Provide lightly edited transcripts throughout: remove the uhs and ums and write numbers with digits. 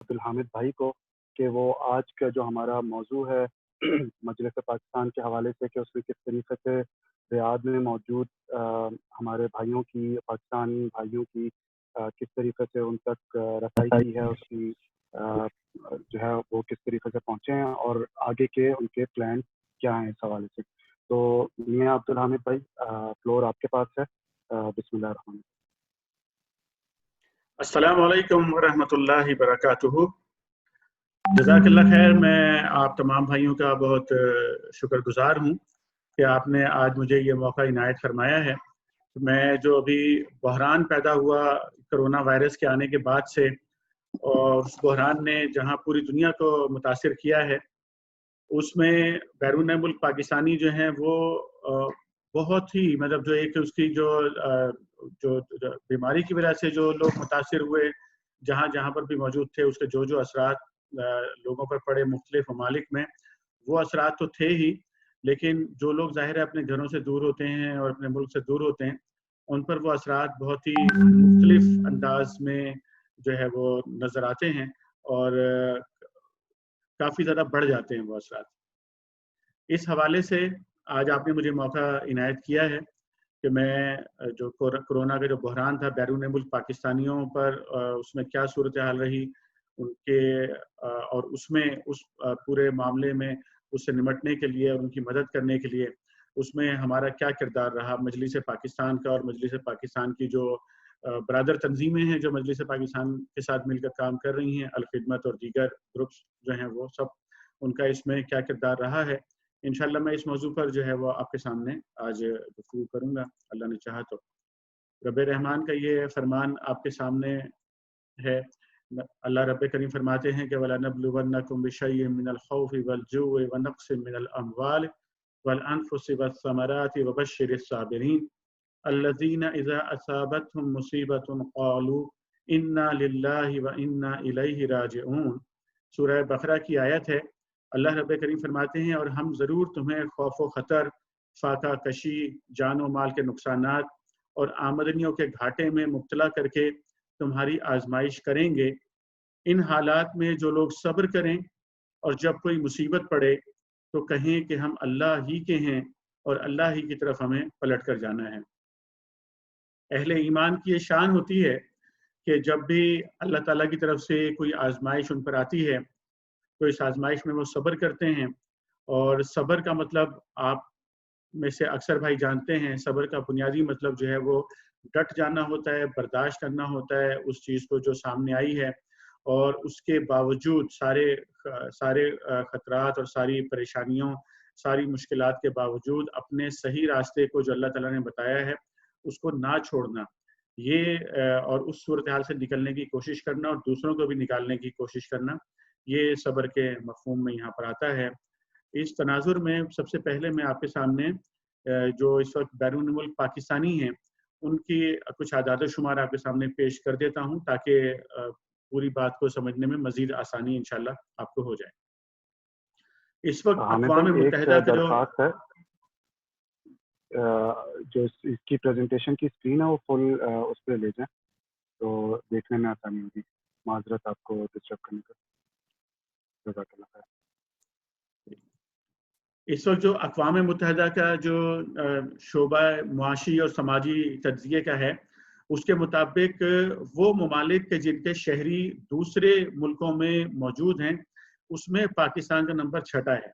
عبدالحامد بھائی کو کہ وہ آج کا جو ہمارا موضوع ہے مجلس پاکستان کے حوالے سے کہ اس میں کس طریقے سے ریاض میں موجود ہمارے بھائیوں کی، پاکستانی بھائیوں کی کس طریقے سے ان تک رسائی کی ہے، اس کی جو ہے وہ کس طریقے سے پہنچے ہیں اور آگے کے ان کے پلان کیا ہیں اس حوالے سے۔ تو میاں عبدالحامد بھائی فلور آپ کے پاس ہے، بسم اللہ الرحمن الرحیم۔ السلام علیکم ورحمۃ اللہ وبرکاتہ۔ جزاک اللہ خیر۔ میں آپ تمام بھائیوں کا بہت شکر گزار ہوں کہ آپ نے آج مجھے یہ موقع عنایت فرمایا ہے۔ میں جو ابھی بحران پیدا ہوا کرونا وائرس کے آنے کے بعد سے، اور اس بحران نے جہاں پوری دنیا کو متاثر کیا ہے، اس میں بیرون ملک پاکستانی جو ہیں وہ بہت ہی مطلب جو ایک اس کی جو بیماری کی وجہ سے جو لوگ متاثر ہوئے، جہاں جہاں پر بھی موجود تھے، اس کے جو اثرات لوگوں پر پڑے مختلف ممالک میں، وہ اثرات تو تھے ہی، لیکن جو لوگ ظاہر ہے اپنے گھروں سے دور ہوتے ہیں اور اپنے ملک سے دور ہوتے ہیں، ان پر وہ اثرات بہت ہی مختلف انداز میں جو ہے وہ نظر آتے ہیں اور کافی زیادہ بڑھ جاتے ہیں وہ اثرات۔ اس حوالے سے آج آپ نے مجھے موقع عنایت کیا ہے کہ میں جو کرونا کا جو بحران تھا بیرون ملک پاکستانیوں پر، اس میں کیا صورتحال رہی ان کے، اور اس میں اس پورے معاملے میں اس سے نمٹنے کے لیے اور ان کی مدد کرنے کے لیے اس میں ہمارا کیا کردار رہا مجلس پاکستان کا، اور مجلس پاکستان کی جو برادر تنظیمیں ہیں جو مجلس پاکستان کے ساتھ مل کر کام کر رہی ہیں، الخدمت اور دیگر گروپس جو ہیں، وہ سب ان کا اس میں کیا کردار رہا ہے۔ انشاءاللہ میں اس موضوع پر جو ہے وہ آپ کے سامنے آج گفتگو کروں گا، اللہ نے چاہا تو۔ رب رحمان کا یہ فرمان آپ کے سامنے ہے۔ اللہ رب کریم فرماتے ہیں کہ وَلَنَبْلُوَنَّكُمْ بِشَيْءٍ مِّنَ الْخَوْفِ وَالْجُوعِ وَنَقْصٍ مِّنَ الْأَمْوَالِ وَالْأَنفُسِ وَالثَّمَرَاتِ وَبَشِّرِ الصَّابِرِينَ الَّذِينَ إِذَا أَصَابَتْهُمْ مُصِيبَةٌ قَالُوا إِنَّا لِلَّهِ وَإِنَّا إِلَيْهِ رَاجِعُونَ۔ سورہ بقرہ کی آیت ہے۔ اللہ رب کریم فرماتے ہیں، اور ہم ضرور تمہیں خوف و خطر، فاقہ کشی، جان و مال کے نقصانات اور آمدنیوں کے گھاٹے میں مبتلا کر کے تمہاری آزمائش کریں گے۔ ان حالات میں جو لوگ صبر کریں اور جب کوئی مصیبت پڑے تو کہیں کہ ہم اللہ ہی کے ہیں اور اللہ ہی کی طرف ہمیں پلٹ کر جانا ہے۔ اہل ایمان کی یہ شان ہوتی ہے کہ جب بھی اللہ تعالیٰ کی طرف سے کوئی آزمائش ان پر آتی ہے تو اس آزمائش میں وہ صبر کرتے ہیں، اور صبر کا مطلب آپ میں سے اکثر بھائی جانتے ہیں، صبر کا بنیادی مطلب جو ہے وہ ڈٹ جانا ہوتا ہے، برداشت کرنا ہوتا ہے اس چیز کو جو سامنے آئی ہے، اور اس کے باوجود سارے خطرات اور ساری پریشانیوں، ساری مشکلات کے باوجود اپنے صحیح راستے کو جو اللہ تعالیٰ نے بتایا ہے اس کو نہ چھوڑنا، یہ اور اس صورتحال سے نکلنے کی کوشش کرنا اور دوسروں کو بھی نکالنے کی کوشش کرنا، یہ صبر کے مفہوم میں یہاں پر آتا ہے۔ اس تناظر میں سب سے پہلے میں آپ کے سامنے جو اس وقت بیرون ملک پاکستانی ہیں ان کی کچھ اعداد و شمار آپ کے سامنے پیش کر دیتا ہوں تاکہ پوری بات کو سمجھنے میں مزید آسانی انشاءاللہ آپ کو ہو جائے۔ اس وقت اقوام متحدہ کا درخواست ہے، جو اس کی پریزنٹیشن کی اسکرین ہے وہ فل اس پہ لے جائیں تو دیکھنے میں آسانی ہوگی۔ معذرت آپ کو ڈسٹرب کرنے کا، جزاک اللہ خیر۔ اس وقت جو اقوام متحدہ کا جو شعبہ معاشی اور سماجی تجزیے کا ہے، اس کے مطابق وہ ممالک جن کے شہری دوسرے ملکوں میں موجود ہیں اس میں پاکستان کا نمبر 6 ہے۔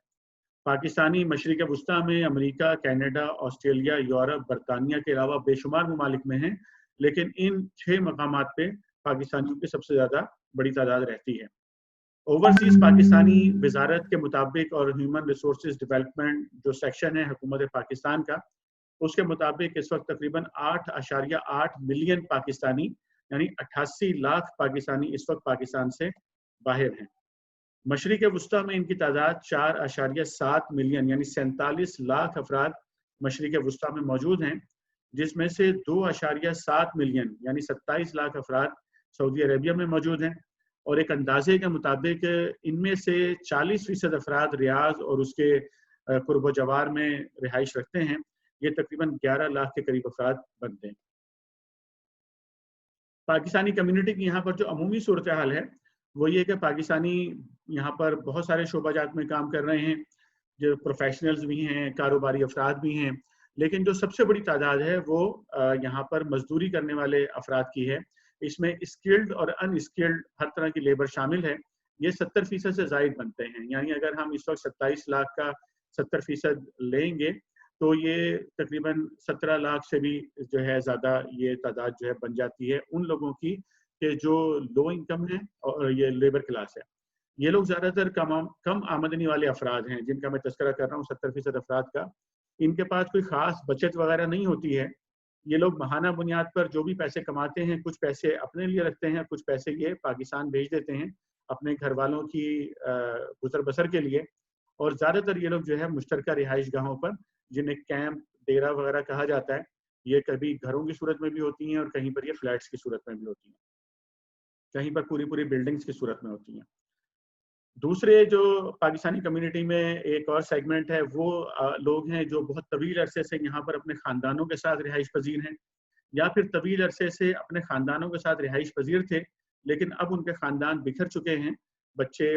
پاکستانی مشرق وسطیٰ میں امریکہ، کینیڈا، آسٹریلیا، یورپ، برطانیہ کے علاوہ بے شمار ممالک میں ہیں، لیکن ان 6 مقامات پہ پاکستانیوں کی سب سے زیادہ بڑی تعداد رہتی ہے۔ اوورسیز پاکستانی وزارت کے مطابق اور ہیومن ریسورسز ڈیولپمنٹ جو سیکشن ہے حکومت پاکستان کا، اس کے مطابق اس وقت تقریباً 8.8 ملین پاکستانی یعنی 88 لاکھ پاکستانی اس وقت پاکستان سے باہر ہیں۔ مشرق وسطیٰ میں ان کی تعداد 4.7 ملین یعنی 47 لاکھ افراد مشرق وسطیٰ میں موجود ہیں، جس میں سے 2.7 ملین یعنی 27 لاکھ افراد سعودی عربیہ میں موجود ہیں، اور ایک اندازے کے مطابق ان میں سے 40% افراد ریاض اور اس کے قرب و جوار میں رہائش رکھتے ہیں۔ یہ تقریباً 11 لاکھ کے قریب افراد بنتے ہیں۔ پاکستانی کمیونٹی کی یہاں پر جو عمومی صورتحال ہے وہ یہ کہ پاکستانی یہاں پر بہت سارے شعبہ جات میں کام کر رہے ہیں، جو پروفیشنلز بھی ہیں، کاروباری افراد بھی ہیں، لیکن جو سب سے بڑی تعداد ہے وہ یہاں پر مزدوری کرنے والے افراد کی ہے۔ اس میں اسکلڈ اور ان اسکلڈ ہر طرح کی لیبر شامل ہے۔ یہ 70% سے زائد بنتے ہیں، یعنی اگر ہم اس وقت 27 لاکھ کا 70% لیں گے تو یہ تقریباً 17 لاکھ سے بھی جو ہے زیادہ یہ تعداد جو ہے بن جاتی ہے ان لوگوں کی کہ جو لو انکم ہے اور یہ لیبر کلاس ہے۔ یہ لوگ زیادہ تر کم آمدنی والے افراد ہیں جن کا میں تذکرہ کر رہا ہوں، 70% افراد کا۔ ان کے پاس کوئی خاص بچت وغیرہ نہیں ہوتی ہے۔ یہ لوگ ماہانہ بنیاد پر جو بھی پیسے کماتے ہیں، کچھ پیسے اپنے لیے رکھتے ہیں، کچھ پیسے یہ پاکستان بھیج دیتے ہیں اپنے گھر والوں کی گزر بسر کے لیے۔ اور زیادہ تر یہ لوگ جو ہے مشترکہ رہائش گاہوں پر، جنہیں کیمپ، ڈیرا وغیرہ کہا جاتا ہے، یہ کبھی گھروں کی صورت میں بھی ہوتی ہیں اور کہیں پر یہ فلیٹس کی صورت میں بھی ہوتی ہیں، کہیں پر پوری بلڈنگز کی صورت میں ہوتی ہیں۔ دوسرے جو پاکستانی کمیونٹی میں ایک اور سیگمنٹ ہے، وہ لوگ ہیں جو بہت طویل عرصے سے یہاں پر اپنے خاندانوں کے ساتھ رہائش پذیر ہیں، یا پھر طویل عرصے سے اپنے خاندانوں کے ساتھ رہائش پذیر تھے لیکن اب ان کے خاندان بکھر چکے ہیں، بچے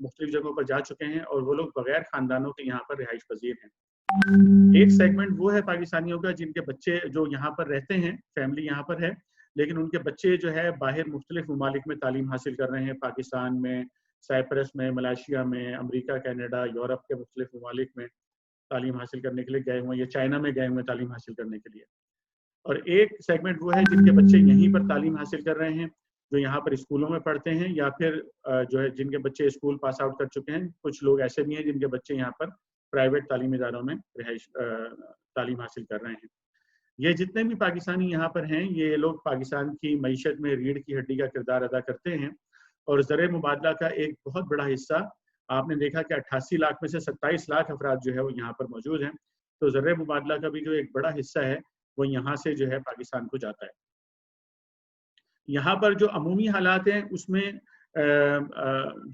مختلف جگہوں پر جا چکے ہیں اور وہ لوگ بغیر خاندانوں کے یہاں پر رہائش پذیر ہیں۔ ایک سیگمنٹ وہ ہے پاکستانیوں کا جن کے بچے جو یہاں پر رہتے ہیں، فیملی یہاں پر ہے، لیکن ان کے بچے جو ہے باہر مختلف ممالک میں تعلیم حاصل کر رہے ہیں، پاکستان میں، سائپرس میں، ملائیشیا میں، امریکہ، کینیڈا، یورپ کے مختلف ممالک میں تعلیم حاصل کرنے کے لیے گئے ہوئے ہیں، یا چائنا میں گئے ہوئے ہیں تعلیم حاصل کرنے کے لیے۔ اور ایک سیگمنٹ وہ ہے جن کے بچے یہیں پر تعلیم حاصل کر رہے ہیں، جو یہاں پر اسکولوں میں پڑھتے ہیں، یا پھر جو ہے جن کے بچے اسکول پاس آؤٹ کر چکے ہیں۔ کچھ لوگ ایسے بھی ہیں جن کے بچے یہاں پر پرائیویٹ تعلیمی اداروں میں تعلیم حاصل کر رہے ہیں۔ یہ جتنے بھی پاکستانی یہاں پر ہیں، یہ لوگ پاکستان کی معیشت میں ریڑھ کی ہڈی کا کردار ادا کرتے ہیں، اور زر مبادلہ کا ایک بہت بڑا حصہ آپ نے دیکھا کہ 88 لاکھ میں سے 27 لاکھ افراد جو ہے وہ یہاں پر موجود ہیں، تو زر مبادلہ کا بھی جو ایک بڑا حصہ ہے وہ یہاں سے جو ہے پاکستان کو جاتا ہے۔ یہاں پر جو عمومی حالات ہیں اس میں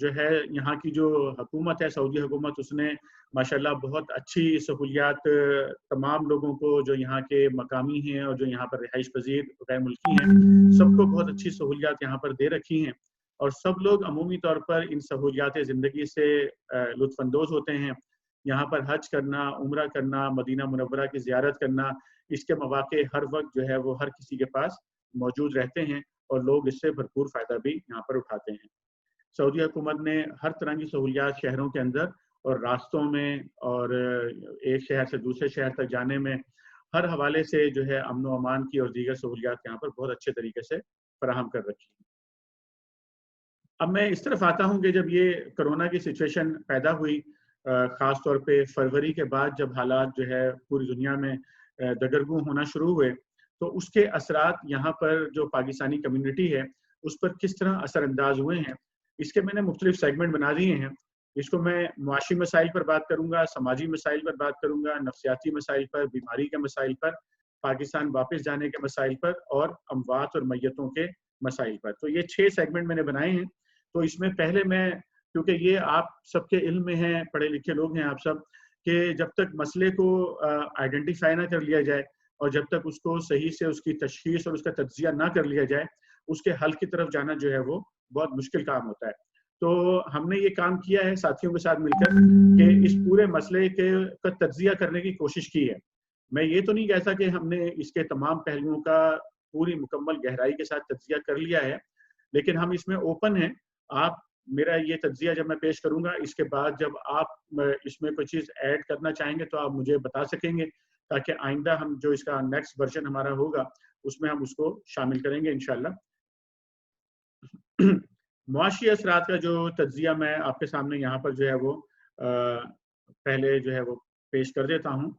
جو ہے یہاں کی جو حکومت ہے، سعودی حکومت، اس نے ماشاءاللہ بہت اچھی سہولیات تمام لوگوں کو جو یہاں کے مقامی ہیں اور جو یہاں پر رہائش پذیر غیر ملکی ہیں، سب کو بہت اچھی سہولیات یہاں پر دے رکھی ہیں، اور سب لوگ عمومی طور پر ان سہولیات زندگی سے لطف اندوز ہوتے ہیں۔ یہاں پر حج کرنا، عمرہ کرنا، مدینہ منورہ کی زیارت کرنا، اس کے مواقع ہر وقت جو ہے وہ ہر کسی کے پاس موجود رہتے ہیں، اور لوگ اس سے بھرپور فائدہ بھی یہاں پر اٹھاتے ہیں۔ سعودی حکومت نے ہر طرح کی سہولیات شہروں کے اندر اور راستوں میں اور ایک شہر سے دوسرے شہر تک جانے میں ہر حوالے سے جو ہے امن و امان کی اور دیگر سہولیات یہاں پر بہت اچھے طریقے سے فراہم کر رکھی ہیں۔ اب میں اس طرف آتا ہوں کہ جب یہ کرونا کی سچویشن پیدا ہوئی، خاص طور پہ فروری کے بعد جب حالات جو ہے پوری دنیا میں دگرگوں ہونا شروع ہوئے، تو اس کے اثرات یہاں پر جو پاکستانی کمیونٹی ہے اس پر کس طرح اثر انداز ہوئے ہیں، اس کے میں نے مختلف سیگمنٹ بنا دیے ہیں۔ اس کو میں معاشی مسائل پر بات کروں گا، سماجی مسائل پر بات کروں گا، نفسیاتی مسائل پر، بیماری کے مسائل پر، پاکستان واپس جانے کے مسائل پر، اور اموات اور میتوں کے مسائل پر۔ تو یہ 6 سیگمنٹ میں نے بنائے ہیں۔ تو اس میں پہلے میں، کیونکہ یہ آپ سب کے علم میں ہیں، پڑھے لکھے لوگ ہیں آپ سب، کہ جب تک مسئلے کو آئیڈینٹیفائی نہ کر لیا جائے اور جب تک اس کو صحیح سے اس کی تشخیص اور اس کا تجزیہ نہ کر لیا جائے، اس کے حل کی طرف جانا جو ہے وہ بہت مشکل کام ہوتا ہے۔ تو ہم نے یہ کام کیا ہے ساتھیوں کے ساتھ مل کر کہ اس پورے مسئلے کا تجزیہ کرنے کی کوشش کی ہے۔ میں یہ تو نہیں کہتا کہ ہم نے اس کے تمام پہلوؤں کا پوری مکمل گہرائی کے ساتھ تجزیہ کر لیا ہے، لیکن ہم اس میں اوپن ہیں۔ آپ میرا یہ تجزیہ جب میں پیش کروں گا، اس کے بعد جب آپ اس میں کوئی چیز ایڈ کرنا چاہیں گے تو آپ مجھے بتا سکیں گے، تاکہ آئندہ ہم جو اس کا نیکسٹ ورژن ہمارا ہوگا اس میں ہم اس کو شامل کریں گے انشاءاللہ۔ معاشی اثرات کا جو تجزیہ میں آپ کے سامنے یہاں پر جو ہے وہ پہلے جو ہے وہ پیش کر دیتا ہوں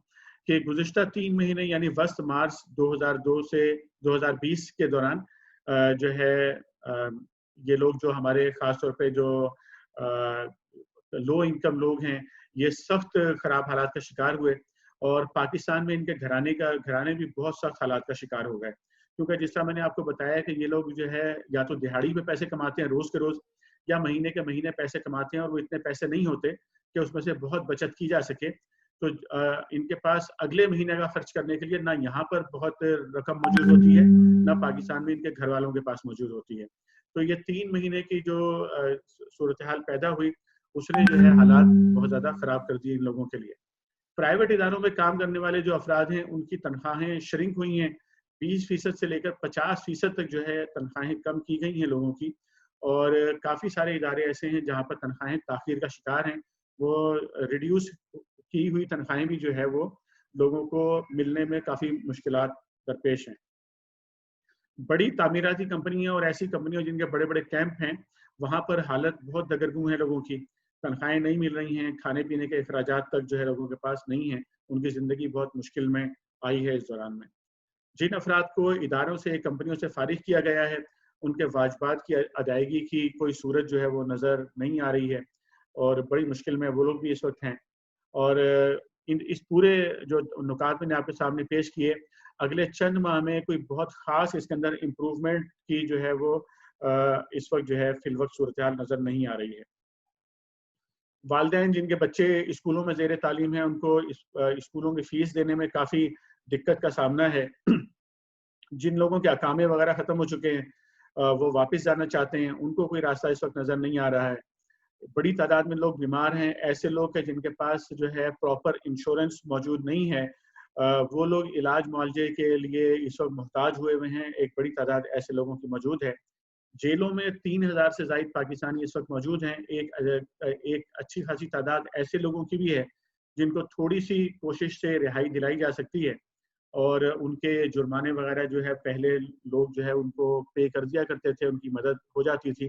کہ گزشتہ 3 مہینے یعنی وسط مارچ 2002 سے 2020 کے دوران جو ہے یہ لوگ جو ہمارے خاص طور پہ جو لو انکم لوگ ہیں، یہ سخت خراب حالات کا شکار ہوئے، اور پاکستان میں ان کے گھرانے بھی بہت سخت حالات کا شکار ہو گئے، کیونکہ جس طرح میں نے آپ کو بتایا کہ یہ لوگ جو ہے یا تو دہاڑی پہ پیسے کماتے ہیں روز کے روز، یا مہینے کے مہینے پیسے کماتے ہیں، اور وہ اتنے پیسے نہیں ہوتے کہ اس میں سے بہت بچت کی جا سکے، تو ان کے پاس اگلے مہینے کا خرچ کرنے کے لیے نہ یہاں پر بہت رقم موجود ہوتی ہے، نہ پاکستان میں ان کے گھر والوں کے پاس موجود ہوتی ہے۔ تو یہ 3 مہینے کی جو صورتحال پیدا ہوئی اس نے جو ہے حالات بہت زیادہ خراب کر دیے ان لوگوں کے لیے. پرائیویٹ اداروں میں کام کرنے والے جو افراد ہیں ان کی تنخواہیں شرنک ہوئی ہیں, 20% سے لے کر 50% تک جو ہے تنخواہیں کم کی گئی ہیں لوگوں کی, اور کافی سارے ادارے ایسے ہیں جہاں پر تنخواہیں تاخیر کا شکار ہیں. وہ ریڈیوس کی ہوئی تنخواہیں بھی جو ہے وہ لوگوں کو ملنے میں کافی مشکلات درپیش ہیں. بڑی تعمیراتی کمپنیاں اور ایسی کمپنیاں جن کے بڑے بڑے کیمپ ہیں وہاں پر حالت بہت دگرگوں ہے لوگوں کی, تنخواہیں نہیں مل رہی ہیں, کھانے پینے کے اخراجات تک جو ہے لوگوں کے پاس نہیں ہیں, ان کی زندگی بہت مشکل میں آئی ہے اس دوران میں. جن افراد کو اداروں سے کمپنیوں سے فارغ کیا گیا ہے ان کے واجبات کی ادائیگی کی کوئی صورت جو ہے وہ نظر نہیں آ رہی ہے, اور بڑی مشکل میں وہ لوگ بھی اس وقت ہیں. اور اس پورے جو نکات میں نے آپ کے سامنے پیش کیے, اگلے چند ماہ میں کوئی بہت خاص اس کے اندر امپروومنٹ کی جو ہے وہ اس وقت جو ہے فی الوقت صورتحال نظر نہیں آ رہی ہے. والدین جن کے بچے اسکولوں میں زیر تعلیم ہیں ان کو اسکولوں کی فیس دینے میں کافی دقت کا سامنا ہے. جن لوگوں کے اقامے وغیرہ ختم ہو چکے ہیں وہ واپس جانا چاہتے ہیں, ان کو کوئی راستہ اس وقت نظر نہیں آ رہا ہے. بڑی تعداد میں لوگ بیمار ہیں, ایسے لوگ ہیں جن کے پاس جو ہے پراپر انشورنس موجود نہیں ہے, وہ لوگ علاج معالجے کے لیے اس وقت محتاج ہوئے ہوئے ہیں. ایک بڑی تعداد ایسے لوگوں کی موجود ہے. جیلوں میں 3000 سے زائد پاکستانی اس وقت موجود ہیں. ایک اچھی خاصی تعداد ایسے لوگوں کی بھی ہے جن کو تھوڑی سی کوشش سے رہائی دلائی جا سکتی ہے, اور ان کے جرمانے وغیرہ جو ہے پہلے لوگ جو ہے ان کو پے کر دیا کرتے تھے, ان کی مدد ہو جاتی تھی.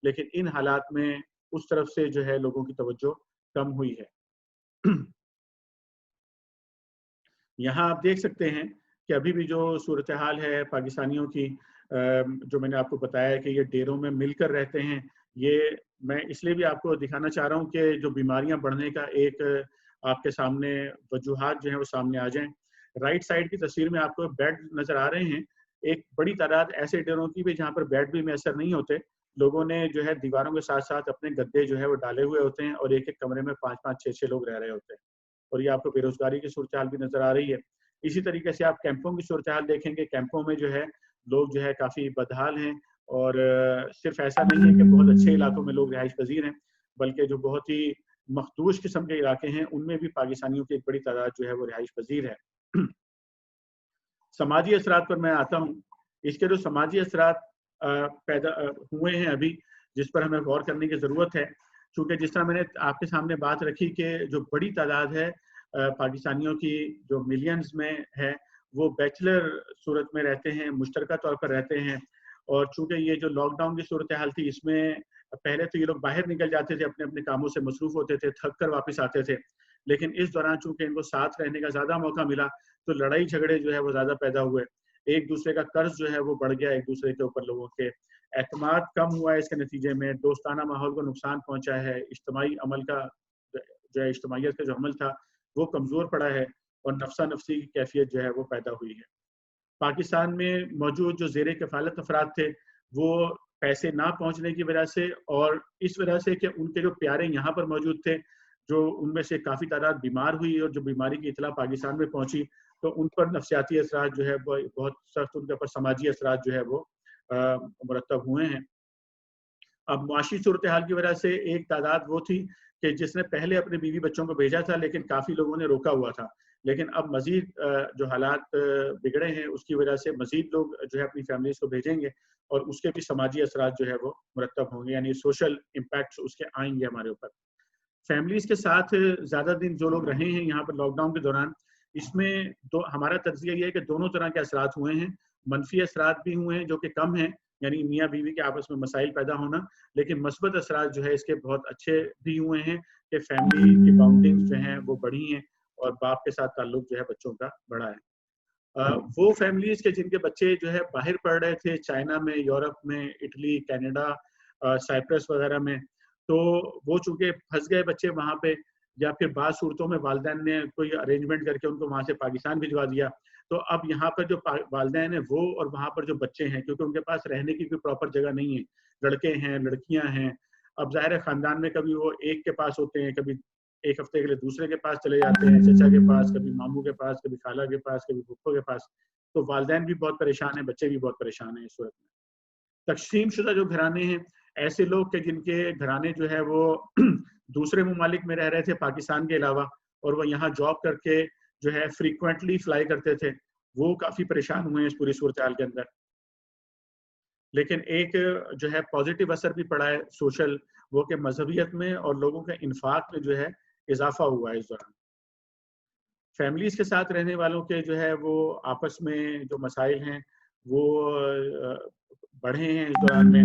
لیکن ان حالات میں اس طرف سے جو ہے لوگوں کی توجہ کم ہوئی ہے. یہاں آپ دیکھ سکتے ہیں کہ ابھی بھی جو صورتحال ہے پاکستانیوں کی, جو میں نے آپ کو بتایا کہ یہ ڈیروں میں مل کر رہتے ہیں, یہ میں اس لیے بھی آپ کو دکھانا چاہ رہا ہوں کہ جو بیماریاں بڑھنے کا ایک آپ کے سامنے وجوہات جو ہیں وہ سامنے آ جائیں. رائٹ سائڈ کی تصویر میں آپ کو بیڈ نظر آ رہے ہیں. ایک بڑی تعداد ایسے ڈیروں کی بھی جہاں پر بیڈ بھی میسر نہیں ہوتے. لوگوں نے جو ہے دیواروں کے ساتھ ساتھ اپنے گدے جو ہے وہ ڈالے ہوئے ہوتے ہیں, اور ایک ایک کمرے میں 5-5 6-6 لوگ رہ رہے ہوتے ہیں. اور یہ آپ کو بے روزگاری کی صورتحال بھی نظر آ رہی ہے. اسی طریقے سے آپ کیمپوں کی صورتحال دیکھیں گے, کیمپوں میں جو ہے لوگ جو ہے کافی بدحال ہیں, اور صرف ایسا نہیں ہے کہ بہت اچھے علاقوں میں لوگ رہائش پذیر ہیں, بلکہ جو بہت ہی مخدوش قسم کے علاقے ہیں ان میں بھی پاکستانیوں کی ایک بڑی تعداد جو ہے وہ رہائش پذیر ہے. سماجی اثرات پر میں آتا ہوں. اس کے جو سماجی اثرات پیدا ہوئے ہیں ابھی, جس پر ہمیں غور کرنے کی ضرورت ہے, چونکہ جس طرح میں نے آپ کے سامنے بات رکھی کہ جو بڑی تعداد ہے پاکستانیوں کی جو ملینز میں ہے وہ بیچلر صورت میں رہتے ہیں, مشترکہ طور پر رہتے ہیں. اور چونکہ یہ جو لاک ڈاؤن کی صورتحال تھی اس میں پہلے تو یہ لوگ باہر نکل جاتے تھے, اپنے اپنے کاموں سے مصروف ہوتے تھے, تھک کر واپس آتے تھے. لیکن اس دوران چونکہ ان کو ساتھ رہنے کا زیادہ موقع ملا تو لڑائی جھگڑے جو ہے وہ زیادہ پیدا ہوئے. ایک دوسرے کا قرض جو ہے وہ بڑھ گیا, ایک دوسرے کے اوپر لوگوں کے اعتماد کم ہوا ہے. اس کے نتیجے میں دوستانہ ماحول کو نقصان پہنچا ہے, اجتماعی عمل کا جو ہے اجتماعیت کا جو عمل تھا وہ کمزور پڑا ہے, اور نفسا نفسی کی کیفیت جو ہے وہ پیدا ہوئی ہے. پاکستان میں موجود جو زیر کفالت افراد تھے وہ پیسے نہ پہنچنے کی وجہ سے, اور اس وجہ سے کہ ان کے جو پیارے یہاں پر موجود تھے جو ان میں سے کافی تعداد بیمار ہوئی, اور جو بیماری کی اطلاع پاکستان میں پہنچی تو ان پر نفسیاتی اثرات جو ہے بہت سخت, ان کے اوپر سماجی اثرات جو ہے وہ مرتب ہوئے ہیں. اب معاشی صورتحال کی وجہ سے ایک تعداد وہ تھی کہ جس نے پہلے اپنے بیوی بچوں کو بھیجا تھا, لیکن کافی لوگوں نے روکا ہوا تھا. لیکن اب مزید جو حالات بگڑے ہیں اس کی وجہ سے مزید لوگ جو ہے اپنی فیملیز کو بھیجیں گے, اور اس کے بھی سماجی اثرات جو ہے وہ مرتب ہوں گے, یعنی سوشل امپیکٹس اس کے آئیں گے ہمارے اوپر. فیملیز کے ساتھ زیادہ دن جو لوگ رہے ہیں یہاں پر لاک ڈاؤن کے دوران, اس میں ہمارا تجزیہ یہ ہے کہ دونوں طرح کے اثرات ہوئے ہیں. منفی اثرات بھی ہوئے ہیں جو کہ کم ہیں, یعنی میاں بیوی کے آپس میں مسائل پیدا ہونا, لیکن مثبت اثرات جو ہے اس کے بہت اچھے بھی ہوئے ہیں کہ فیملی کی باؤنڈنگز جو ہیں وہ بڑھی ہیں, اور باپ کے ساتھ تعلق جو ہے بچوں کا بڑا ہے. وہ فیملیز کے جن کے بچے جو ہے باہر پڑھ رہے تھے, چائنا میں, یورپ میں, اٹلی, کینیڈا, سائپرس وغیرہ میں, تو وہ چونکہ پھنس گئے بچے وہاں پہ, یا پھر بعض صورتوں میں والدین نے کوئی ارینجمنٹ کر کے ان کو وہاں سے پاکستان بھجوا دیا, تو اب یہاں پر جو والدین ہیں وہ اور وہاں پر جو بچے ہیں, کیونکہ ان کے پاس رہنے کی کوئی پراپر جگہ نہیں ہے, لڑکے ہیں, لڑکیاں ہیں, اب ظاہر ہے خاندان میں کبھی وہ ایک کے پاس ہوتے ہیں, کبھی ایک ہفتے کے لیے دوسرے کے پاس چلے جاتے ہیں, چچا کے پاس, کبھی ماموں کے پاس, کبھی خالہ کے پاس, کبھی پھپھو کے پاس. تو والدین بھی بہت پریشان ہیں, بچے بھی بہت پریشان ہیں اس صورت میں. تقسیم شدہ جو گھرانے ہیں، ایسے لوگ کہ جن کے گھرانے جو ہے وہ دوسرے ممالک میں رہ رہے تھے پاکستان کے علاوہ، اور وہ یہاں جاب کر کے جو ہے فریکوینٹلی فلائی کرتے تھے، وہ کافی پریشان ہوئے ہیں اس پوری صورتحال کے اندر. لیکن ایک جو ہے پازیٹیو اثر بھی پڑا ہے سوشل، وہ کہ مذہبیت میں اور لوگوں کے انفاق میں جو ہے اضافہ ہوا ہے اس دوران. فیملیز کے ساتھ رہنے والوں کے جو ہے وہ آپس میں جو مسائل ہیں وہ بڑھے ہیں اس دوران میں.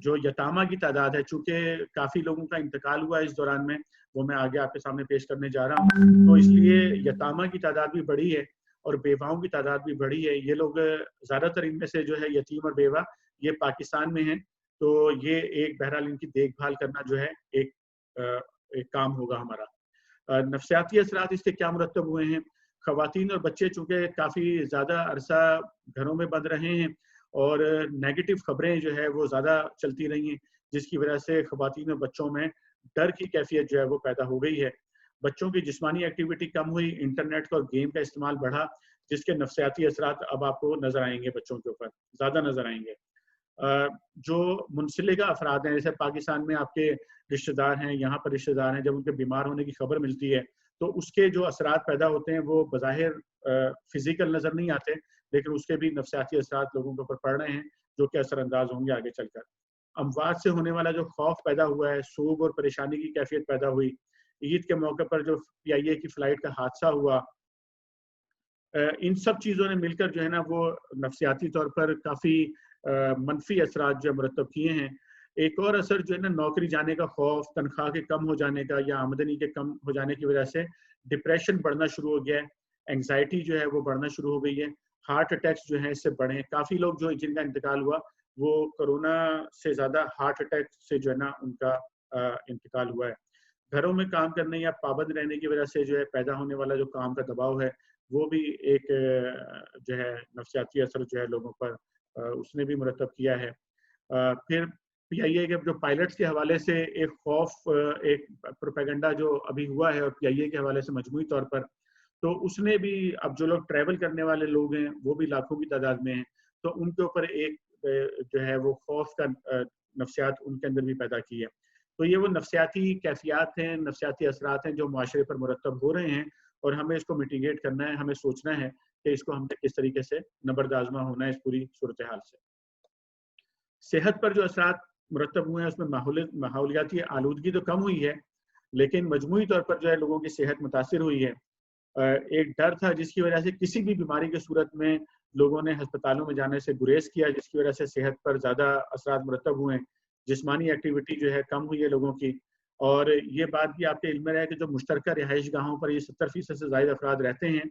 جو یتامہ کی تعداد ہے، چونکہ کافی لوگوں کا انتقال ہوا ہے اس دوران میں، وہ میں آگے آپ کے سامنے پیش کرنے جا رہا ہوں، تو اس لیے یتامہ کی تعداد بھی بڑھی ہے اور بیواؤں کی تعداد بھی بڑھی ہے. یہ لوگ زیادہ تر ان میں سے جو ہے یتیم اور بیوہ یہ پاکستان میں ہیں، تو یہ ایک بہرحال ان کی دیکھ بھال کرنا جو ہے ایک کام ہوگا ہمارا. نفسیاتی اثرات اس کے کیا مرتب ہوئے ہیں؟ خواتین اور بچے چونکہ کافی زیادہ عرصہ گھروں میں بند رہے ہیں اور نیگیٹو خبریں جو ہے وہ زیادہ چلتی رہی ہیں، جس کی وجہ سے خواتین اور بچوں میں ڈر کی کیفیت جو ہے وہ پیدا ہو گئی ہے. بچوں کی جسمانی ایکٹیویٹی کم ہوئی، انٹرنیٹ اور گیم کا استعمال بڑھا، جس کے نفسیاتی اثرات اب آپ کو نظر آئیں گے، بچوں کے اوپر زیادہ نظر آئیں گے. جو منسلکہ افراد ہیں، جیسے پاکستان میں آپ کے رشتہ دار ہیں، یہاں پر رشتہ دار ہیں، جب ان کے بیمار ہونے کی خبر ملتی ہے تو اس کے جو اثرات پیدا ہوتے ہیں وہ بظاہر فزیکل نظر نہیں آتے، لیکن اس کے بھی نفسیاتی اثرات لوگوں کے اوپر پڑ رہے ہیں جو کہ اثر انداز ہوں گے آگے چل کر. اموات سے ہونے والا جو خوف پیدا ہوا ہے، سوگ اور پریشانی کی کیفیت پیدا ہوئی. عید کے موقع پر جو PIA کی فلائٹ کا حادثہ ہوا، ان سب چیزوں نے مل کر جو ہے نا وہ نفسیاتی طور پر کافی منفی اثرات جو مرتب کیے ہیں. ایک اور اثر جو ہے نا نوکری جانے کا خوف، تنخواہ کے کم ہو جانے کا یا آمدنی کے کم ہو جانے کی وجہ سے ڈپریشن بڑھنا شروع ہو گیا ہے، اینگزائٹی جو ہے وہ بڑھنا شروع ہو گئی ہے، ہارٹ اٹیکس جو ہیں اس سے بڑھے ہیں. کافی لوگ جو جن کا انتقال ہوا وہ کرونا سے زیادہ ہارٹ اٹیک سے جو ہے نا ان کا انتقال ہوا ہے. گھروں میں کام کرنے یا پابند رہنے کی وجہ سے جو ہے پیدا ہونے والا جو کام کا دباؤ ہے وہ بھی ایک جو ہے نفسیاتی اثر جو ہے لوگوں پر اس نے بھی مرتب کیا ہے. پھر PIA کے جو پائلٹس کے حوالے سے ایک خوف، ایک پروپیگنڈا جو ابھی ہوا ہے اور PIA کے حوالے سے مجموعی طور پر، تو اس نے بھی اب جو لوگ ٹریول کرنے والے لوگ ہیں وہ بھی لاکھوں کی تعداد میں ہیں، تو ان کے اوپر ایک جو ہے وہ خوف کا نفسیات ان کے اندر بھی پیدا کی ہے. تو یہ وہ نفسیاتی کیفیات ہیں، نفسیاتی اثرات ہیں جو معاشرے پر مرتب ہو رہے ہیں، اور ہمیں اس کو میٹیگیٹ کرنا ہے، ہمیں سوچنا ہے کہ اس کو ہم نے کس طریقے سے نبرد آزما ہونا ہے اس پوری صورتحال سے. صحت پر جو اثرات مرتب ہوئے ہیں اس میں ماحولیاتی آلودگی تو کم ہوئی ہے، لیکن مجموعی طور پر جو ہے لوگوں کی صحت متاثر ہوئی ہے. ایک ڈر تھا جس کی وجہ سے کسی بھی بیماری کی صورت میں لوگوں نے ہسپتالوں میں جانے سے گریز کیا، جس کی وجہ سے صحت پر زیادہ اثرات مرتب ہوئے ہیں. جسمانی ایکٹیویٹی جو ہے کم ہوئی ہے لوگوں کی، اور یہ بات بھی آپ کے علم میں رہے کہ جو مشترکہ رہائش گاہوں پر یہ 70% سے زائد افراد رہتے ہیں،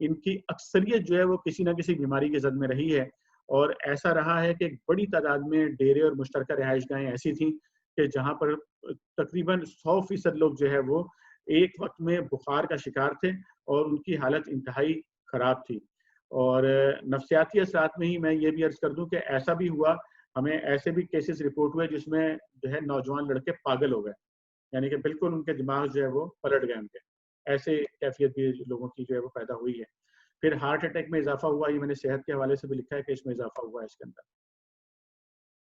ان کی اکثریت جو ہے وہ کسی نہ کسی بیماری کی زد میں رہی ہے. اور ایسا رہا ہے کہ ایک بڑی تعداد میں ڈیرے اور مشترکہ رہائش گاہیں ایسی تھیں کہ جہاں پر تقریباً 100% لوگ جو ہے وہ ایک وقت میں بخار کا شکار تھے اور ان کی حالت انتہائی خراب تھی. اور نفسیاتی اثرات میں ہی میں یہ بھی عرض کر دوں کہ ایسا بھی ہوا، ہمیں ایسے بھی کیسز رپورٹ ہوئے جس میں جو ہے نوجوان لڑکے پاگل ہو گئے، یعنی کہ بالکل ان کے دماغ جو ہے وہ پلٹ گئے ان کے. ایسے کیفیت بھی لوگوں کی جو ہے وہ پیدا ہوئی ہے. پھر ہارٹ اٹیک میں اضافہ ہوا، یہ میں نے صحت کے حوالے سے بھی لکھا ہے کہ اس میں اضافہ ہوا ہے اس کے اندر.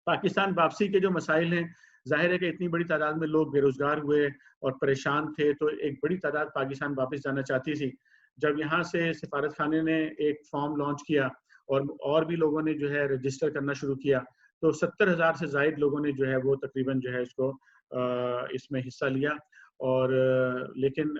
پاکستان واپسی کے جو مسائل ہیں، ظاہر ہے کہ اتنی بڑی تعداد میں لوگ بے روزگار ہوئے اور پریشان تھے، تو ایک بڑی تعداد پاکستان واپس جانا چاہتی تھی. جب یہاں سے سفارت خانے نے ایک فارم لانچ کیا اور بھی لوگوں نے جو ہے رجسٹر کرنا شروع کیا، تو 70,000 سے زائد لوگوں نے جو ہے وہ تقریباً جو ہے اس کو اس میں حصہ لیا. اور لیکن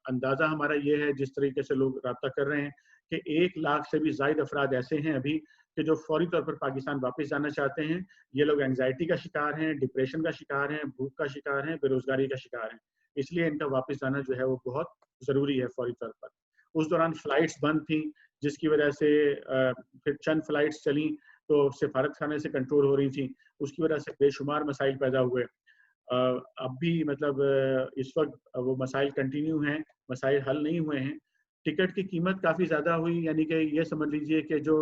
اندازہ ہمارا یہ ہے جس طریقے سے لوگ رابطہ کر رہے ہیں کہ 1 لاکھ سے بھی زائد افراد ایسے ہیں ابھی کہ جو فوری طور پر پاکستان واپس جانا چاہتے ہیں. یہ لوگ اینگزائٹی کا شکار ہیں، ڈپریشن کا شکار ہیں، بھوک کا شکار ہیں، بے روزگاری کا شکار ہیں. اس لیے ان کا واپس جانا جو ہے وہ بہت ضروری ہے فوری طور پر. اس دوران فلائٹس بند تھیں جس کی وجہ سے پھر چند فلائٹس چلیں تو سفارت خانے سے کنٹرول ہو رہی تھیں، اس کی وجہ سے بے شمار مسائل پیدا ہوئے. اب بھی مطلب اس وقت وہ مسائل کنٹینیو ہیں، مسائل حل نہیں ہوئے ہیں. ٹکٹ کی قیمت کافی زیادہ ہوئی، یعنی کہ یہ سمجھ لیجئے کہ جو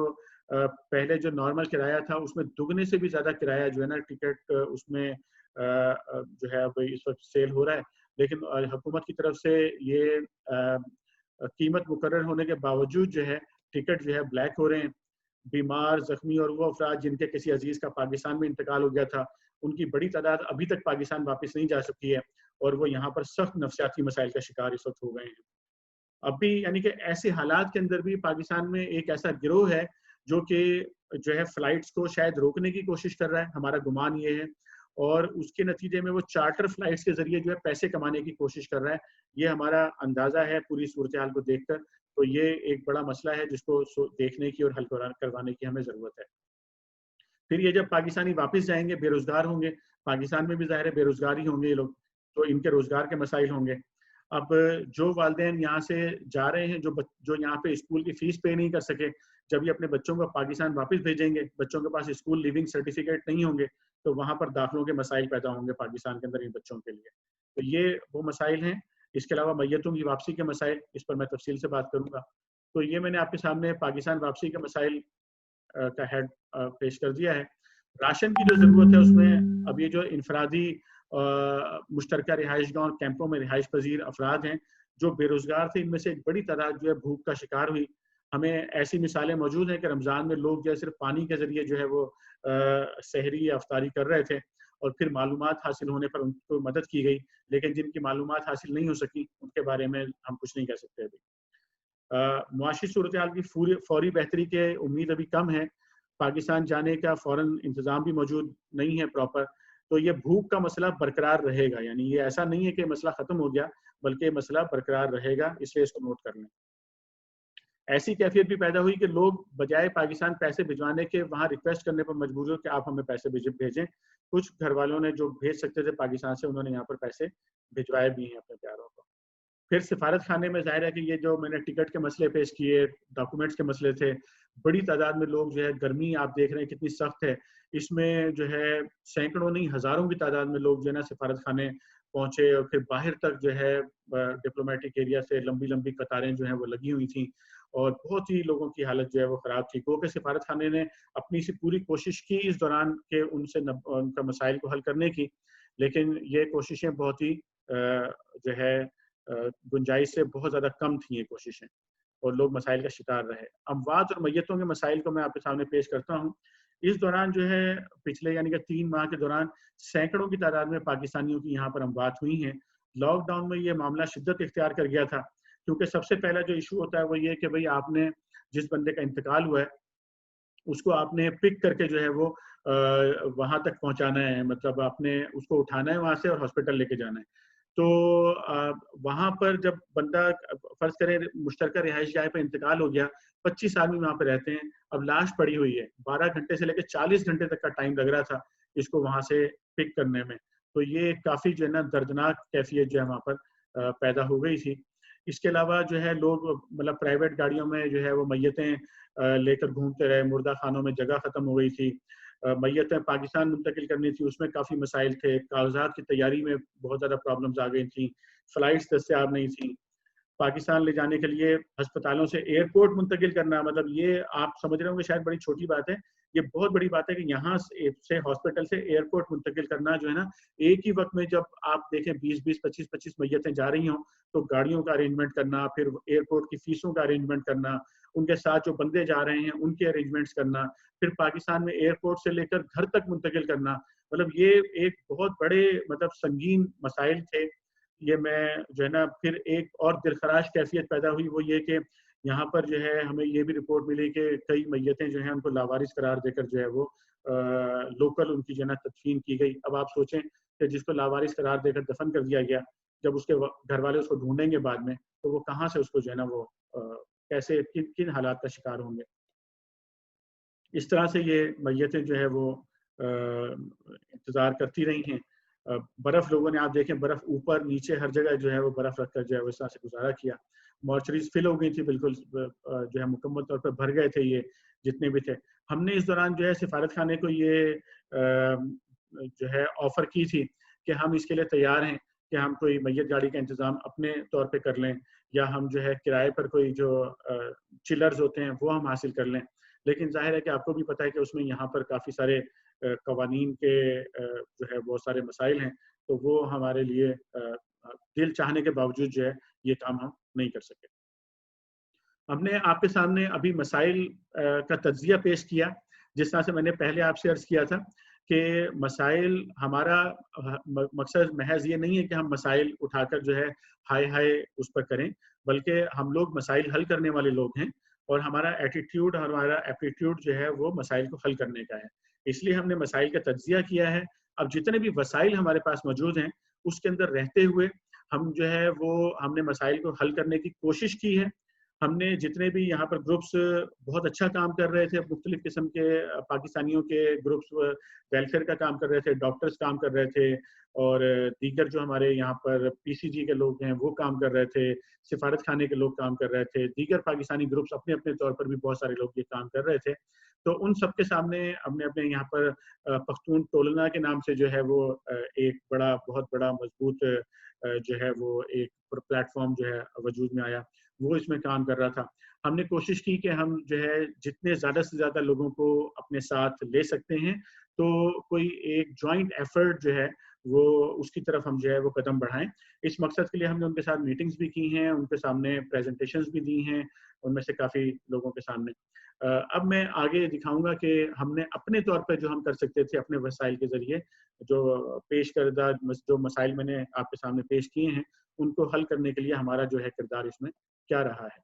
پہلے جو نارمل کرایہ تھا اس میں دگنے سے بھی زیادہ کرایہ جو ہے نا ٹکٹ اس میں جو ہے اب اس وقت سیل ہو رہا ہے. لیکن حکومت کی طرف سے یہ قیمت مقرر ہونے کے باوجود جو ہے ٹکٹ جو ہے بلیک ہو رہے ہیں. بیمار زخمی اور وہ افراد جن کے کسی عزیز کا پاکستان میں انتقال ہو گیا تھا، ان کی بڑی تعداد ابھی تک پاکستان واپس نہیں جا سکی ہے اور وہ یہاں پر سخت نفسیاتی مسائل کا شکار اس وقت ہو گئے ہیں. اب بھی یعنی کہ ایسے حالات کے اندر بھی پاکستان میں ایک ایسا گروہ ہے جو کہ جو ہے فلائٹس کو شاید روکنے کی کوشش کر رہا ہے، ہمارا گمان یہ ہے، اور اس کے نتیجے میں وہ چارٹر فلائٹس کے ذریعے جو ہے پیسے کمانے کی کوشش کر رہا ہے. یہ ہمارا اندازہ ہے پوری صورتحال کو دیکھ کر. تو یہ ایک بڑا مسئلہ ہے جس کو دیکھنے کی اور حل کروانے کی ہمیں ضرورت ہے. پھر یہ جب پاکستانی واپس جائیں گے بے روزگار ہوں گے، پاکستان میں بھی ظاہر ہے بے روزگار ہی ہوں گے یہ لوگ، تو ان کے روزگار کے مسائل ہوں گے. اب جو والدین یہاں سے جا رہے ہیں، جو یہاں پہ اسکول کی فیس پے نہیں کر سکے، جب یہ اپنے بچوں کو پاکستان واپس بھیجیں گے، بچوں کے پاس اسکول لیونگ سرٹیفکیٹ نہیں ہوں گے، تو وہاں پر داخلوں کے مسائل پیدا ہوں گے پاکستان کے اندر ان بچوں کے لیے. تو یہ وہ مسائل ہیں. اس کے علاوہ میتوں کی واپسی کے مسائل، اس پر میں تفصیل سے بات کروں گا. تو یہ میں نے آپ کے سامنے پاکستان واپسی کے مسائل کا ہیڈ پیش کر دیا ہے. راشن کی جو ضرورت ہے اس میں اب یہ جو انفرادی مشترکہ رہائش گاہ اور کیمپوں میں رہائش پذیر افراد ہیں جو بے روزگار تھے، ان میں سے ایک بڑی تعداد جو ہے بھوک کا شکار ہوئی. ہمیں ایسی مثالیں موجود ہیں کہ رمضان میں لوگ جو ہے صرف پانی کے ذریعے جو ہے وہ سحری یا افطاری کر رہے تھے اور پھر معلومات حاصل ہونے پر ان کو مدد کی گئی، لیکن جن کی معلومات حاصل نہیں ہو سکی ان کے بارے میں ہم کچھ نہیں کہہ سکتے ابھی. معاشی صورتحال کی فوری بہتری کے امید ابھی کم ہے. پاکستان جانے کا فوراً انتظام بھی موجود نہیں ہے پراپر. تو یہ بھوک کا مسئلہ برقرار رہے گا، یعنی یہ ایسا نہیں ہے کہ مسئلہ ختم ہو گیا، بلکہ یہ مسئلہ برقرار رہے گا، اس لیے اس کو نوٹ کر لیں. ایسی کیفیت بھی پیدا ہوئی کہ لوگ بجائے پاکستان پیسے بھجوانے کے وہاں ریکویسٹ کرنے پر مجبور ہو کہ آپ ہمیں پیسے بھیجیں. کچھ گھر والوں نے جو بھیج سکتے تھے پاکستان سے، انہوں نے یہاں پر پیسے بھجوائے بھی ہیں اپنے پیاروں کو. پھر سفارت خانے میں ظاہر ہے کہ یہ جو میں نے ٹکٹ کے مسئلے پیش کیے، ڈاکومنٹس کے مسئلے تھے، بڑی تعداد میں لوگ جو ہے، گرمی آپ دیکھ رہے ہیں کتنی سخت ہے، اس میں جو ہے سینکڑوں نہیں ہزاروں کی تعداد میں لوگ جو ہے نا سفارت خانے پہنچے اور پھر باہر تک جو ہے ڈپلومیٹک ایریا سے لمبی لمبی قطاریں جو ہیں وہ لگی ہوئی تھیں اور بہت ہی لوگوں کی حالت جو ہے وہ خراب تھی. کیونکہ سفارت خانے نے اپنی سی پوری کوشش کی اس دوران کہ ان کا مسائل کو حل کرنے کی، لیکن یہ کوششیں بہت ہی جو ہے گنجائش سے بہت زیادہ کم تھیں یہ کوششیں، اور لوگ مسائل کا شکار رہے. اموات اور میتوں کے مسائل کو میں آپ کے سامنے پیش کرتا ہوں. اس دوران جو ہے پچھلے یعنی کہ 3 ماہ کے دوران سینکڑوں کی تعداد میں پاکستانیوں کی یہاں پر اموات ہوئی ہیں. لاک ڈاؤن میں یہ معاملہ شدت اختیار کر گیا تھا، کیونکہ سب سے پہلا جو ایشو ہوتا ہے وہ یہ کہ بھئی آپ نے جس بندے کا انتقال ہوا ہے اس کو آپ نے پک کر کے جو ہے وہ وہاں تک پہنچانا ہے، مطلب آپ نے اس کو اٹھانا ہے وہاں سے اور ہاسپٹل لے کے جانا ہے. تو وہاں پر جب بندہ فرض کریں مشترکہ رہائش گاہ پہ انتقال ہو گیا، 25 آدمی وہاں پہ رہتے ہیں، اب لاش پڑی ہوئی ہے، 12 گھنٹے سے لے کے 40 گھنٹے تک کا ٹائم لگ رہا تھا اس کو وہاں سے پک کرنے میں. تو یہ کافی جو ہے نا دردناک کیفیت جو ہے وہاں پر پیدا ہو گئی تھی. اس کے علاوہ جو ہے لوگ مطلب پرائیویٹ گاڑیوں میں جو ہے وہ میتیں لے کر گھومتے رہے، مردہ خانوں میں جگہ ختم ہو گئی تھی، میتیں پاکستان منتقل کرنی تھی، اس میں کافی مسائل تھے، کاغذات کی تیاری میں بہت زیادہ پرابلمز آ گئی تھیں، فلائٹس دستیاب نہیں تھیں. پاکستان لے جانے کے لیے ہسپتالوں سے ایئرپورٹ منتقل کرنا، مطلب یہ آپ سمجھ رہے ہوں گے شاید بڑی چھوٹی بات ہے، یہ بہت بڑی بات ہے کہ یہاں سے ہاسپٹل سے ایئرپورٹ منتقل کرنا جو ہے نا، ایک ہی وقت میں جب آپ دیکھیں 20 25 میتیں جا رہی ہوں تو گاڑیوں کا ارینجمنٹ کرنا، پھر ایئرپورٹ کی فیسوں کا ارینجمنٹ کرنا، ان کے ساتھ جو بندے جا رہے ہیں ان کے ارینجمنٹس کرنا، پھر پاکستان میں ایئرپورٹ سے لے کر گھر تک منتقل کرنا، مطلب یہ ایک بہت بڑے مطلب سنگین مسائل تھے. یہ میں جو ہے نا پھر ایک اور دلخراش کیفیت پیدا ہوئی، وہ یہ کہ یہاں پر جو ہے ہمیں یہ بھی رپورٹ ملی کہ کئی میتیں جو ہیں ان کو لاوارث قرار دے کر جو ہے وہ لوکل ان کی جو ہے نا تدفین کی گئی. اب آپ سوچیں کہ جس کو لاوارث قرار دے کر دفن کر دیا گیا، جب اس کے گھر والے اس کو ڈھونڈیں گے بعد میں تو وہ کہاں سے اس کو جو ہے نا وہ کیسے کن حالات کا شکار ہوں گے. اس طرح سے یہ میتیں جو ہے وہ انتظار کرتی رہی ہیں. برف لوگوں نے آپ دیکھیں برف اوپر نیچے ہر جگہ جو ہے وہ برف رکھ کر جو ہے اس طرح سے گزارا کیا. مارچریز فل ہو گئی تھی بالکل، جو ہے مکمل طور پر بھر گئے تھے یہ جتنے بھی تھے. ہم نے اس دوران جو ہے سفارت خانے کو یہ جو ہے آفر کی تھی کہ ہم اس کے لیے تیار ہیں کہ ہم کوئی میت گاڑی کا انتظام اپنے طور پہ کر لیں، یا ہم جو ہے کرائے پر کوئی جو چلرز ہوتے ہیں وہ ہم حاصل کر لیں. لیکن ظاہر ہے کہ آپ کو بھی پتہ ہے کہ اس میں یہاں پر کافی سارے قوانین کے جو ہے بہت سارے مسائل ہیں، تو وہ ہمارے لیے دل چاہنے کے باوجود جو ہے یہ کام ہم نہیں کر سکے. ہم نے آپ کے سامنے ابھی مسائل کا تجزیہ پیش کیا، جس طرح سے میں نے پہلے آپ سے عرض کیا تھا کہ مسائل ہمارا مقصد محض یہ نہیں ہے کہ ہم مسائل اٹھا کر جو ہے ہائے ہائے اس پر کریں، بلکہ ہم لوگ مسائل حل کرنے والے لوگ ہیں، اور ہمارا ایٹیٹیوڈ اور ہمارا ایپٹیوڈ جو ہے وہ مسائل کو حل کرنے کا ہے. اس لیے ہم نے مسائل کا تجزیہ کیا ہے. اب جتنے بھی وسائل ہمارے پاس موجود ہیں اس کے اندر رہتے ہوئے ہم جو ہے وہ ہم نے مسائل کو حل کرنے کی کوشش کی ہے. ہم نے جتنے بھی یہاں پر گروپس بہت اچھا کام کر رہے تھے، مختلف قسم کے پاکستانیوں کے گروپس ویلفیئر کا کام کر رہے تھے، ڈاکٹرز کام کر رہے تھے، اور دیگر جو ہمارے یہاں پر پی سی جی کے لوگ ہیں وہ کام کر رہے تھے، سفارت خانے کے لوگ کام کر رہے تھے، دیگر پاکستانی گروپس اپنے اپنے طور پر بھی بہت سارے لوگ یہ کام کر رہے تھے. تو ان سب کے سامنے ہم نے اپنے یہاں پر پختون ٹولنا کے نام سے جو ہے وہ ایک بہت بڑا مضبوط جو ہے وہ ایک پلیٹ فارم جو ہے وجود میں آیا، وہ اس میں کام کر رہا تھا. ہم نے کوشش کی کہ ہم جو ہے جتنے زیادہ سے زیادہ لوگوں کو اپنے ساتھ لے سکتے ہیں تو کوئی ایک جوائنٹ ایفرٹ جو ہے وہ اس کی طرف ہم جو ہے وہ قدم بڑھائیں. اس مقصد کے لیے ہم نے ان کے ساتھ میٹنگز بھی کی ہیں، ان کے سامنے پریزنٹیشنز بھی دی ہیں، ان میں سے کافی لوگوں کے سامنے. اب میں آگے دکھاؤں گا کہ ہم نے اپنے طور پہ جو ہم کر سکتے تھے اپنے وسائل کے ذریعے، جو پیش کردہ جو مسائل میں نے آپ کے سامنے پیش کیے ہیں ان کو حل کرنے کے لیے ہمارا جو ہے کردار اس میں کیا رہا ہے.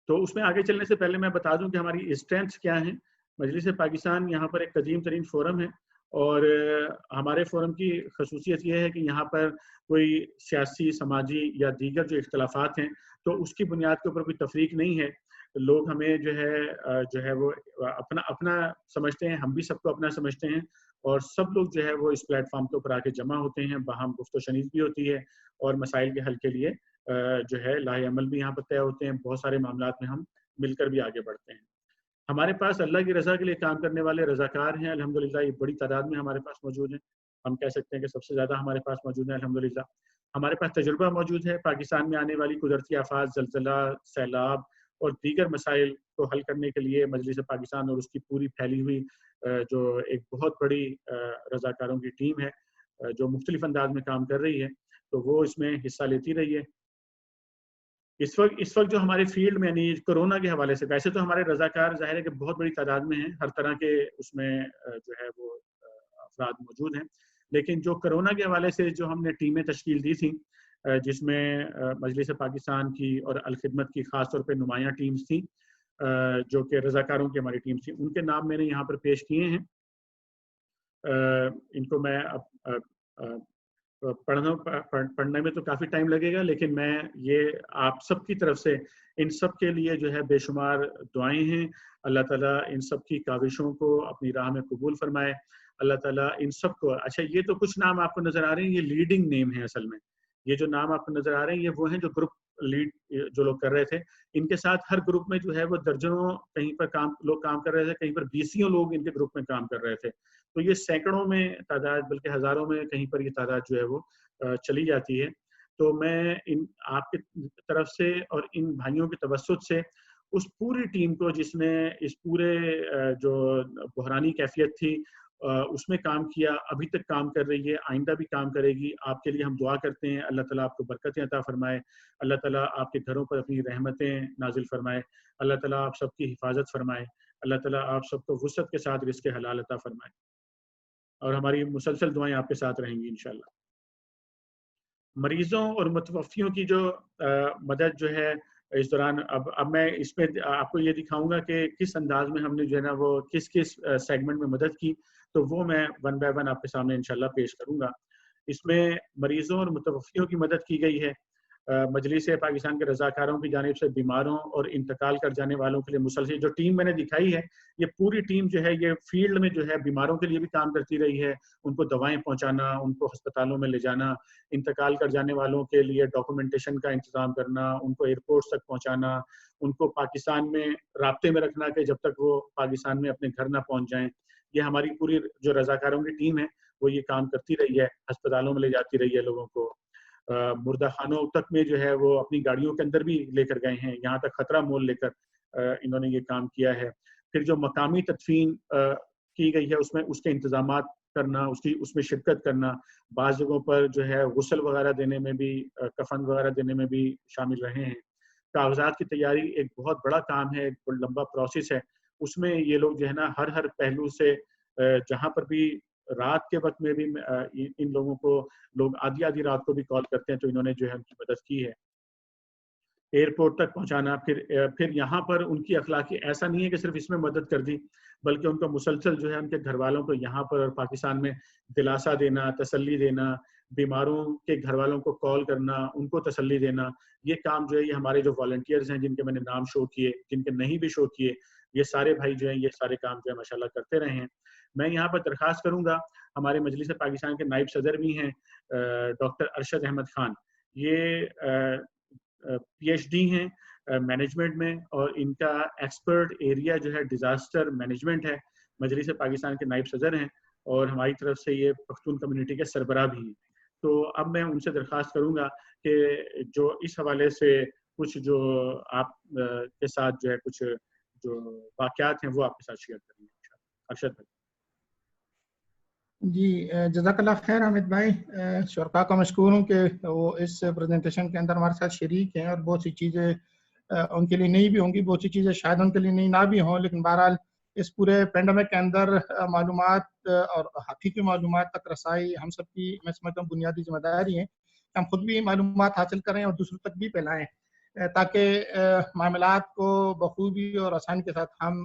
تو اس میں آگے چلنے سے پہلے میں بتا دوں کہ ہماری اسٹرینتھس کیا ہیں. مجلس پاکستان یہاں پر ایک قدیم ترین فورم ہے، اور ہمارے فورم کی خصوصیت یہ ہے کہ یہاں پر کوئی سیاسی، سماجی یا دیگر جو اختلافات ہیں تو اس کی بنیاد کے اوپر کوئی تفریق نہیں ہے. لوگ ہمیں جو ہے وہ اپنا سمجھتے ہیں، ہم بھی سب کو اپنا سمجھتے ہیں، اور سب لوگ جو ہے وہ اس پلیٹ فارم کے اوپر آ کے جمع ہوتے ہیں، باہم گفت و شنید بھی ہوتی ہے، اور مسائل کے حل کے لیے جو ہے لاہ عمل بھی یہاں پر طے ہوتے ہیں. بہت سارے معاملات میں ہم مل کر بھی آگے بڑھتے ہیں. ہمارے پاس اللہ کی رضا کے لیے کام کرنے والے رضاکار ہیں الحمدللہ، یہ بڑی تعداد میں ہمارے پاس موجود ہیں. ہم کہہ سکتے ہیں کہ سب سے زیادہ ہمارے پاس موجود ہیں الحمدللہ. ہمارے پاس تجربہ موجود ہے پاکستان میں آنے والی قدرتی آفات، زلزلہ، سیلاب اور دیگر مسائل کو حل کرنے کے لیے مجلس پاکستان اور اس کی پوری پھیلی ہوئی جو ایک بہت بڑی رضاکاروں کی ٹیم ہے جو مختلف انداز میں کام کر رہی ہے، تو وہ اس میں حصہ لیتی رہی ہے. اس وقت جو ہمارے فیلڈ میں یعنی کورونا کے حوالے سے، ویسے تو ہمارے رضاکار ظاہر ہے کہ بہت بڑی تعداد میں ہیں، ہر طرح کے اس میں جو ہے وہ افراد موجود ہیں، لیکن جو کورونا کے حوالے سے جو ہم نے ٹیمیں تشکیل دی تھیں جس میں مجلس پاکستان کی اور الخدمت کی خاص طور پہ نمایاں ٹیمز تھیں جو کہ رضاکاروں کی ہماری ٹیم تھی، ان کے نام میں نے یہاں پر پیش کیے ہیں. ان کو میں پڑھنے میں تو کافی ٹائم لگے گا، لیکن میں یہ آپ سب کی طرف سے ان سب کے لیے جو ہے بے شمار دعائیں ہیں. اللہ تعالیٰ ان سب کی کاوشوں کو اپنی راہ میں قبول فرمائے. اللہ تعالیٰ ان سب کو، اچھا یہ تو کچھ نام آپ کو نظر آ رہے ہیں، یہ لیڈنگ نیم ہیں. اصل میں یہ جو نام آپ کو نظر آ رہے ہیں یہ وہ ہیں جو گروپ لیڈ جو لوگ کر رہے تھے. ان کے ساتھ ہر گروپ میں جو ہے وہ درجنوں کہیں پر لوگ کام کر رہے تھے، کہیں پر 20 لوگ ان کے گروپ میں کام کر رہے تھے. تو یہ سینکڑوں میں تعداد، بلکہ ہزاروں میں کہیں پر یہ تعداد جو ہے وہ چلی جاتی ہے. تو میں آپ کی طرف سے اور ان بھائیوں کے توسط سے اس پوری ٹیم کو جس نے اس پورے جو بحرانی کیفیت تھی اس میں کام کیا، ابھی تک کام کر رہی ہے، آئندہ بھی کام کرے گی، آپ کے لیے ہم دعا کرتے ہیں. اللہ تعالیٰ آپ کو برکتیں عطا فرمائے، اللہ تعالیٰ آپ کے گھروں پر اپنی رحمتیں نازل فرمائے، اللہ تعالیٰ آپ سب کی حفاظت فرمائے، اللہ تعالیٰ آپ سب کو وسعت کے ساتھ رزق حلال عطا فرمائے، اور ہماری مسلسل دعائیں آپ کے ساتھ رہیں گی انشاءاللہ. مریضوں اور متوفیوں کی جو مدد جو ہے اس دوران، اب میں اس پہ آپ کو یہ دکھاؤں گا کہ کس انداز میں ہم نے جو ہے نا وہ کس سیگمنٹ میں مدد کی، تو وہ میں ون بائی ون آپ کے سامنے انشاءاللہ پیش کروں گا. اس میں مریضوں اور متوفیوں کی مدد کی گئی ہے. مجلس پاکستان کے رضاکاروں کی جانب سے بیماروں اور انتقال کر جانے والوں کے لیے مسلسل جو ٹیم میں نے دکھائی ہے، یہ پوری ٹیم جو ہے یہ فیلڈ میں جو ہے بیماروں کے لیے بھی کام کرتی رہی ہے، ان کو دوائیں پہنچانا، ان کو ہسپتالوں میں لے جانا، انتقال کر جانے والوں کے لیے ڈاکومنٹیشن کا انتظام کرنا، ان کو ایئرپورٹس تک پہنچانا، ان کو پاکستان میں رابطے میں رکھنا کہ جب تک وہ پاکستان میں اپنے گھر نہ پہنچ جائیں. یہ ہماری پوری جو رضاکاروں کی ٹیم ہے وہ یہ کام کرتی رہی ہے، ہسپتالوں میں لے جاتی رہی ہے لوگوں کو، مردہ خانوں تک میں جو ہے وہ اپنی گاڑیوں کے اندر بھی لے کر گئے ہیں، یہاں تک خطرہ مول لے کر انہوں نے یہ کام کیا ہے. پھر جو مقامی تدفین کی گئی ہے اس کے انتظامات کرنا، اس میں شرکت کرنا، بعض جگہوں پر جو ہے غسل وغیرہ دینے میں بھی، کفن وغیرہ دینے میں بھی شامل رہے ہیں. کاغذات کی تیاری ایک بہت بڑا کام ہے، ایک لمبا پروسیس ہے. اس میں یہ لوگ جو ہے نا ہر پہلو سے جہاں پر بھی رات کے وقت میں بھی ان لوگوں کو لوگ آدھی رات کو بھی کال کرتے ہیں تو انہوں نے جو ہے ان کی مدد کی ہے. ایئرپورٹ تک پہنچانا، پھر یہاں پر ان کی اخلاقی ایسا نہیں ہے کہ صرف اس میں مدد کر دی، بلکہ ان کا مسلسل جو ہے ان کے گھر والوں کو یہاں پر اور پاکستان میں دلاسا دینا، تسلی دینا، بیماروں کے گھر والوں کو کال کرنا، ان کو تسلی دینا، یہ کام جو ہے یہ ہمارے جو والنٹیئرز ہیں جن کے میں نے نام شو کیے، جن کے نہیں بھی شو کیے، یہ سارے بھائی جو ہیں یہ سارے کام جو ہے ماشاءاللہ کرتے رہے ہیں. میں یہاں پر درخواست کروں گا، ہمارے مجلس پاکستان کے نائب صدر بھی ہیں ڈاکٹر ارشد احمد خان، یہ پی ایچ ڈی ہیں مینجمنٹ میں، اور ان کا ایکسپرٹ ایریا جو ہے ڈیزاسٹر مینجمنٹ ہے. مجلس پاکستان کے نائب صدر ہیں اور ہماری طرف سے یہ پختون کمیونٹی کے سربراہ بھی ہیں. تو اب میں ان سے درخواست کروں گا کہ جو اس حوالے سے کچھ جو آپ کے ساتھ جو ہے کچھ جو واقعات ہیں وہ آپ کے ساتھ شیئر کریں گے. ارشد بھائی. جی جزاک اللہ خیر حامد بھائی. شرکا کا مشکور ہوں کہ وہ اس پریزنٹیشن کے اندر ہمارے ساتھ شریک ہیں، اور بہت سی چیزیں ان کے لیے نئی بھی ہوں گی، بہت سی چیزیں شاید ان کے لیے نئی نہ بھی ہوں، لیکن بہرحال اس پورے پینڈیمک کے اندر معلومات اور حقیقی معلومات تک رسائی ہم سب کی میں سمجھتا ہوں بنیادی ذمہ داری ہے کہ ہم خود بھی معلومات حاصل کریں اور دوسروں تک بھی پھیلائیں، تاکہ معاملات کو بخوبی اور آسانی کے ساتھ ہم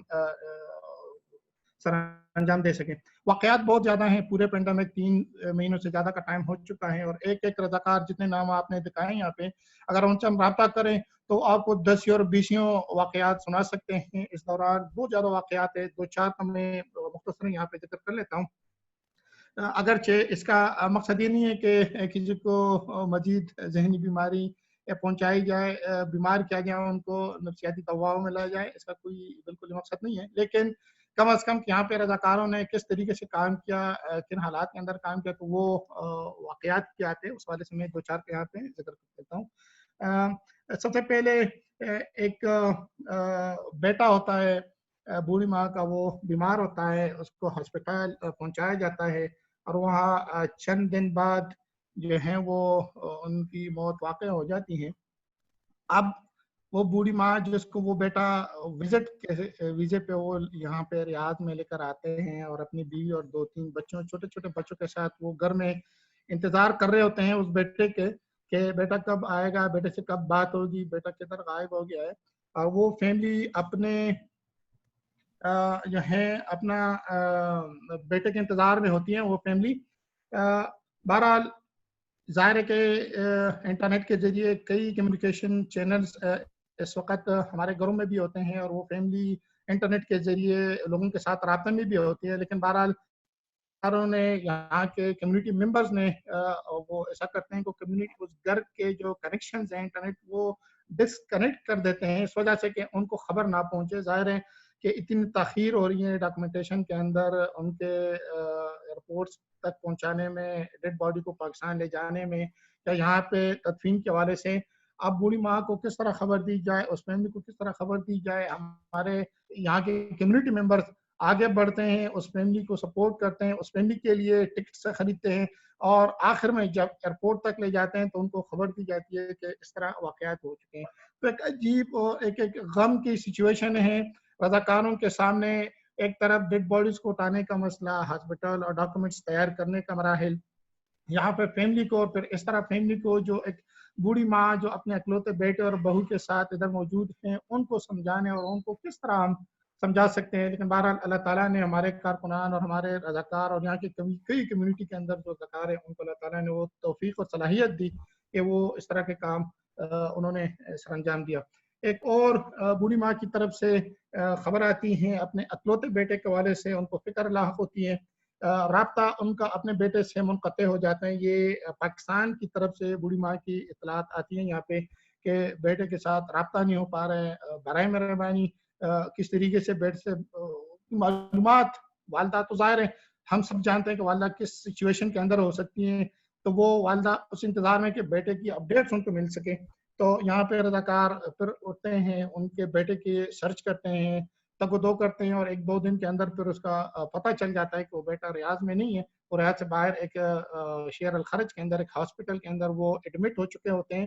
سر انجام دے سکیں. واقعات بہت زیادہ ہیں، پورے پینڈیمک 3 مہینوں سے زیادہ کا ٹائم ہو چکا ہے، اور ایک رضاکار جتنے نام آپ نے دکھائے یہاں پہ، اگر ان سے ہم رابطہ کریں تو آپ کو 10 اور 20 واقعات سنا سکتے ہیں. اس دوران بہت زیادہ واقعات ہیں، 2-4 کا میں مختصر یہاں پہ ذکر کر لیتا ہوں. اگرچہ اس کا مقصد یہ نہیں ہے کہ کسی کو مزید ذہنی بیماری پہنچائی جائے، بیمار کیا جائے، ان کو نفسیاتی دواؤں میں لایا جائے، اس کا کوئی بالکل مقصد نہیں ہے، لیکن کم از کم یہاں پہ رضاکاروں نے کس طریقے سے کام کیا، کن حالات کے اندر کام کیا، تو وہ واقعات کیا تھے اس والے سے میں 2-4 کے یہاں پہ ذکر کر دیتا ہوں. سب سے پہلے ایک بیٹا ہوتا ہے بوڑھی ماں کا، وہ بیمار ہوتا ہے، اس کو ہسپتال پہنچایا جاتا ہے، اور وہاں چند دن بعد جو ہیں وہ ان کی موت واقع ہو جاتی ہے. اب وہ بوڑھی ماں جس کو وہ بیٹا ویزے پہ وہ یہاں پہ ریاض میں لے کر آتے ہیں، اور اپنی بیوی اور 2-3 بچوں، چھوٹے چھوٹے بچوں کے ساتھ وہ گھر میں انتظار کر رہے ہوتے ہیں اس بیٹے کے کہ بیٹا کب آئے گا، بیٹے سے کب بات ہوگی، بیٹا کدھر غائب ہو گیا ہے. اور وہ فیملی اپنے جو ہے اپنا بیٹے کے انتظار میں ہوتی ہیں وہ فیملی. بہرحال ظاہر ہے کہ انٹرنیٹ کے ذریعے کئی کمیونیکیشن چینلز اس وقت ہمارے گھروں میں بھی ہوتے ہیں، اور وہ فیملی انٹرنیٹ کے ذریعے لوگوں کے ساتھ رابطے میں بھی ہوتی ہے، لیکن بہرحال نے یہاں کے کمیونٹی ممبرز نے وہ ایسا کرتے ہیں کہ کمیونٹی اس گھر کے جو کنیکشنز ہیں انٹرنیٹ وہ ڈسکنیکٹ کر دیتے ہیں، اس وجہ سے کہ ان کو خبر نہ پہنچے. ظاہر ہے کہ اتنی تاخیر ہو رہی ہے ڈاکومنٹیشن کے اندر، ان کے ایئرپورٹس تک پہنچانے میں، ڈیڈ باڈی کو پاکستان لے جانے میں، یا یہاں پہ تدفین کے حوالے سے. اب بوڑھی ماں کو کس طرح خبر دی جائے، اس فیملی کو کس طرح خبر دی جائے. ہمارے یہاں کے کمیونٹی ممبرز آگے بڑھتے ہیں، اس فیملی کو سپورٹ کرتے ہیں، اس فیملی کے لیے ٹکٹ خریدتے ہیں، اور آخر میں جب ایئرپورٹ تک لے جاتے ہیں تو ان کو خبر دی جاتی ہے کہ اس طرح واقعات ہو چکے ہیں. تو ایک عجیب اور ایک غم کی سچویشن ہے. رضاکاروں کے سامنے ایک طرف ڈیڈ باڈیز کو اٹھانے کا مسئلہ، ہاسپٹل اور ڈاکومنٹس تیار کرنے کا مراحل، یہاں پہ فیملی کو، اور پھر اس طرح فیملی کو جو ایک بوڑھی ماں جو اپنے اکلوتے بیٹے اور بہو کے ساتھ ادھر موجود ہیں ان کو سمجھانے، اور ان کو کس طرح ہم سمجھا سکتے ہیں. لیکن بہرحال اللہ تعالیٰ نے ہمارے کارکنان اور ہمارے رضاکار اور یہاں کی کئی کمیونٹی کے اندر جو رضاکار ہیں ان کو اللہ تعالیٰ نے وہ توفیق اور صلاحیت دی کہ وہ اس طرح کے کام انہوں نے سر انجام دیا. ایک اور بوڑھی ماں کی طرف سے خبر آتی ہیں اپنے اکلوتے بیٹے کے حوالے سے، ان کو فکر لاحق ہوتی ہے، رابطہ ان کا اپنے بیٹے سے منقطع ہو جاتے ہیں. یہ پاکستان کی طرف سے بوڑھی ماں کی اطلاعات آتی ہیں یہاں پہ کہ بیٹے کے ساتھ رابطہ نہیں ہو پا رہے ہیں، برائے مہربانی کس طریقے سے بیٹے سے معلومات. والدہ تو ظاہر ہے ہم سب جانتے ہیں کہ والدہ کس سچویشن کے اندر ہو سکتی ہیں، تو وہ والدہ اس انتظار میں کہ بیٹے کی اپڈیٹس ان کو مل سکے. تو یہاں پہ رضاکار پھر اٹھتے ہیں، ان کے بیٹے کی سرچ کرتے ہیں، تگ و دو کرتے ہیں، اور 1-2 دن کے اندر پھر اس کا پتہ چل جاتا ہے کہ وہ بیٹا ریاض میں نہیں ہے، اور ریاض سے باہر ایک شیر الخرج کے اندر ایک ہاسپٹل کے اندر وہ ایڈمٹ ہو چکے ہوتے ہیں.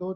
2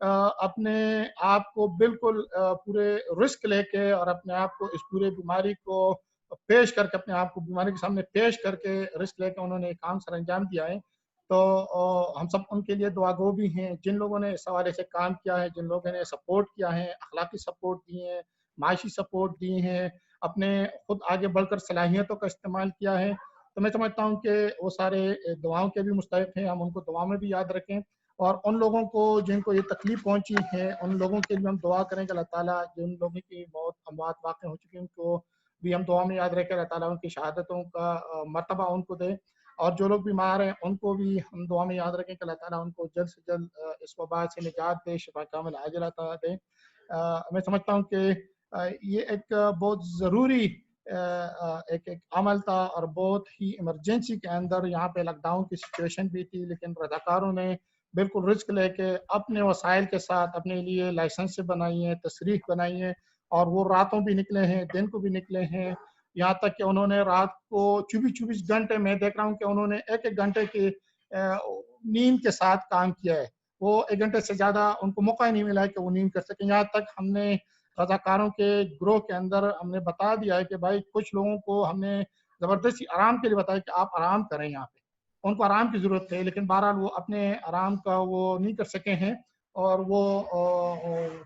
اپنے آپ کو بالکل پورے رسک لے کے اور اپنے آپ کو اس پورے بیماری کو پیش کر کے اپنے آپ کو بیماری کے سامنے پیش کر کے رسک لے کے انہوں نے کام سر انجام دیا ہے. تو ہم سب ان کے لیے دعا گو بھی ہیں جن لوگوں نے اس حوالے سے کام کیا ہے, جن لوگوں نے سپورٹ کیا ہے, اخلاقی سپورٹ دی ہیں, معاشی سپورٹ دی ہیں, اپنے خود آگے بڑھ کر صلاحیتوں کا استعمال کیا ہے. تو میں سمجھتا ہوں کہ وہ سارے دعاؤں کے بھی مستحق ہیں, ہم ان کو دعا میں بھی یاد رکھیں. اور ان لوگوں کو جن کو یہ تکلیف پہنچی ہے ان لوگوں کے لیے ہم دعا کریں کہ اللہ تعالیٰ جن لوگوں کی موت اموات واقع ہو چکی ہیں ان کو بھی ہم دعا میں یاد رکھیں, اللہ تعالیٰ ان کی شہادتوں کا مرتبہ ان کو دے. اور جو لوگ بیمار ہیں ان کو بھی ہم دعا میں یاد رکھیں کہ اللہ تعالیٰ ان کو جلد سے جلد اس وبا سے نجات دے, شفا کامل عاجلہ عطا دے. میں سمجھتا ہوں کہ یہ ایک بہت ضروری ایک عمل تھا اور بہت ہی ایمرجنسی کے اندر یہاں پہ لاک ڈاؤن کی سچویشن بھی تھی, لیکن رضاکاروں نے بالکل رسک لے کے اپنے وسائل کے ساتھ اپنے لیے لائسنس بنائی ہیں, تصریح بنائی ہیں, اور وہ راتوں بھی نکلے ہیں, دن کو بھی نکلے ہیں. یہاں تک کہ انہوں نے رات کو 24 گھنٹے میں دیکھ رہا ہوں کہ انہوں نے ایک گھنٹے کی نیند کے ساتھ کام کیا ہے. وہ 1 گھنٹے سے زیادہ ان کو موقع ہی نہیں ملا ہے کہ وہ نیند کر سکیں. یہاں تک ہم نے رضاکاروں کے گروہ کے اندر ہم نے بتا دیا ہے کہ بھائی کچھ لوگوں کو ہم نے زبردستی آرام کے لیے بتایا کہ آپ آرام کریں, یہاں پہ ان کو آرام کی ضرورت ہے, لیکن بہرحال وہ اپنے آرام کا وہ نہیں کر سکے ہیں. اور وہ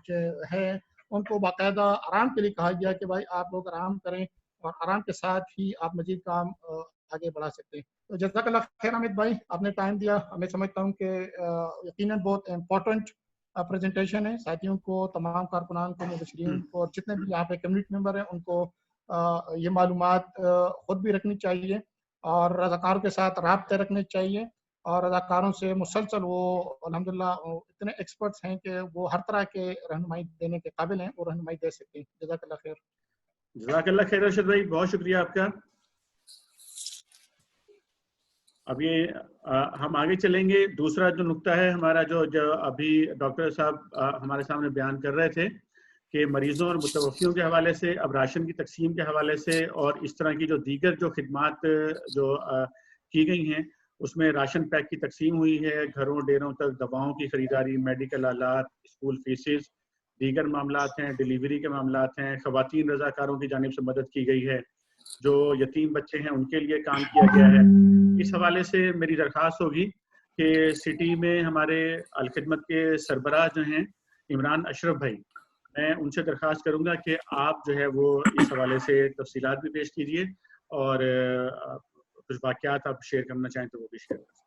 جو ہے ان کو باقاعدہ آرام کے لیے کہا گیا کہ بھائی آپ لوگ آرام کریں اور آرام کے ساتھ ہی آپ مزید کام آگے بڑھا سکتے ہیں. تو جزاک اللہ خیر حامد بھائی, آپ نے ٹائم دیا. میں سمجھتا ہوں کہ یقیناً بہت امپورٹنٹ پریزنٹیشن ہے. ساتھیوں کو, تمام کارکنان کو, مبشرین کو, اور جتنے بھی یہاں پہ کمیونٹی ممبر ہیں ان کو یہ معلومات خود بھی رکھنی چاہیے اور رضاکاروں کے ساتھ رابطے رکھنے چاہیے. اور رضاکاروں سے مسلسل وہ الحمدللہ اتنے ایکسپرٹس ہیں کہ وہ ہر طرح کے رہنمائی دینے کے قابل ہیں, وہ رہنمائی دے سکتے ہیں. جزاک اللہ خیر. جزاک اللہ خیر ارشد بھائی, بہت شکریہ آپ کا. اب یہ ہم آگے چلیں گے. دوسرا جو نقطہ ہے ہمارا, جو ابھی ڈاکٹر صاحب ہمارے سامنے بیان کر رہے تھے کہ مریضوں اور متوفیوں کے حوالے سے, اب راشن کی تقسیم کے حوالے سے اور اس طرح کی جو دیگر جو خدمات جو کی گئی ہیں اس میں راشن پیک کی تقسیم ہوئی ہے, گھروں ڈیروں تک دواؤں کی خریداری, میڈیکل آلات, اسکول فیسز, دیگر معاملات ہیں, ڈیلیوری کے معاملات ہیں, خواتین رضاکاروں کی جانب سے مدد کی گئی ہے, جو یتیم بچے ہیں ان کے لیے کام کیا گیا ہے. اس حوالے سے میری درخواست ہوگی کہ سٹی میں ہمارے الخدمت کے سربراہ جو ہیں عمران اشرف بھائی, میں ان سے درخواست کروں گا کہ آپ جو ہے وہ اس حوالے سے تفصیلات بھی پیش کیجیے اور کچھ واقعات آپ شیئر کرنا چاہیں تو وہ بھی شیئر کریں.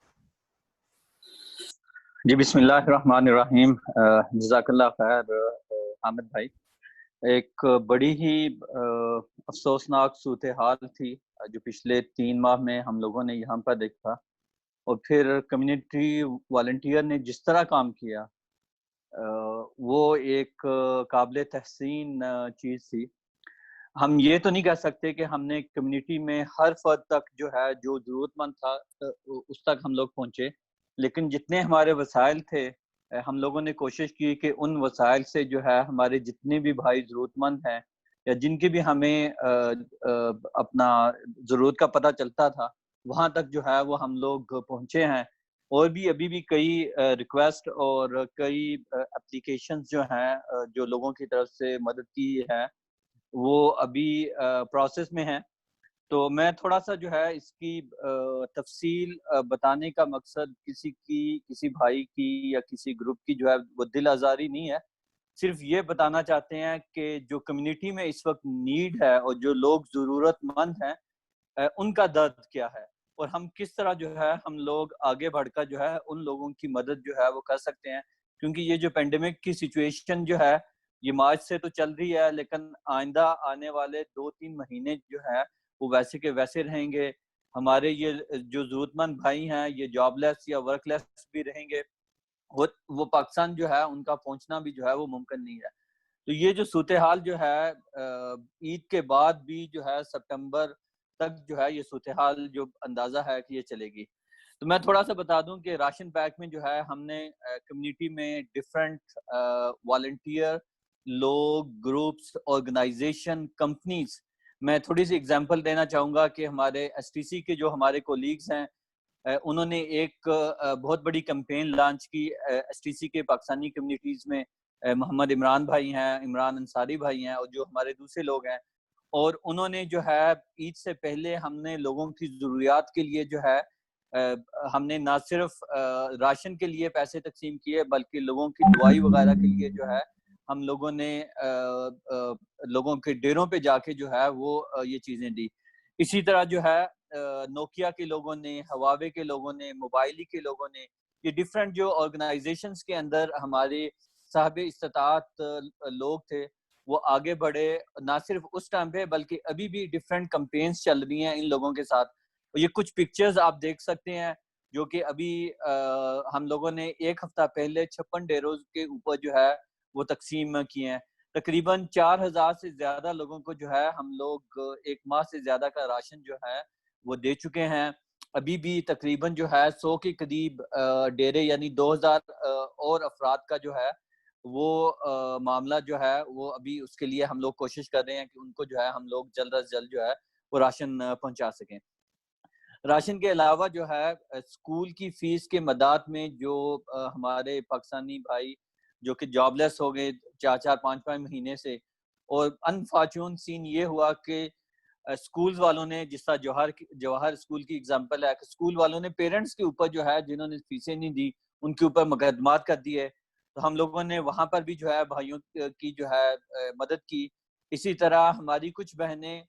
جی بسم اللہ الرحمن الرحیم. جزاک اللہ خیر حامد بھائی. ایک بڑی ہی افسوسناک صورتحال تھی جو پچھلے 3 ماہ میں ہم لوگوں نے یہاں پر دیکھا, اور پھر کمیونٹی والنٹیئر نے جس طرح کام کیا وہ ایک قابل تحسین چیز تھی. ہم یہ تو نہیں کہہ سکتے کہ ہم نے کمیونٹی میں ہر فرد تک جو ہے جو ضرورت مند تھا اس تک ہم لوگ پہنچے, لیکن جتنے ہمارے وسائل تھے ہم لوگوں نے کوشش کی کہ ان وسائل سے جو ہے ہمارے جتنے بھی بھائی ضرورت مند ہیں یا جن کی بھی ہمیں اپنا ضرورت کا پتہ چلتا تھا وہاں تک جو ہے وہ ہم لوگ پہنچے ہیں. اور بھی ابھی بھی کئی ریکویسٹ اور کئی اپلیکیشنز جو ہیں جو لوگوں کی طرف سے مدد کی ہے وہ ابھی پروسیس میں ہیں. تو میں تھوڑا سا جو ہے اس کی تفصیل بتانے کا مقصد کسی بھائی کی یا کسی گروپ کی جو ہے وہ دل آزاری نہیں ہے, صرف یہ بتانا چاہتے ہیں کہ جو کمیونٹی میں اس وقت نیڈ ہے اور جو لوگ ضرورت مند ہیں ان کا درد کیا ہے اور ہم کس طرح جو ہے ہم لوگ آگے بڑھ کر جو ہے ان لوگوں کی مدد جو ہے وہ کر سکتے ہیں. کیونکہ یہ جو پینڈیمک کی سچویشن جو ہے یہ مارچ سے تو چل رہی ہے, لیکن آئندہ آنے والے 2-3 مہینے جو ہے وہ ویسے کے ویسے رہیں گے. ہمارے یہ جو ضرورت مند بھائی ہیں یہ جاب لیس یا ورک لیس بھی رہیں گے, وہ پاکستان جو ہے ان کا پہنچنا بھی جو ہے وہ ممکن نہیں ہے. تو یہ جو صورتحال جو ہے عید کے بعد بھی جو ہے سپٹمبر تک جو ہے یہ صورتحال جو اندازہ ہے کہ یہ چلے گی. تو میں تھوڑا سا بتا دوں کہ راشن پیک میں جو ہے ہم نے کمیونٹی میں ڈفرینٹ والنٹیئر لوگ, گروپس, آرگنائزیشن, کمپنیز, میں تھوڑی سی اگزامپل دینا چاہوں گا کہ ہمارے ایس ٹی سی کے جو ہمارے کولیگز ہیں انہوں نے ایک بہت بڑی کمپین لانچ کی ایس ٹی سی کے پاکستانی کمیونٹیز میں. محمد عمران بھائی ہیں, عمران انصاری بھائی ہیں, اور جو ہمارے دوسرے لوگ ہیں, اور انہوں نے جو ہے عید سے پہلے ہم نے لوگوں کی ضروریات کے لیے جو ہے ہم نے نہ صرف راشن کے لیے پیسے تقسیم کیے بلکہ لوگوں کی دوائی وغیرہ کے لیے جو ہے ہم لوگوں نے لوگوں کے ڈیروں پہ جا کے جو ہے وہ یہ چیزیں دی. اسی طرح جو ہے نوکیا کے لوگوں نے, ہواوے کے لوگوں نے, موبائلی کے لوگوں نے, یہ ڈفرینٹ جو آرگنائزیشنز کے اندر ہمارے صاحب استطاعت لوگ تھے وہ آگے بڑھے. نہ صرف اس ٹائم پہ بلکہ ابھی بھی ڈفرینٹ کمپینز چل رہی ہیں ان لوگوں کے ساتھ. یہ کچھ پکچرز آپ دیکھ سکتے ہیں جو کہ ابھی ہم لوگوں نے ایک ہفتہ پہلے 56 ڈیروز کے اوپر جو ہے وہ تقسیم کیے ہیں. تقریباً 4000 سے زیادہ لوگوں کو جو ہے ہم لوگ ایک ماہ سے زیادہ کا راشن جو ہے وہ دے چکے ہیں. ابھی بھی تقریباً جو ہے 100 کے قریب ڈیرے یعنی 2000 اور افراد کا جو ہے وہ معاملہ جو ہے وہ ابھی اس کے لیے ہم لوگ کوشش کر رہے ہیں کہ ان کو جو ہے ہم لوگ جلد از جلد جو ہے وہ راشن پہنچا سکیں. راشن کے علاوہ جو ہے اسکول کی فیس کے مداد میں جو ہمارے پاکستانی بھائی جو کہ جاب لیس ہو گئے 4-5 مہینے سے, اور انفارچون سین یہ ہوا کہ اسکولز والوں نے, جس طرح جواہر اسکول کی اگزامپل ہے, اسکول والوں نے پیرنٹس کے اوپر جو ہے جنہوں نے فیسیں نہیں دی ان کے اوپر مقدمات کر دیے. تو ہم لوگوں نے وہاں پر بھی جو ہے بھائیوں کی جو ہے مدد کی. اسی طرح ہماری کچھ بہنیں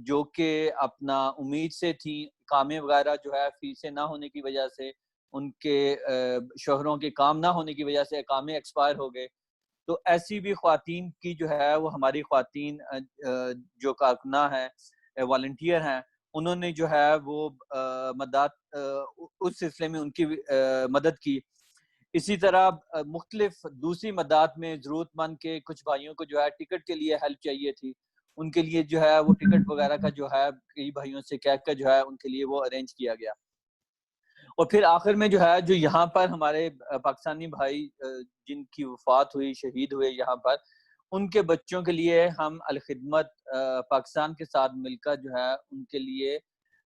جو کہ اپنا امید سے تھیں, کامیں وغیرہ جو ہے فیسیں نہ ہونے کی وجہ سے, ان کے شوہروں کے کام نہ ہونے کی وجہ سے کامیں ایکسپائر ہو گئے. تو ایسی بھی خواتین کی جو ہے وہ ہماری خواتین جو کارکناں ہیں, والنٹیئر ہیں, انہوں نے جو ہے وہ مدد اس سلسلے میں ان کی مدد کی. اسی طرح مختلف دوسری مدد میں ضرورت مند کے کچھ بھائیوں کو جو ہے ٹکٹ کے لیے ہیلپ چاہیے تھی, ان کے لیے جو ہے وہ ٹکٹ وغیرہ کا جو ہے کئی بھائیوں سے کہہ کر جو ہے ان کے لیے وہ ارینج کیا گیا. اور پھر آخر میں جو ہے جو یہاں پر ہمارے پاکستانی بھائی جن کی وفات ہوئی, شہید ہوئے یہاں پر, ان کے بچوں کے لیے ہم الخدمت پاکستان کے ساتھ مل کر جو ہے ان کے لیے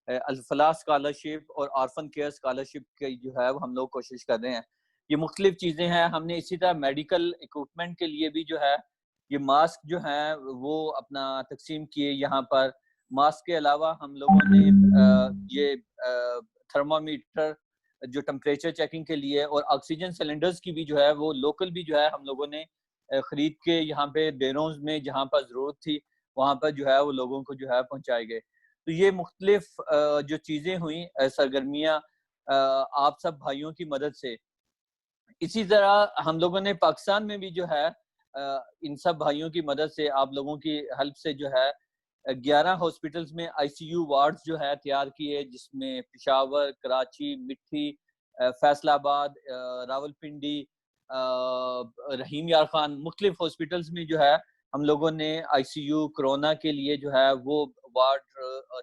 الفلاح اسکالرشپ اور آرفن کیئر اسکالرشپ کی جو ہے وہ ہم لوگ کوشش کر رہے ہیں. یہ مختلف چیزیں ہیں. ہم نے اسی طرح میڈیکل اکوپمنٹ کے لیے بھی جو ہے یہ ماسک جو ہیں وہ اپنا تقسیم کیے یہاں پر. ماسک کے علاوہ ہم لوگوں نے یہ تھرمامیٹر جو ٹمپریچر چیکنگ کے لیے, اور آکسیجن سلنڈرز کی بھی جو ہے وہ لوکل بھی جو ہے ہم لوگوں نے خرید کے یہاں پہ ڈیروز میں جہاں پر ضرورت تھی وہاں پر جو ہے وہ لوگوں کو جو ہے پہنچائے گئے. تو یہ مختلف جو چیزیں ہوئیں سرگرمیاں آپ سب بھائیوں کی مدد سے. اسی طرح ہم لوگوں نے پاکستان میں بھی جو ہے ان سب بھائیوں کی مدد سے, آپ لوگوں کی ہیلپ سے جو ہے 11 ہاسپٹلز میں آئی سی یو وارڈز جو ہے تیار کیے, جس میں پشاور, کراچی, مٹھی, فیصل آباد, راولپنڈی, رحیم یار خان, مختلف ہاسپٹلز میں جو ہے ہم لوگوں نے آئی سی یو کرونا کے لیے جو ہے وہ وارڈ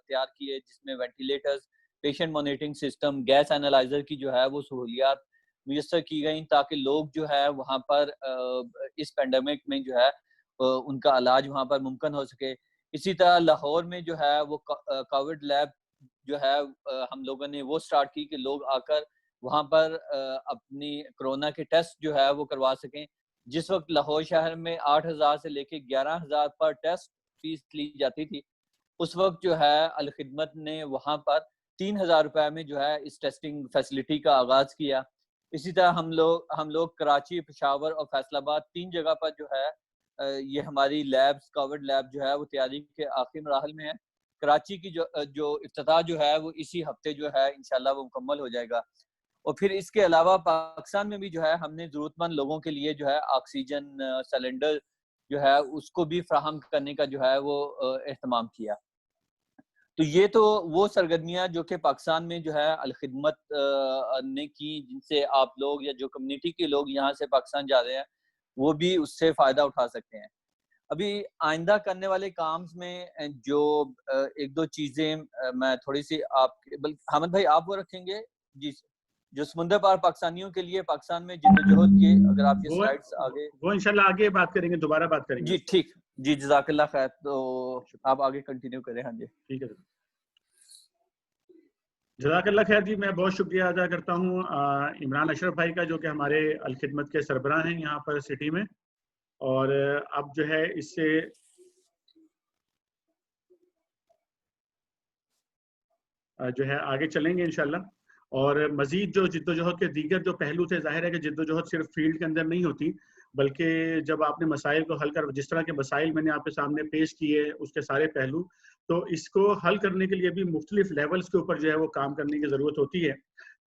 تیار کیے, جس میں ventilators, patient monitoring system, gas analyser کی جو ہے وہ سہولیات میسر کی گئیں تاکہ لوگ جو ہے وہاں پر اس پینڈیمک میں جو ہے ان کا علاج وہاں پر ممکن ہو سکے. اسی طرح لاہور میں جو ہے وہ کووڈ لیب جو ہے ہم لوگوں نے وہ سٹارٹ کی کہ لوگ آ کر وہاں پر اپنی کرونا کے ٹیسٹ جو ہے وہ کروا سکیں. جس وقت لاہور شہر میں 8000 سے لے کے 11000 پر ٹیسٹ فیس لی جاتی تھی, اس وقت جو ہے الخدمت نے وہاں پر 3000 روپے میں جو ہے اس ٹیسٹنگ فیسلٹی کا آغاز کیا. اسی طرح ہم لوگ کراچی, پشاور اور فیصل آباد 3 جگہ پر جو ہے یہ ہماری لیبز, کووڈ لیب جو ہے وہ تیاری کے آخری مراحل میں ہے. کراچی کی جو افتتاح جو ہے وہ اسی ہفتے جو ہے انشاءاللہ وہ مکمل ہو جائے گا. اور پھر اس کے علاوہ پاکستان میں بھی جو ہے ہم نے ضرورت مند لوگوں کے لیے جو ہے آکسیجن سلنڈر جو ہے اس کو بھی فراہم کرنے کا جو ہے وہ اہتمام کیا. تو یہ تو وہ سرگرمیاں جو کہ پاکستان میں جو ہے الخدمت نے کی, جن سے آپ لوگ یا جو کمیونٹی کے لوگ یہاں سے پاکستان جا رہے ہیں وہ بھی اس سے فائدہ اٹھا سکتے ہیں. ابھی آئندہ کرنے والے کامز میں جو 1-2 چیزیں میں تھوڑی سی حامد بھائی آپ وہ رکھیں گے جی, جو سمندر پار پاکستانیوں کے لیے پاکستان میں جدوجہد کی, اگر آپ یہ سلائیڈز آگے وہ انشاءاللہ آگے بات کریں گے, دوبارہ بات کریں گے. جی ٹھیک, جی جزاک اللہ خیر. تو آپ آگے کنٹینیو کریں. ہاں جی ٹھیک ہے. جزاک اللہ خیر جی. میں بہت شکریہ ادا کرتا ہوں عمران اشرف بھائی کا، جو کہ ہمارے الخدمت کے سربراہ ہیں یہاں پر سٹی میں. اور اب جو ہے اس سے جو ہے آگے چلیں گے انشاءاللہ. اور مزید جو جد و جہد کے دیگر جو پہلو تھے، ظاہر ہے کہ جد و جہد صرف فیلڈ کے اندر نہیں ہوتی، بلکہ جب آپ نے مسائل کو حل کر، جس طرح کے مسائل میں نے آپ کے سامنے پیش کیے اس کے سارے پہلو، تو اس کو حل کرنے کے لیے بھی مختلف لیولز کے اوپر جو ہے وہ کام کرنے کی ضرورت ہوتی ہے.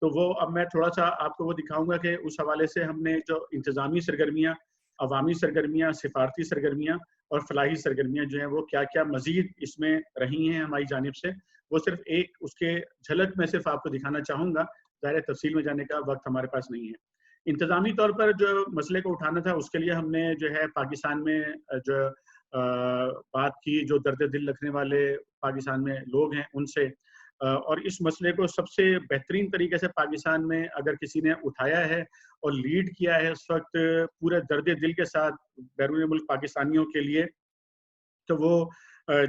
تو وہ اب میں تھوڑا سا آپ کو وہ دکھاؤں گا کہ اس حوالے سے ہم نے جو انتظامی سرگرمیاں، عوامی سرگرمیاں، سفارتی سرگرمیاں اور فلاحی سرگرمیاں جو ہیں وہ کیا کیا مزید اس میں رہی ہیں ہماری جانب سے، وہ صرف ایک اس کے جھلک میں صرف آپ کو دکھانا چاہوں گا. ظاہر تفصیل میں جانے کا وقت ہمارے پاس نہیں ہے. انتظامی طور پر جو مسئلے کو اٹھانا تھا، اس کے لیے ہم نے جو ہے پاکستان میں جو بات کی، جو درد دل رکھنے والے پاکستان میں لوگ ہیں ان سے، اور اس مسئلے کو سب سے بہترین طریقے سے پاکستان میں اگر کسی نے اٹھایا ہے اور لیڈ کیا ہے اس وقت پورے درد دل کے ساتھ بیرون ملک پاکستانیوں کے لیے، تو وہ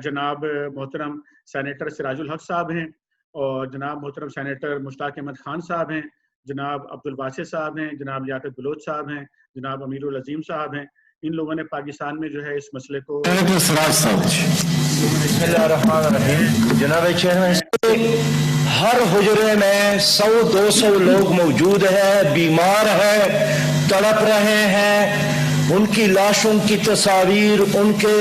جناب محترم سینیٹر سراج الحق صاحب ہیں، اور جناب محترم سینیٹر مشتاق احمد خان صاحب ہیں، جناب عبد الباسط صاحب ہیں، جناب لیاقت بلوچ صاحب ہیں، جناب امیر العظیم صاحب ہیں. ان لوگوں نے پاکستان میں جو ہے اس مسئلے کو جناب چیئرمین، ہر حجرے میں 100-200 لوگ موجود ہیں، بیمار ہیں، تڑپ رہے ہیں. ان کی لاشوں کی تصاویر، ان کے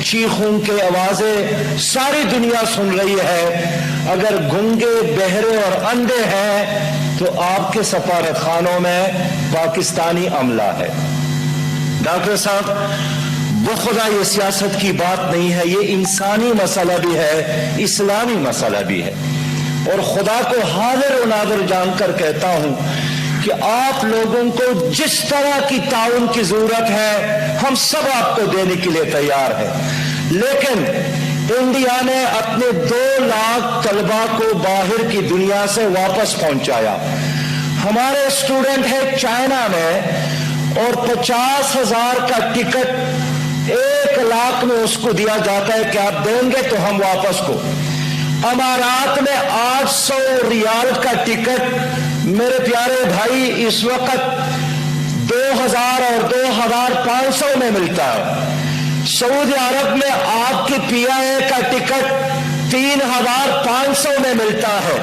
چیخوں کے آوازیں ساری دنیا سن رہی ہے. اگر گنگے، بہرے اور اندھے ہیں تو آپ کے سفارت خانوں میں پاکستانی عملہ ہے. ڈاکٹر صاحب، بخدا یہ سیاست کی بات نہیں ہے، یہ انسانی مسئلہ بھی ہے، اسلامی مسئلہ بھی ہے. اور خدا کو حاضر و ناظر جان کر کہتا ہوں کہ آپ لوگوں کو جس طرح کی تعاون کی ضرورت ہے ہم سب آپ کو دینے کے لیے تیار ہیں. لیکن انڈیا نے اپنے 2 لاکھ طلباء کو باہر کی دنیا سے واپس پہنچایا. ہمارے اسٹوڈنٹ ہے چائنا میں، اور 50,000 کا ٹکٹ 1 لاکھ میں اس کو دیا جاتا ہے کہ آپ دیں گے تو ہم واپس کو. امارات میں 800 ریال کا ٹکٹ میرے پیارے بھائی اس وقت 2000 اور 2500 میں ملتا ہے. سعودی عرب میں آپ کی پی آئی اے کا ٹکٹ 3500 میں ملتا ہے.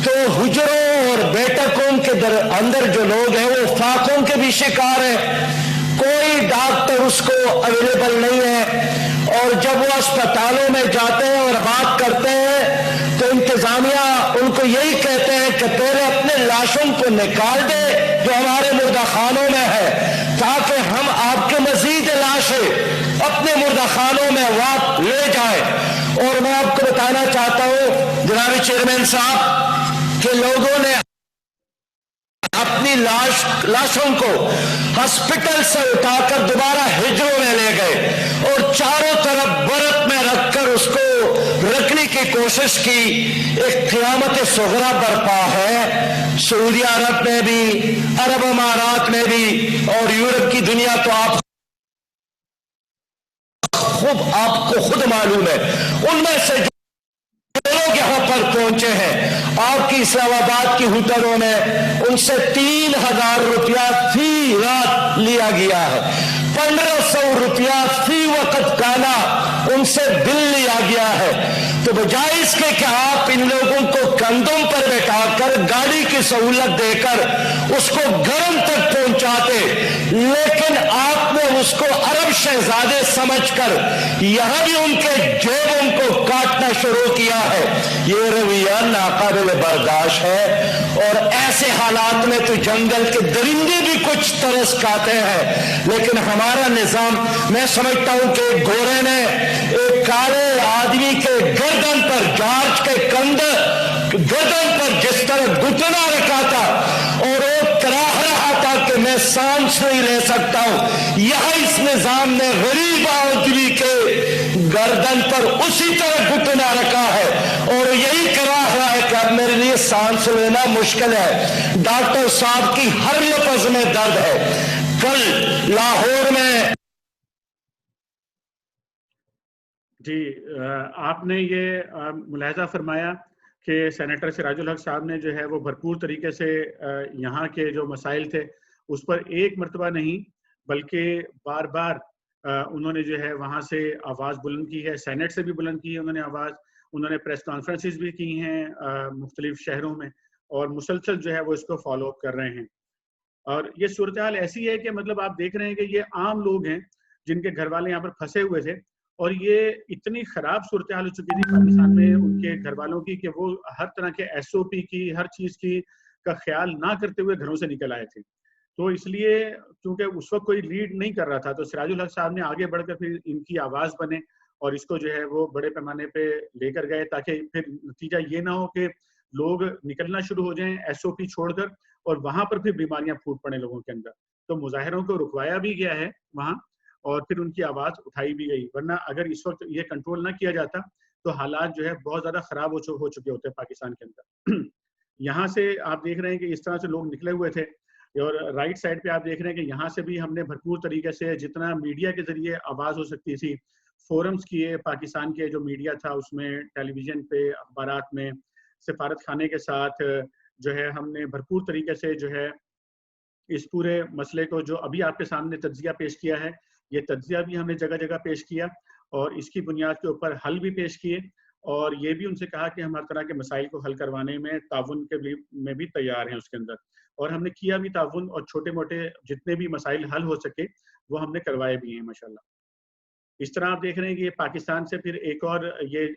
تو حجروں اور بیٹکوں کے اندر جو لوگ ہیں وہ فاقوں کے بھی شکار ہیں. کوئی ڈاکٹر اس کو اویلیبل نہیں ہے، اور جب وہ اسپتالوں میں جاتے ہیں اور بات کرتے ہیں تو انتظامیہ ان کو یہی کہتے ہیں کہ پہلے اپنے لاشوں کو نکال دے جو ہمارے مردہ خانوں میں ہے، تاکہ ہم آپ کے مزید لاشیں اپنے مردہ خانوں میں واپس لے جائیں. اور میں آپ کو بتانا چاہتا ہوں جناب چیئرمین صاحب کہ لوگوں نے اپنی لاشوں کو ہسپٹل سے اٹھا کر دوبارہ ہجروں میں لے گئے اور چاروں طرف برف میں رکھ کر اس کو رکھنے کی کوشش کی. ایک قیامت صغرا برپا ہے سعودی عرب میں بھی، عرب امارات میں بھی، اور یورپ کی دنیا تو آپ کو خود معلوم ہے. ان میں سے لوگ یہاں پر پہنچے ہیں آپ کی اسلام آباد کی ہوٹلوں میں، ان سے 3000 روپیہ فی رات لیا گیا ہے. 1500 روپیہ فی وقت کانا ان سے بل لیا گیا ہے. تو بجائے اس کے کہ آپ ان لوگوں کو کندھوں پر بیٹھا کر گاڑی کی سہولت دے کر اس کو گرم تک پہنچاتے، لیکن آپ نے اس کو عرب شہزادے سمجھ کر یہاں بھی ان کے جیبوں کو کاٹنا شروع کیا ہے. یہ رویہ ناقابل برداشت ہے. اور ایسے حالات میں تو جنگل کے درندے بھی کچھ ترس کھاتے ہیں، لیکن ہمارا نظام، میں سمجھتا ہوں کہ گورے نے ایک کالے آدمی کے گردن پر، جارج کے گردن پر جس طرح گھٹنا رکھا تھا اور وہ کراہ رہا تھا کہ میں سانس نہیں لے سکتا ہوں، یہاں اس نظام نے غریب آدمی کے گردن پر اسی طرح گھٹنا رکھا ہے اور یہی کراہ رہا ہے کہ اب میرے لیے سانس لینا مشکل ہے. ڈاکٹر صاحب کی ہر لفظ میں درد ہے. کل لاہور میں جی آپ نے یہ ملاحظہ فرمایا کہ سینیٹر سراج الحق صاحب نے جو ہے وہ بھرپور طریقے سے یہاں کے جو مسائل تھے اس پر ایک مرتبہ نہیں بلکہ بار بار انہوں نے جو ہے وہاں سے آواز بلند کی ہے، سینٹ سے بھی بلند کی ہے انہوں نے آواز، انہوں نے پریس کانفرنسز بھی کی ہیں مختلف شہروں میں، اور مسلسل جو ہے وہ اس کو فالو اپ کر رہے ہیں۔ اور یہ صورتحال ایسی ہے کہ مطلب آپ دیکھ رہے ہیں کہ یہ عام لوگ ہیں جن کے گھر والے یہاں پر پھنسے ہوئے تھے، اور یہ اتنی خراب صورتحال ہو چکی تھی پاکستان میں ان کے گھر والوں کی کہ وہ ہر طرح کے ایس او پی کی، ہر چیز کی کا خیال نہ کرتے ہوئے گھروں سے نکل آئے تھے۔ تو اس لیے کیونکہ اس وقت کوئی لیڈ نہیں کر رہا تھا تو سراج الحق صاحب نے آگے بڑھ کر پھر ان کی آواز بنے اور اس کو جو ہے وہ بڑے پیمانے پہ لے کر گئے، تاکہ پھر نتیجہ یہ نہ ہو کہ لوگ نکلنا شروع ہو جائیں ایس او پی چھوڑ کر، اور وہاں پر پھر بیماریاں پھوٹ پڑیں لوگوں کے اندر۔ تو مظاہروں کو رکوایا بھی گیا ہے وہاں، اور پھر ان کی آواز اٹھائی بھی گئی، ورنہ اگر اس وقت یہ کنٹرول نہ کیا جاتا تو حالات جو ہے بہت زیادہ خراب ہو چکے ہوتے پاکستان کے اندر۔ یہاں سے آپ دیکھ رہے ہیں کہ اس طرح سے لوگ نکلے ہوئے تھے، اور رائٹ سائڈ پہ آپ دیکھ رہے ہیں کہ یہاں سے بھی ہم نے بھرپور طریقے سے جتنا میڈیا کے ذریعے آواز ہو سکتی تھی، فورمز کیے، پاکستان کے جو میڈیا تھا اس میں، ٹیلی ویژن پہ، اخبارات میں، سفارت خانے کے ساتھ جو ہے ہم نے بھرپور طریقے سے جو ہے اس پورے مسئلے کو، جو ابھی آپ کے سامنے تجزیہ پیش کیا ہے، یہ تجزیہ بھی ہم نے جگہ جگہ پیش کیا، اور اس کی بنیاد کے اوپر حل بھی پیش کیے، اور یہ بھی ان سے کہا کہ ہم ہر طرح کے مسائل کو حل کروانے میں تعاون میں بھی تیار ہیں اس کے اندر، اور ہم نے کیا بھی تعاون، اور چھوٹے موٹے جتنے بھی مسائل حل ہو سکے وہ ہم نے کروائے بھی ہیں ماشاءاللہ۔ اس طرح آپ دیکھ رہے ہیں کہ یہ پاکستان سے پھر ایک اور یہ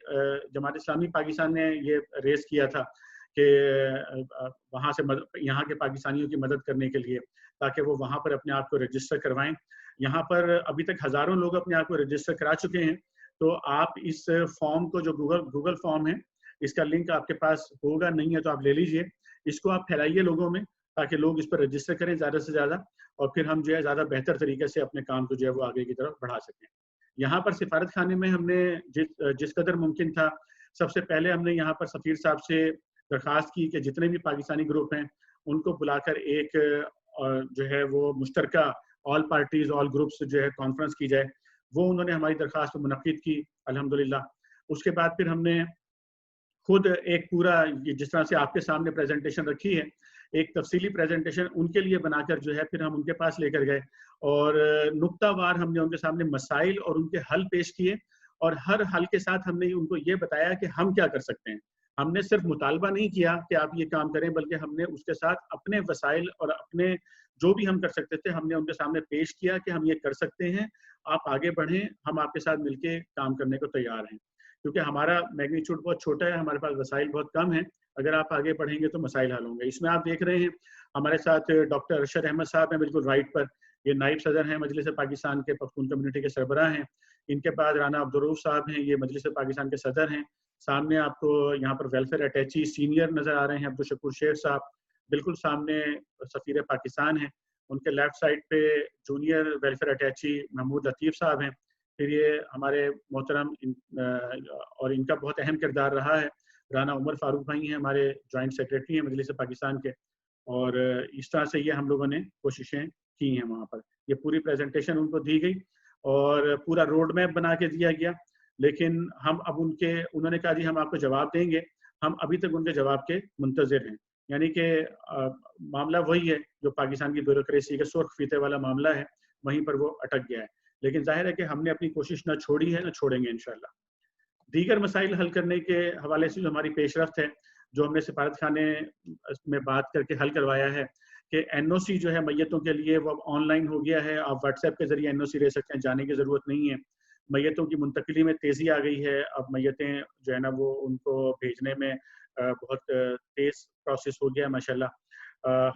جماعت اسلامی پاکستان نے یہ ریز کیا تھا کہ وہاں سے یہاں کے پاکستانیوں کی مدد کرنے کے لیے، تاکہ وہ وہاں پر اپنے آپ کو رجسٹر کروائیں۔ یہاں پر ابھی تک ہزاروں لوگ اپنے آپ کو رجسٹر کرا چکے ہیں، تو آپ اس فارم کو، جو گوگل فارم ہے، اس کا لنک آپ کے پاس ہوگا، نہیں ہے تو آپ لے لیجئے، اس کو آپ پھیلائیے لوگوں میں تاکہ لوگ اس پر رجسٹر کریں زیادہ سے زیادہ، اور پھر ہم جو ہے زیادہ بہتر طریقے سے اپنے کام کو جو ہے وہ آگے کی طرف بڑھا سکیں۔ یہاں پر سفارت خانے میں ہم نے جس قدر ممکن تھا، سب سے پہلے ہم نے یہاں پر سفیر صاحب سے درخواست کی کہ جتنے بھی پاکستانی گروپ ہیں ان کو بلا کر ایک جو ہے وہ مشترکہ آل پارٹیز آل گروپس جو ہے کانفرنس کی جائے، وہ انہوں نے ہماری درخواست منعقد کی الحمدللہ۔ اس کے بعد پھر ہم نے خود ایک پورا، جس طرح سے آپ کے سامنے پریزنٹیشن رکھی ہے، ایک تفصیلی پریزنٹیشن ان کے لیے بنا کر جو ہے پھر ہم ان کے پاس لے کر گئے، اور نقطہ وار ہم نے ان کے سامنے مسائل اور ان کے حل پیش کیے، اور ہر حل کے ساتھ ہم نے ان کو یہ بتایا کہ ہم کیا کر سکتے ہیں۔ ہم نے صرف مطالبہ نہیں کیا کہ آپ یہ کام کریں، بلکہ ہم نے اس کے ساتھ اپنے وسائل اور اپنے جو بھی ہم کر سکتے تھے ہم نے ان کے سامنے پیش کیا کہ ہم یہ کر سکتے ہیں، آپ آگے بڑھیں، ہم آپ کے ساتھ مل کے کام کرنے کو تیار ہیں، کیونکہ ہمارا میگنیچیوڈ بہت چھوٹا ہے، ہمارے پاس وسائل بہت کم ہیں، اگر آپ آگے بڑھیں گے تو مسائل حل ہوں گے۔ اس میں آپ دیکھ رہے ہیں ہمارے ساتھ ڈاکٹر ارشد احمد صاحب ہیں بالکل رائٹ پر، یہ نائب صدر ہیں مجلس پاکستان کے، پختون کمیونٹی کے سربراہ ہیں۔ ان کے بعد رانا عبدالرؤف صاحب ہیں، یہ مجلس پاکستان کے صدر ہیں۔ سامنے آپ کو یہاں پر ویلفیئر اٹیچی سینئر نظر آ رہے ہیں عبدالشکور شیخ صاحب، بالکل سامنے سفیر پاکستان ہیں۔ ان کے لیفٹ سائڈ پہ جونیئر ویلفیئر اٹیچی محمود لطیف صاحب ہیں۔ پھر یہ ہمارے محترم اور ان کا بہت اہم کردار رہا ہے رانا عمر فاروق بھائی ہیں، ہمارے جوائنٹ سیکریٹری ہیں مجلس پاکستان کے، اور اس طرح سے یہ ہم لوگوں نے کوششیں کی ہیں وہاں پر۔ یہ پوری پریزنٹیشن ان کو دی گئی اور پورا روڈ میپ بنا کے دیا گیا، لیکن ہم اب انہوں نے کہا جی ہم آپ کو جواب دیں گے، ہم ابھی تک ان کے جواب کے منتظر ہیں، یعنی کہ معاملہ وہی ہے جو پاکستان کی بیوروکریسی کے سرخ فیتے والا معاملہ ہے، وہیں پر وہ اٹک گیا ہے، لیکن ظاہر ہے کہ ہم نے اپنی کوشش نہ چھوڑی ہے، نہ چھوڑیں گے انشاءاللہ۔ دیگر مسائل حل کرنے کے حوالے سے جو ہماری پیش رفت ہے، جو ہم نے سفارت خانے میں بات کر کے حل کروایا ہے کہ این او سی جو ہے میتوں کے لیے وہ اب آن لائن ہو گیا ہے، آپ واٹس ایپ کے ذریعے این او سی لے سکتے ہیں، جانے کی ضرورت نہیں ہے۔ میتوں کی منتقلی میں تیزی آ گئی ہے، اب میتیں جو ہے نا وہ ان کو بھیجنے میں بہت تیز پروسیس ہو گیا ہے ماشاءاللہ۔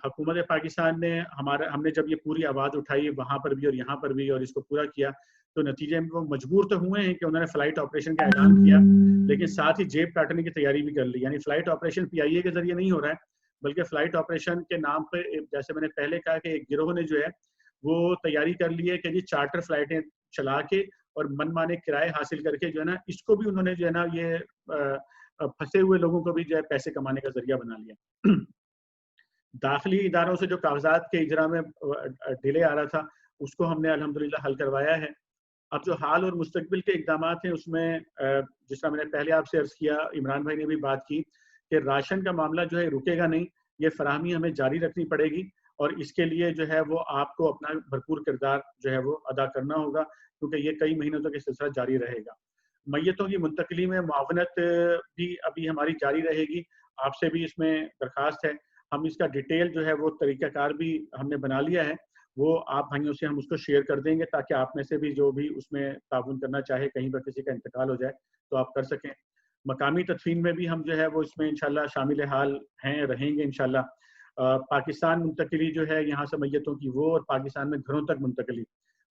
حکومت پاکستان نے ہم نے جب یہ پوری آواز اٹھائی وہاں پر بھی اور یہاں پر بھی اور اس کو پورا کیا، تو نتیجے میں وہ مجبور تو ہوئے ہیں کہ انہوں نے فلائٹ آپریشن کا اعلان کیا، لیکن ساتھ ہی جیب کاٹنے کی تیاری بھی کر لی، یعنی فلائٹ آپریشن پی آئی اے کے ذریعے نہیں ہو رہا ہے، بلکہ فلائٹ آپریشن کے نام پہ جیسے میں نے پہلے کہا کہ ایک گروہ نے جو ہے وہ تیاری کر لی ہے کہ جی چارٹر فلائٹیں چلا کے اور من مانے کرائے حاصل کر کے جو ہے نا اس کو بھی انہوں نے جو ہے نا یہ پھنسے ہوئے لوگوں کو بھی جو ہے پیسے کمانے کا ذریعہ بنا لیا۔ داخلی اداروں سے جو کاغذات کے اجرا میں ڈیلے آ رہا تھا اس کو ہم نے الحمدللہ حل کروایا ہے، اب جو حال اور مستقبل کے اقدامات ہیں اس میں جس طرح میں نے پہلے آپ سے عرض کیا، عمران بھائی نے بھی بات کی کہ راشن کا معاملہ جو ہے رکے گا نہیں، یہ فراہمی ہمیں جاری رکھنی پڑے گی، اور اس کے لیے جو ہے وہ آپ کو اپنا بھرپور کردار جو ہے وہ ادا کرنا ہوگا، کیونکہ یہ کئی مہینوں تک یہ سلسلہ جاری رہے گا۔ میتوں کی منتقلی میں معاونت بھی ابھی ہماری جاری رہے گی، آپ سے بھی اس میں درخواست ہے، ہم اس کا ڈیٹیل جو ہے وہ طریقہ کار بھی ہم نے بنا لیا ہے، وہ آپ بھائیوں سے ہم اس کو شیئر کر دیں گے تاکہ آپ میں سے بھی جو بھی اس میں تعاون کرنا چاہے، کہیں پر کسی کا انتقال ہو جائے تو آپ کر سکیں۔ مقامی تدفین میں بھی ہم جو ہے وہ اس میں انشاءاللہ شامل حال ہیں، رہیں گے انشاءاللہ۔ پاکستان منتقلی جو ہے یہاں سے میتوں کی، وہ اور پاکستان میں گھروں تک منتقلی،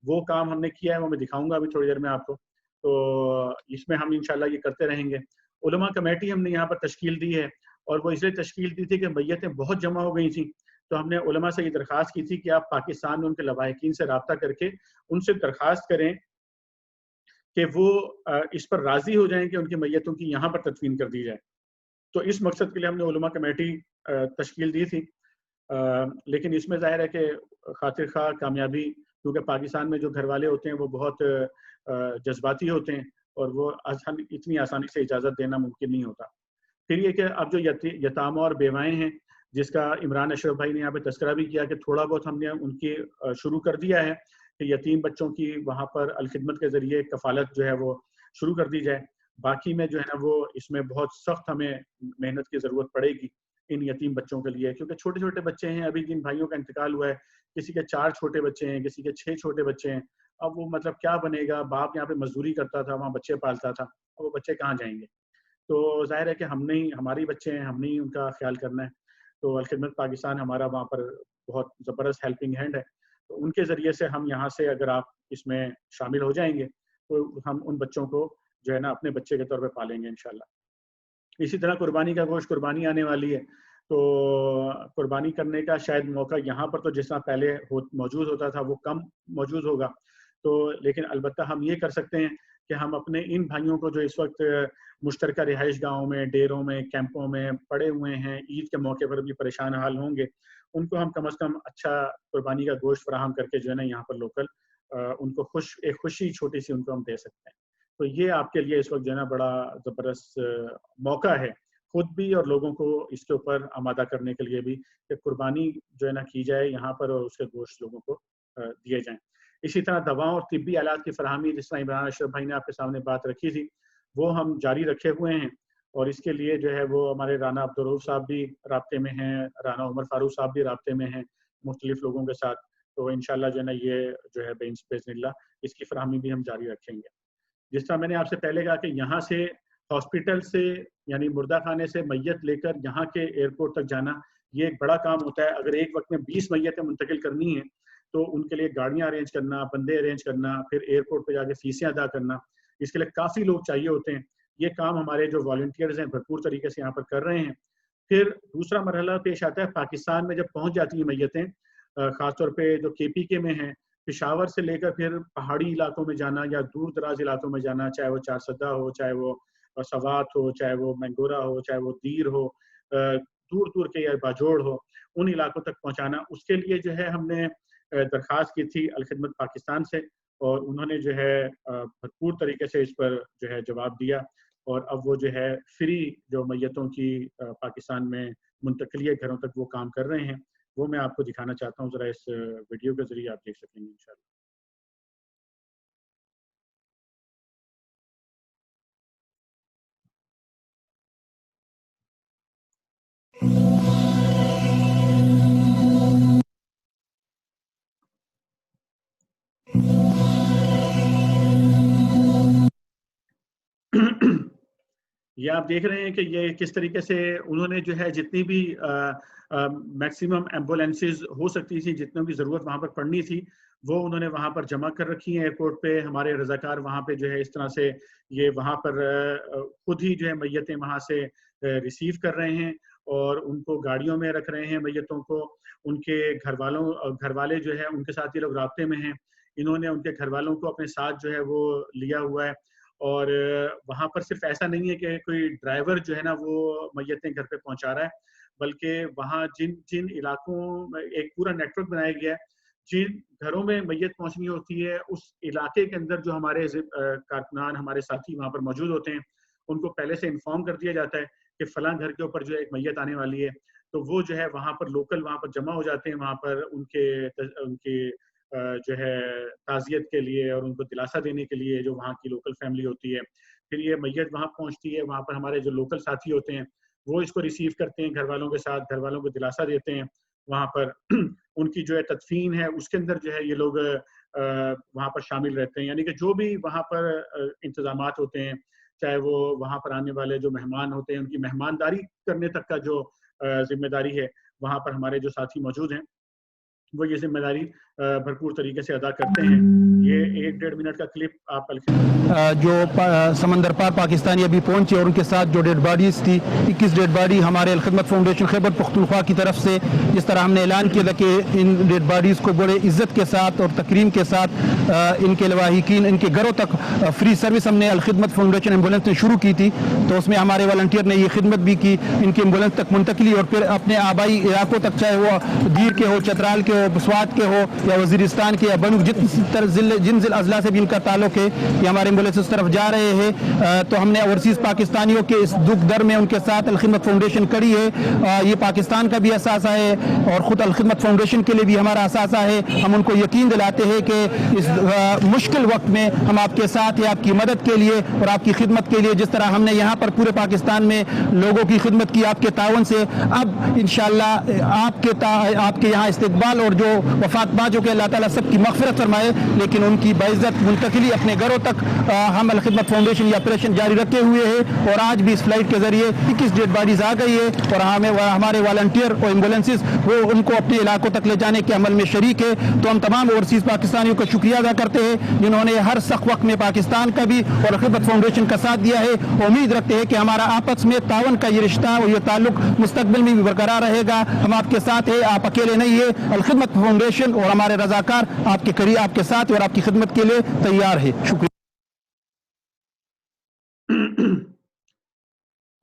وہ کام ہم نے کیا ہے، وہ میں دکھاؤں گا ابھی تھوڑی دیر میں آپ کو، تو اس میں ہم انشاءاللہ یہ کرتے رہیں گے۔ علماء کمیٹی ہم نے یہاں پر تشکیل دی ہے، اور وہ اس لیے تشکیل دی تھی کہ میتیں بہت جمع ہو گئی تھیں، تو ہم نے علماء سے یہ درخواست کی تھی کہ آپ پاکستان میں ان کے لواحقین سے رابطہ کر کے ان سے درخواست کریں کہ وہ اس پر راضی ہو جائیں کہ ان کی میتوں کی یہاں پر تدفین کر دی جائے۔ تو اس مقصد کے لیے ہم نے علماء کمیٹی تشکیل دی تھی، لیکن اس میں ظاہر ہے کہ خاطر خواہ کامیابی، کیونکہ پاکستان میں جو گھر والے ہوتے ہیں وہ بہت جذباتی ہوتے ہیں، اور وہ اتنی آسانی سے اجازت دینا ممکن نہیں ہوتا۔ پھر یہ کہ اب جو یتاموں اور بیوائیں ہیں، جس کا عمران اشرف بھائی نے یہاں پہ تذکرہ بھی کیا کہ تھوڑا بہت ہم نے ان کی شروع کر دیا ہے کہ یتیم بچوں کی وہاں پر الخدمت کے ذریعے کفالت جو ہے وہ شروع کر دی جائے۔ باقی میں جو ہے نا وہ اس میں بہت سخت ہمیں محنت کی ضرورت پڑے گی ان یتیم بچوں کے لیے، کیونکہ چھوٹے چھوٹے بچے ہیں، ابھی جن بھائیوں کا انتقال ہوا ہے، کسی کے 4 چھوٹے بچے ہیں، کسی کے 6 چھوٹے بچے ہیں، اب وہ مطلب کیا بنے گا؟ باپ یہاں پہ مزدوری کرتا تھا، وہاں بچے پالتا تھا، اب وہ بچے کہاں جائیں گے؟ تو ظاہر ہے کہ ہم نے ہی، ہماری بچے ہیں، ہم نے ہی ان کا خیال کرنا ہے۔ تو الخدمت پاکستان ہمارا وہاں پر بہت زبردست ہیلپنگ ہینڈ ہے، تو ان کے ذریعے سے ہم یہاں سے اگر آپ اس میں شامل ہو جائیں گے تو ہم ان بچوں کو جو ہے نا اپنے بچے کے طور پہ پالیں گے انشاءاللہ۔ اسی طرح قربانی کا گوشت، قربانی آنے والی ہے، تو قربانی کرنے کا شاید موقع یہاں پر تو جس طرح پہلے موجود ہوتا تھا وہ کم موجود ہوگا، تو لیکن البتہ ہم یہ کر سکتے ہیں کہ ہم اپنے ان بھائیوں کو جو اس وقت مشترکہ رہائش گاہوں میں، ڈیروں میں، کیمپوں میں پڑے ہوئے ہیں، عید کے موقع پر بھی پریشان حال ہوں گے، ان کو ہم کم از کم اچھا قربانی کا گوشت فراہم کر کے جو ہے نا یہاں پر لوکل ان کو ایک خوشی چھوٹی سی ان کو ہم دے سکتے ہیں۔ تو یہ آپ کے لیے اس وقت جو ہے نا بڑا زبردست موقع ہے، خود بھی اور لوگوں کو اس کے اوپر آمادہ کرنے کے لیے بھی، کہ قربانی جو ہے نا کی جائے یہاں پر اور اس کے گوشت لوگوں کو دیے جائیں۔ اسی طرح دواؤں اور طبی آلات کی فراہمی، جس طرح عمران اشرف بھائی نے آپ کے سامنے بات رکھی تھی، وہ ہم جاری رکھے ہوئے ہیں، اور اس کے لیے جو ہے وہ ہمارے رانا عبدالرؤف صاحب بھی رابطے میں ہیں، رانا عمر فاروق صاحب بھی رابطے میں ہیں مختلف لوگوں کے ساتھ، تو انشاءاللہ جو ہے نا یہ جو ہے باذن اللہ اس کی فراہمی بھی ہم جاری رکھیں گے۔ جس طرح میں نے آپ سے پہلے کہا کہ یہاں سے ہاسپٹل سے یعنی مردہ خانے سے میت لے کر یہاں کے ایئرپورٹ تک جانا یہ ایک بڑا کام ہوتا ہے۔ اگر ایک وقت میں 20 میتیں منتقل کرنی ہیں تو ان کے لیے گاڑیاں ارینج کرنا، بندے ارینج کرنا، پھر ایئرپورٹ پہ جا کے فیسیں ادا کرنا، اس کے لیے کافی لوگ چاہیے ہوتے ہیں۔ یہ کام ہمارے جو والنٹیئرز ہیں بھرپور طریقے سے یہاں پر کر رہے ہیں۔ پھر دوسرا مرحلہ پیش آتا ہے پاکستان میں جب پہنچ جاتی ہیں میتیں، خاص طور پہ جو KPK میں ہیں، پشاور سے لے کر پھر پہاڑی علاقوں میں جانا یا دور دراز علاقوں میں جانا، چاہے وہ چارسدہ ہو، چاہے وہ سوات ہو، چاہے وہ مینگورہ ہو، چاہے وہ دیر ہو، دور دور کے یا باجوڑ ہو، ان علاقوں تک پہنچانا، اس کے لیے جو ہے ہم نے درخواست کی تھی الخدمت پاکستان سے، اور انہوں نے جو ہے بھرپور طریقے سے اس پر جو ہے جواب دیا، اور اب وہ جو ہے فری جو میتوں کی پاکستان میں منتقلی گھروں تک وہ کام کر رہے ہیں۔ وہ میں آپ کو دکھانا چاہتا ہوں، ذرا اس ویڈیو کے ذریعے آپ دیکھ سکیں گے انشاءاللہ۔ یہ آپ دیکھ رہے ہیں کہ یہ کس طریقے سے انہوں نے جو ہے جتنی بھی میکسیمم ایمبولینسز ہو سکتی تھی، جتنی بھی ضرورت وہاں پر پڑنی تھی، وہ انہوں نے وہاں پر جمع کر رکھی ہیں ایئرپورٹ پہ۔ ہمارے رضاکار وہاں پہ جو ہے اس طرح سے یہ وہاں پر خود ہی جو ہے میتیں وہاں سے ریسیو کر رہے ہیں اور ان کو گاڑیوں میں رکھ رہے ہیں میتوں کو۔ ان کے گھر والے جو ہے ان کے ساتھ یہ لوگ رابطے میں ہیں، انہوں نے ان کے گھر والوں کو اپنے ساتھ جو ہے وہ لیا ہوا ہے، اور وہاں پر صرف ایسا نہیں ہے کہ کوئی ڈرائیور جو ہے نا وہ میتیں گھر پہ پہنچا رہا ہے، بلکہ وہاں جن علاقوں میں ایک پورا نیٹ ورک بنایا گیا ہے جن گھروں میں میت پہنچنی ہوتی ہے اس علاقے کے اندر جو ہمارے کارکنان ہمارے ساتھی وہاں پر موجود ہوتے ہیں ان کو پہلے سے انفارم کر دیا جاتا ہے کہ فلاں گھر کے اوپر جو ہے ایک میت آنے والی ہے، تو وہ جو ہے وہاں پر لوکل وہاں پر جمع ہو جاتے ہیں، وہاں پر ان کے جو ہے تعزیت کے لیے اور ان کو دلاسا دینے کے لیے جو وہاں کی لوکل فیملی ہوتی ہے، پھر یہ میت وہاں پہنچتی ہے، وہاں پر ہمارے جو لوکل ساتھی ہوتے ہیں وہ اس کو ریسیو کرتے ہیں گھر والوں کے ساتھ، گھر والوں کو دلاسا دیتے ہیں، وہاں پر ان کی جو ہے تدفین ہے اس کے اندر جو ہے یہ لوگ وہاں پر شامل رہتے ہیں، یعنی کہ جو بھی وہاں پر انتظامات ہوتے ہیں، چاہے وہ وہاں پر آنے والے جو مہمان ہوتے ہیں ان کی مہمانداری کرنے تک کا جو ذمہ داری ہے وہاں پر ہمارے جو ساتھی موجود ہیں وہ یہ ذمہ داری بھرپور طریقے سے ادا کرتے ہیں۔ یہ 1-1.5 منٹ کا کلپ آپ جو سمندر پار پاکستانی ابھی پہنچے اور ان کے ساتھ جو ڈیڈ باڈیز تھی 21 ڈیڈ باڈی ہمارے الخدمت فاؤنڈیشن خیبر پختونخوا کی طرف سے جس طرح ہم نے اعلان کیا تھا کہ ان ڈیڈ باڈیز کو بڑے عزت کے ساتھ اور تکریم کے ساتھ ان کے لواحقین ان کے گھروں تک فری سروس ہم نے الخدمت فاؤنڈیشن ایمبولینس نے شروع کی تھی، تو اس میں ہمارے والنٹیئر نے یہ خدمت بھی کی، ان کی ایمبولینس تک منتقلی اور پھر اپنے آبائی علاقوں تک، چاہے وہ دیر کے ہو، چترال کے ہو، بسوات کے ہو یا وزیرستان کے یا بنو جن اضلاع سے بھی ان کا تعلق ہے، یہ ہمارے ایمبولینس اس طرف جا رہے ہیں، تو ہم نے اوورسیز پاکستانیوں کے اس دکھ در میں ان کے ساتھ الخدمت فاؤنڈیشن کڑی ہے۔ یہ پاکستان کا بھی اثاثہ ہے اور خود الخدمت فاؤنڈیشن کے لیے بھی ہمارا اثاثہ ہے۔ ہم ان کو یقین دلاتے ہیں کہ اس مشکل وقت میں ہم آپ کے ساتھ ہیں، آپ کی مدد کے لیے اور آپ کی خدمت کے لیے، جس طرح ہم نے یہاں پر پورے پاکستان میں لوگوں کی خدمت کی آپ کے تعاون سے، اب انشاءاللہ آپ کے یہاں استقبال اور جو وفات پا جو کہ اللہ تعالیٰ سب کی مغفرت فرمائے، لیکن ان کی باعزت منتقلی اپنے گھروں تک ہم الخدمت فاؤنڈیشن یہ آپریشن جاری رکھے ہوئے ہیں، اور آج بھی اس فلائٹ کے ذریعے 21 ڈیڈ باڈیز آ گئی ہے اور ہمارے والنٹیئر اور ایمبولینسز وہ ان کو اپنے علاقوں تک لے جانے کے عمل میں شریک ہے۔ تو ہم تمام اوورسیز پاکستانیوں کا شکریہ ادا کرتے ہیں جنہوں نے ہر سخت وقت میں پاکستان کا بھی اور الخدمت فاؤنڈیشن کا ساتھ دیا ہے۔ امید رکھتے ہیں کہ ہمارا آپس میں تعاون کا یہ رشتہ اور یہ تعلق مستقبل میں بھی برقرار رہے گا۔ ہم آپ کے ساتھ ہیں، آپ اکیلے نہیں ہیں، الخدمت فاؤنڈیشن اور ہمارے رضاکار آپ کے قریب، آپ کے ساتھ اور آپ کی خدمت کے لیے تیار ہے۔ شکریہ۔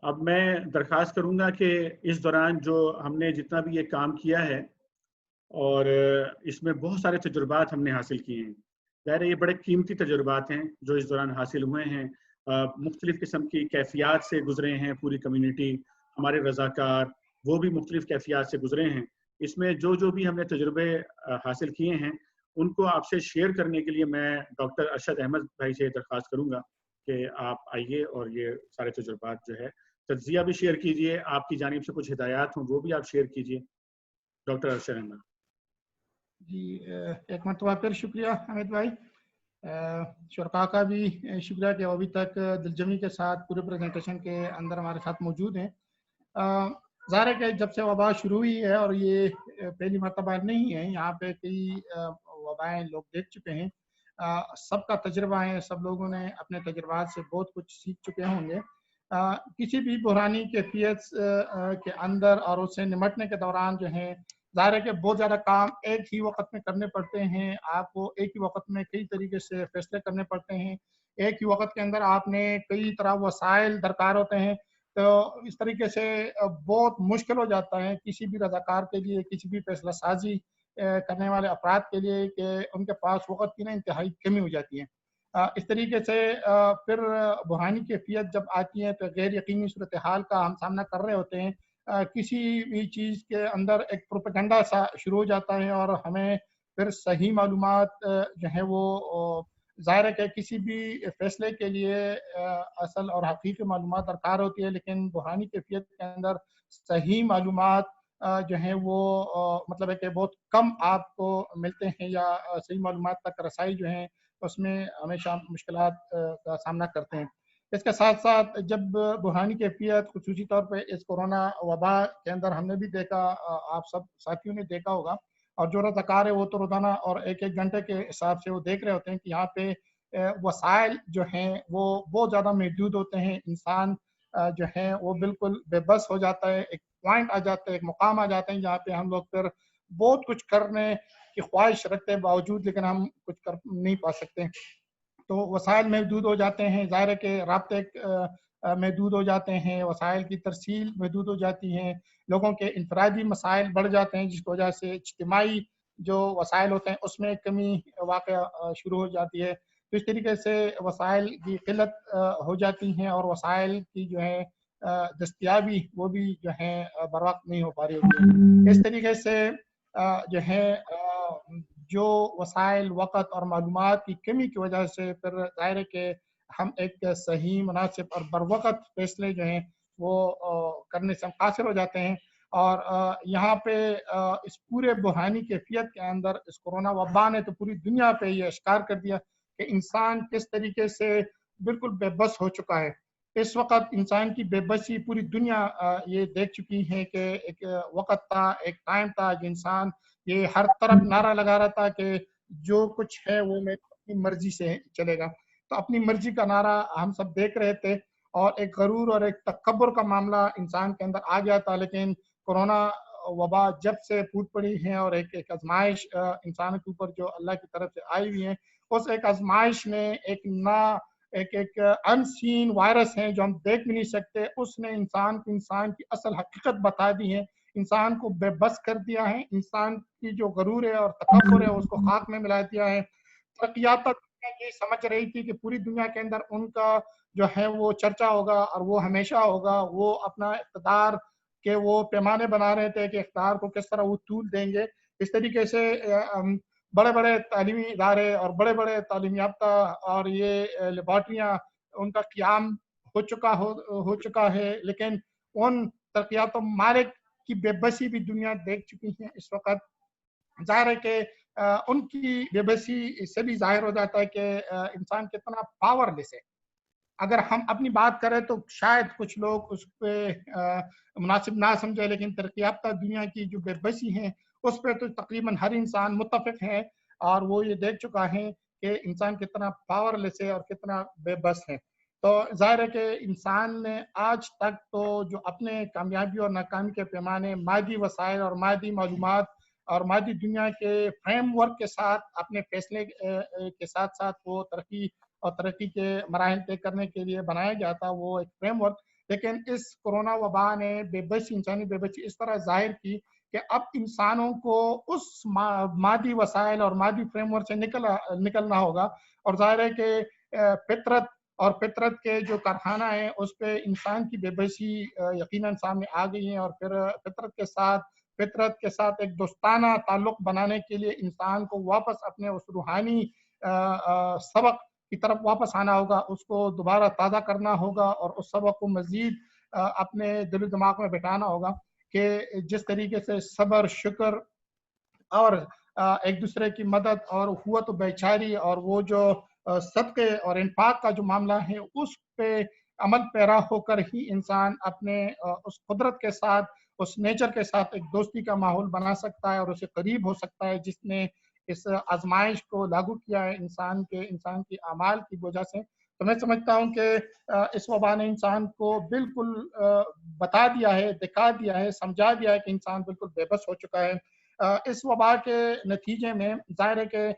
اب میں درخواست کروں گا کہ اس دوران جو ہم نے جتنا بھی یہ کام کیا ہے اور اس میں بہت سارے تجربات ہم نے حاصل کیے ہیں، ظاہر ہے یہ بڑے قیمتی تجربات ہیں جو اس دوران حاصل ہوئے ہیں، مختلف قسم کی کیفیات سے گزرے ہیں، پوری کمیونٹی، ہمارے رضاکار وہ بھی مختلف کیفیات سے گزرے ہیں۔ اس میں جو بھی ہم نے تجربے حاصل کیے ہیں ان کو آپ سے شیئر کرنے کے لیے میں ڈاکٹر ارشد احمد بھائی سے درخواست کروں گا کہ آپ آئیے اور یہ سارے تجربات جو ہے تجزیہ بھی شیئر کیجئے، آپ کی جانب سے کچھ ہدایات ہوں وہ بھی آپ شیئر کیجئے۔ ڈاکٹر ارشد احمد جی، ایک مرتبہ پھر شکریہ حامد بھائی، شرکا کا بھی شکریہ کہ ابھی تک دلجمی کے ساتھ پورے پریزنٹیشن کے اندر ہمارے ساتھ موجود ہیں۔ ظاہر ہے کہ جب سے وبا شروع ہوئی ہے اور یہ پہلی مرتبہ نہیں ہے، یہاں پہ کئی وبائیں لوگ دیکھ چکے ہیں، سب کا تجربہ ہے، سب لوگوں نے اپنے تجربات سے بہت کچھ سیکھ چکے ہوں گے۔ کسی بھی بحرانی کیفیت کے اندر اور اس سے نمٹنے کے دوران جو ہے ظاہر ہے کہ بہت زیادہ کام ایک ہی وقت میں کرنے پڑتے ہیں، آپ کو ایک ہی وقت میں کئی طریقے سے فیصلے کرنے پڑتے ہیں، ایک ہی وقت کے اندر آپ نے کئی طرح وسائل درکار ہوتے ہیں، تو اس طریقے سے بہت مشکل ہو جاتا ہے کسی بھی رضاکار کے لیے، کسی بھی فیصلہ سازی کرنے والے افراد کے لیے کہ ان کے پاس وقت کی نا انتہائی کمی ہو جاتی ہے۔ اس طریقے سے پھر بحرانی کیفیت جب آتی ہے تو غیر یقینی صورتحال کا ہم سامنا کر رہے ہوتے ہیں، کسی بھی چیز کے اندر ایک پروپیگنڈا سا شروع ہو جاتا ہے اور ہمیں پھر صحیح معلومات جو ہیں وہ ظاہر ہے کہ کسی بھی فیصلے کے لیے اصل اور حقیقی معلومات درکار ہوتی ہے، لیکن بحرانی کیفیت کے اندر صحیح معلومات جو ہیں وہ مطلب ہے کہ بہت کم آپ کو ملتے ہیں، یا صحیح معلومات تک رسائی جو ہیں اس میں ہمیشہ مشکلات کا سامنا کرتے ہیں۔ اس کے ساتھ ساتھ جب بحرانی کیفیت خصوصی طور پہ اس کورونا وبا کے اندر ہم نے بھی دیکھا، آپ سب ساتھیوں نے دیکھا ہوگا، اور جو رضاکار ہے وہ تو روزانہ اور ایک ایک گھنٹے کے حساب سے وہ دیکھ رہے ہوتے ہیں کہ یہاں پہ وسائل جو ہیں وہ بہت زیادہ محدود ہوتے ہیں، انسان جو ہے وہ بالکل بے بس ہو جاتا ہے، ایک پوائنٹ آ جاتا ہے، ایک مقام آ جاتے ہیں جہاں پہ ہم لوگ پھر بہت کچھ کرنے کی خواہش رکھتے باوجود لیکن ہم کچھ کر نہیں پا سکتے، تو وسائل محدود ہو جاتے ہیں، ظاہر ہے کہ رابطے محدود ہو جاتے ہیں، وسائل کی ترسیل محدود ہو جاتی ہیں، لوگوں کے انفرادی مسائل بڑھ جاتے ہیں جس کی وجہ سے اجتماعی جو وسائل ہوتے ہیں اس میں کمی واقع شروع ہو جاتی ہے. تو اس طریقے سے وسائل کی قلت ہو جاتی ہیں اور وسائل کی جو ہے دستیابی وہ بھی جو ہے بر وقت نہیں ہو پا رہی ہوتی ہے. اس طریقے سے جو ہے جو وسائل وقت اور معلومات کی کمی کی وجہ سے پھر ظاہر ہے کہ ہم ایک صحیح مناسب اور بر وقت فیصلے جو ہیں وہ کرنے سے قاصر ہو جاتے ہیں. اور یہاں پہ اس پورے بحرانی کیفیت کے اندر اس کورونا وبا نے تو پوری دنیا پہ یہ اشکار کر دیا کہ انسان کس طریقے سے بالکل بے بس ہو چکا ہے. اس وقت انسان کی بے بسی پوری دنیا یہ دیکھ چکی ہے کہ ایک وقت تھا، ایک ٹائم تھا کہ انسان یہ ہر طرف نعرہ لگا رہا تھا کہ جو کچھ ہے وہ میں اپنی مرضی سے چلے گا. تو اپنی مرضی کا نعرہ ہم سب دیکھ رہے تھے اور ایک غرور اور ایک تکبر کا معاملہ انسان کے اندر آ گیا تھا. لیکن کورونا وبا جب سے پھوٹ پڑی ہے اور ایک آزمائش انسان کے اوپر جو اللہ کی طرف سے آئی ہوئی ہے، اس ایک آزمائش نے ایک ان سین وائرس ہے جو ہم دیکھ بھی نہیں سکتے، اس نے انسان کی اصل حقیقت بتا دی ہے، انسان کو بے بس کر دیا ہے، انسان کی جو غرور ہے اور تکبر ہے اس کو خاک میں ملا دیا ہے. ترقیات یہ سمجھ رہی تھی کہ پوری دنیا کے اندر ان کا جو ہے وہ چرچا ہوگا اور وہ ہمیشہ ہوگا، وہ اپنا اقتدار کے وہ پیمانے بنا رہے تھے کہ اقتدار کو کس طرح وہ طول دیں گے. اس طریقے سے بڑے بڑے تعلیمی ادارے اور بڑے بڑے تعلیم یافتہ اور یہ لیبارٹریاں ان کا قیام ہو چکا ہے، لیکن ان ترقیات و ممالک کی بے بسی بھی دنیا دیکھ چکی ہے اس وقت. ظاہر ہے کہ ان کی بے بسی سے بھی ظاہر ہو جاتا ہے کہ انسان کتنا پاور لیس ہے. اگر ہم اپنی بات کریں تو شاید کچھ لوگ اس پہ مناسب نہ سمجھے، لیکن ترقی یافتہ دنیا کی جو بے بسی ہیں اس پہ تو تقریباً ہر انسان متفق ہے اور وہ یہ دیکھ چکا ہے کہ انسان کتنا پاور لیس ہے اور کتنا بے بس ہے. تو ظاہر ہے کہ انسان نے آج تک تو جو اپنے کامیابی اور ناکامی کے پیمانے مادی وسائل اور مادی معلومات اور مادی دنیا کے فریم ورک کے ساتھ اپنے فیصلے کے ساتھ ساتھ وہ ترقی کے مراحل طے کرنے کے لیے بنایا گیا تھا وہ ایک فریم ورک. لیکن اس کورونا وبا نے انسانی بے بسی اس طرح ظاہر کی کہ اب انسانوں کو اس مادی وسائل اور مادی فریم ورک سے نکلنا ہوگا. اور ظاہر ہے کہ فطرت کے جو کارخانہ ہیں اس پہ انسان کی بے بسی یقیناً سامنے آ گئی ہیں. اور پھر فطرت کے ساتھ ایک دوستانہ تعلق بنانے کے لیے انسان کو واپس اپنے اس روحانی سبق کی طرف واپس آنا ہوگا، اس کو دوبارہ تازہ کرنا ہوگا اور اس سبق کو مزید اپنے دل و دماغ میں بٹھانا ہوگا کہ جس طریقے سے صبر، شکر اور ایک دوسرے کی مدد اور اخوت و بیچاری اور وہ جو صدقے اور انفاق کا جو معاملہ ہے اس پہ عمل پیرا ہو کر ہی انسان اپنے اس قدرت کے ساتھ، اس نیچر کے ساتھ ایک دوستی کا ماحول بنا سکتا ہے اور اسے قریب ہو سکتا ہے، جس نے اس آزمائش کو لاگو کیا ہے انسان کی اعمال کی وجہ سے. تو میں سمجھتا ہوں کہ اس وبا نے انسان کو بالکل بتا دیا ہے، دکھا دیا ہے، سمجھا دیا ہے کہ انسان بالکل بے بس ہو چکا ہے. اس وبا کے نتیجے میں ظاہر ہے کہ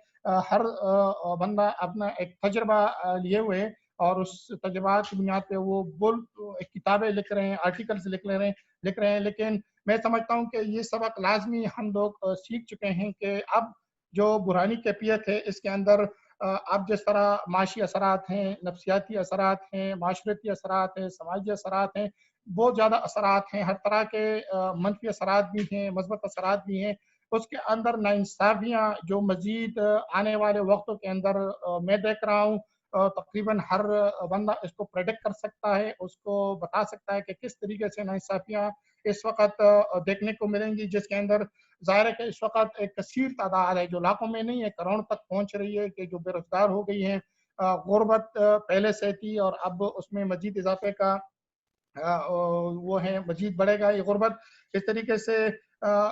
ہر بندہ اپنا ایک تجربہ لیے ہوئے اور اس تجربات کی بنیاد پہ وہ کتابیں لکھ رہے ہیں، آرٹیکلز لکھ رہے ہیں. لیکن میں سمجھتا ہوں کہ یہ سبق لازمی ہم لوگ سیکھ چکے ہیں کہ اب جو بحرانی کیفیت ہے اس کے اندر اب جس طرح معاشی اثرات ہیں، نفسیاتی اثرات ہیں، معاشرتی اثرات ہیں، سماجی اثرات ہیں، بہت زیادہ اثرات ہیں، ہر طرح کے منفی اثرات بھی ہیں، مثبت اثرات بھی ہیں. اس کے اندر ناانصافیاں جو مزید آنے والے وقتوں کے اندر میں دیکھ رہا ہوں تقریباً ہر بندہ اس کو پریڈکٹ کر سکتا ہے، اس کو بتا سکتا ہے کہ کس طریقے سے ناانصافیاں اس وقت دیکھنے کو ملیں گی، جس کے اندر ظاہر ہے کہ اس وقت ایک کثیر تعداد ہے جو لاکھوں میں نہیں ہے، کروڑوں تک پہنچ رہی ہے کہ جو بے روزگار ہو گئی ہیں. غربت پہلے سے تھی اور اب اس میں مزید اضافے کا وہ ہے، مزید بڑھے گا یہ غربت. اس طریقے سے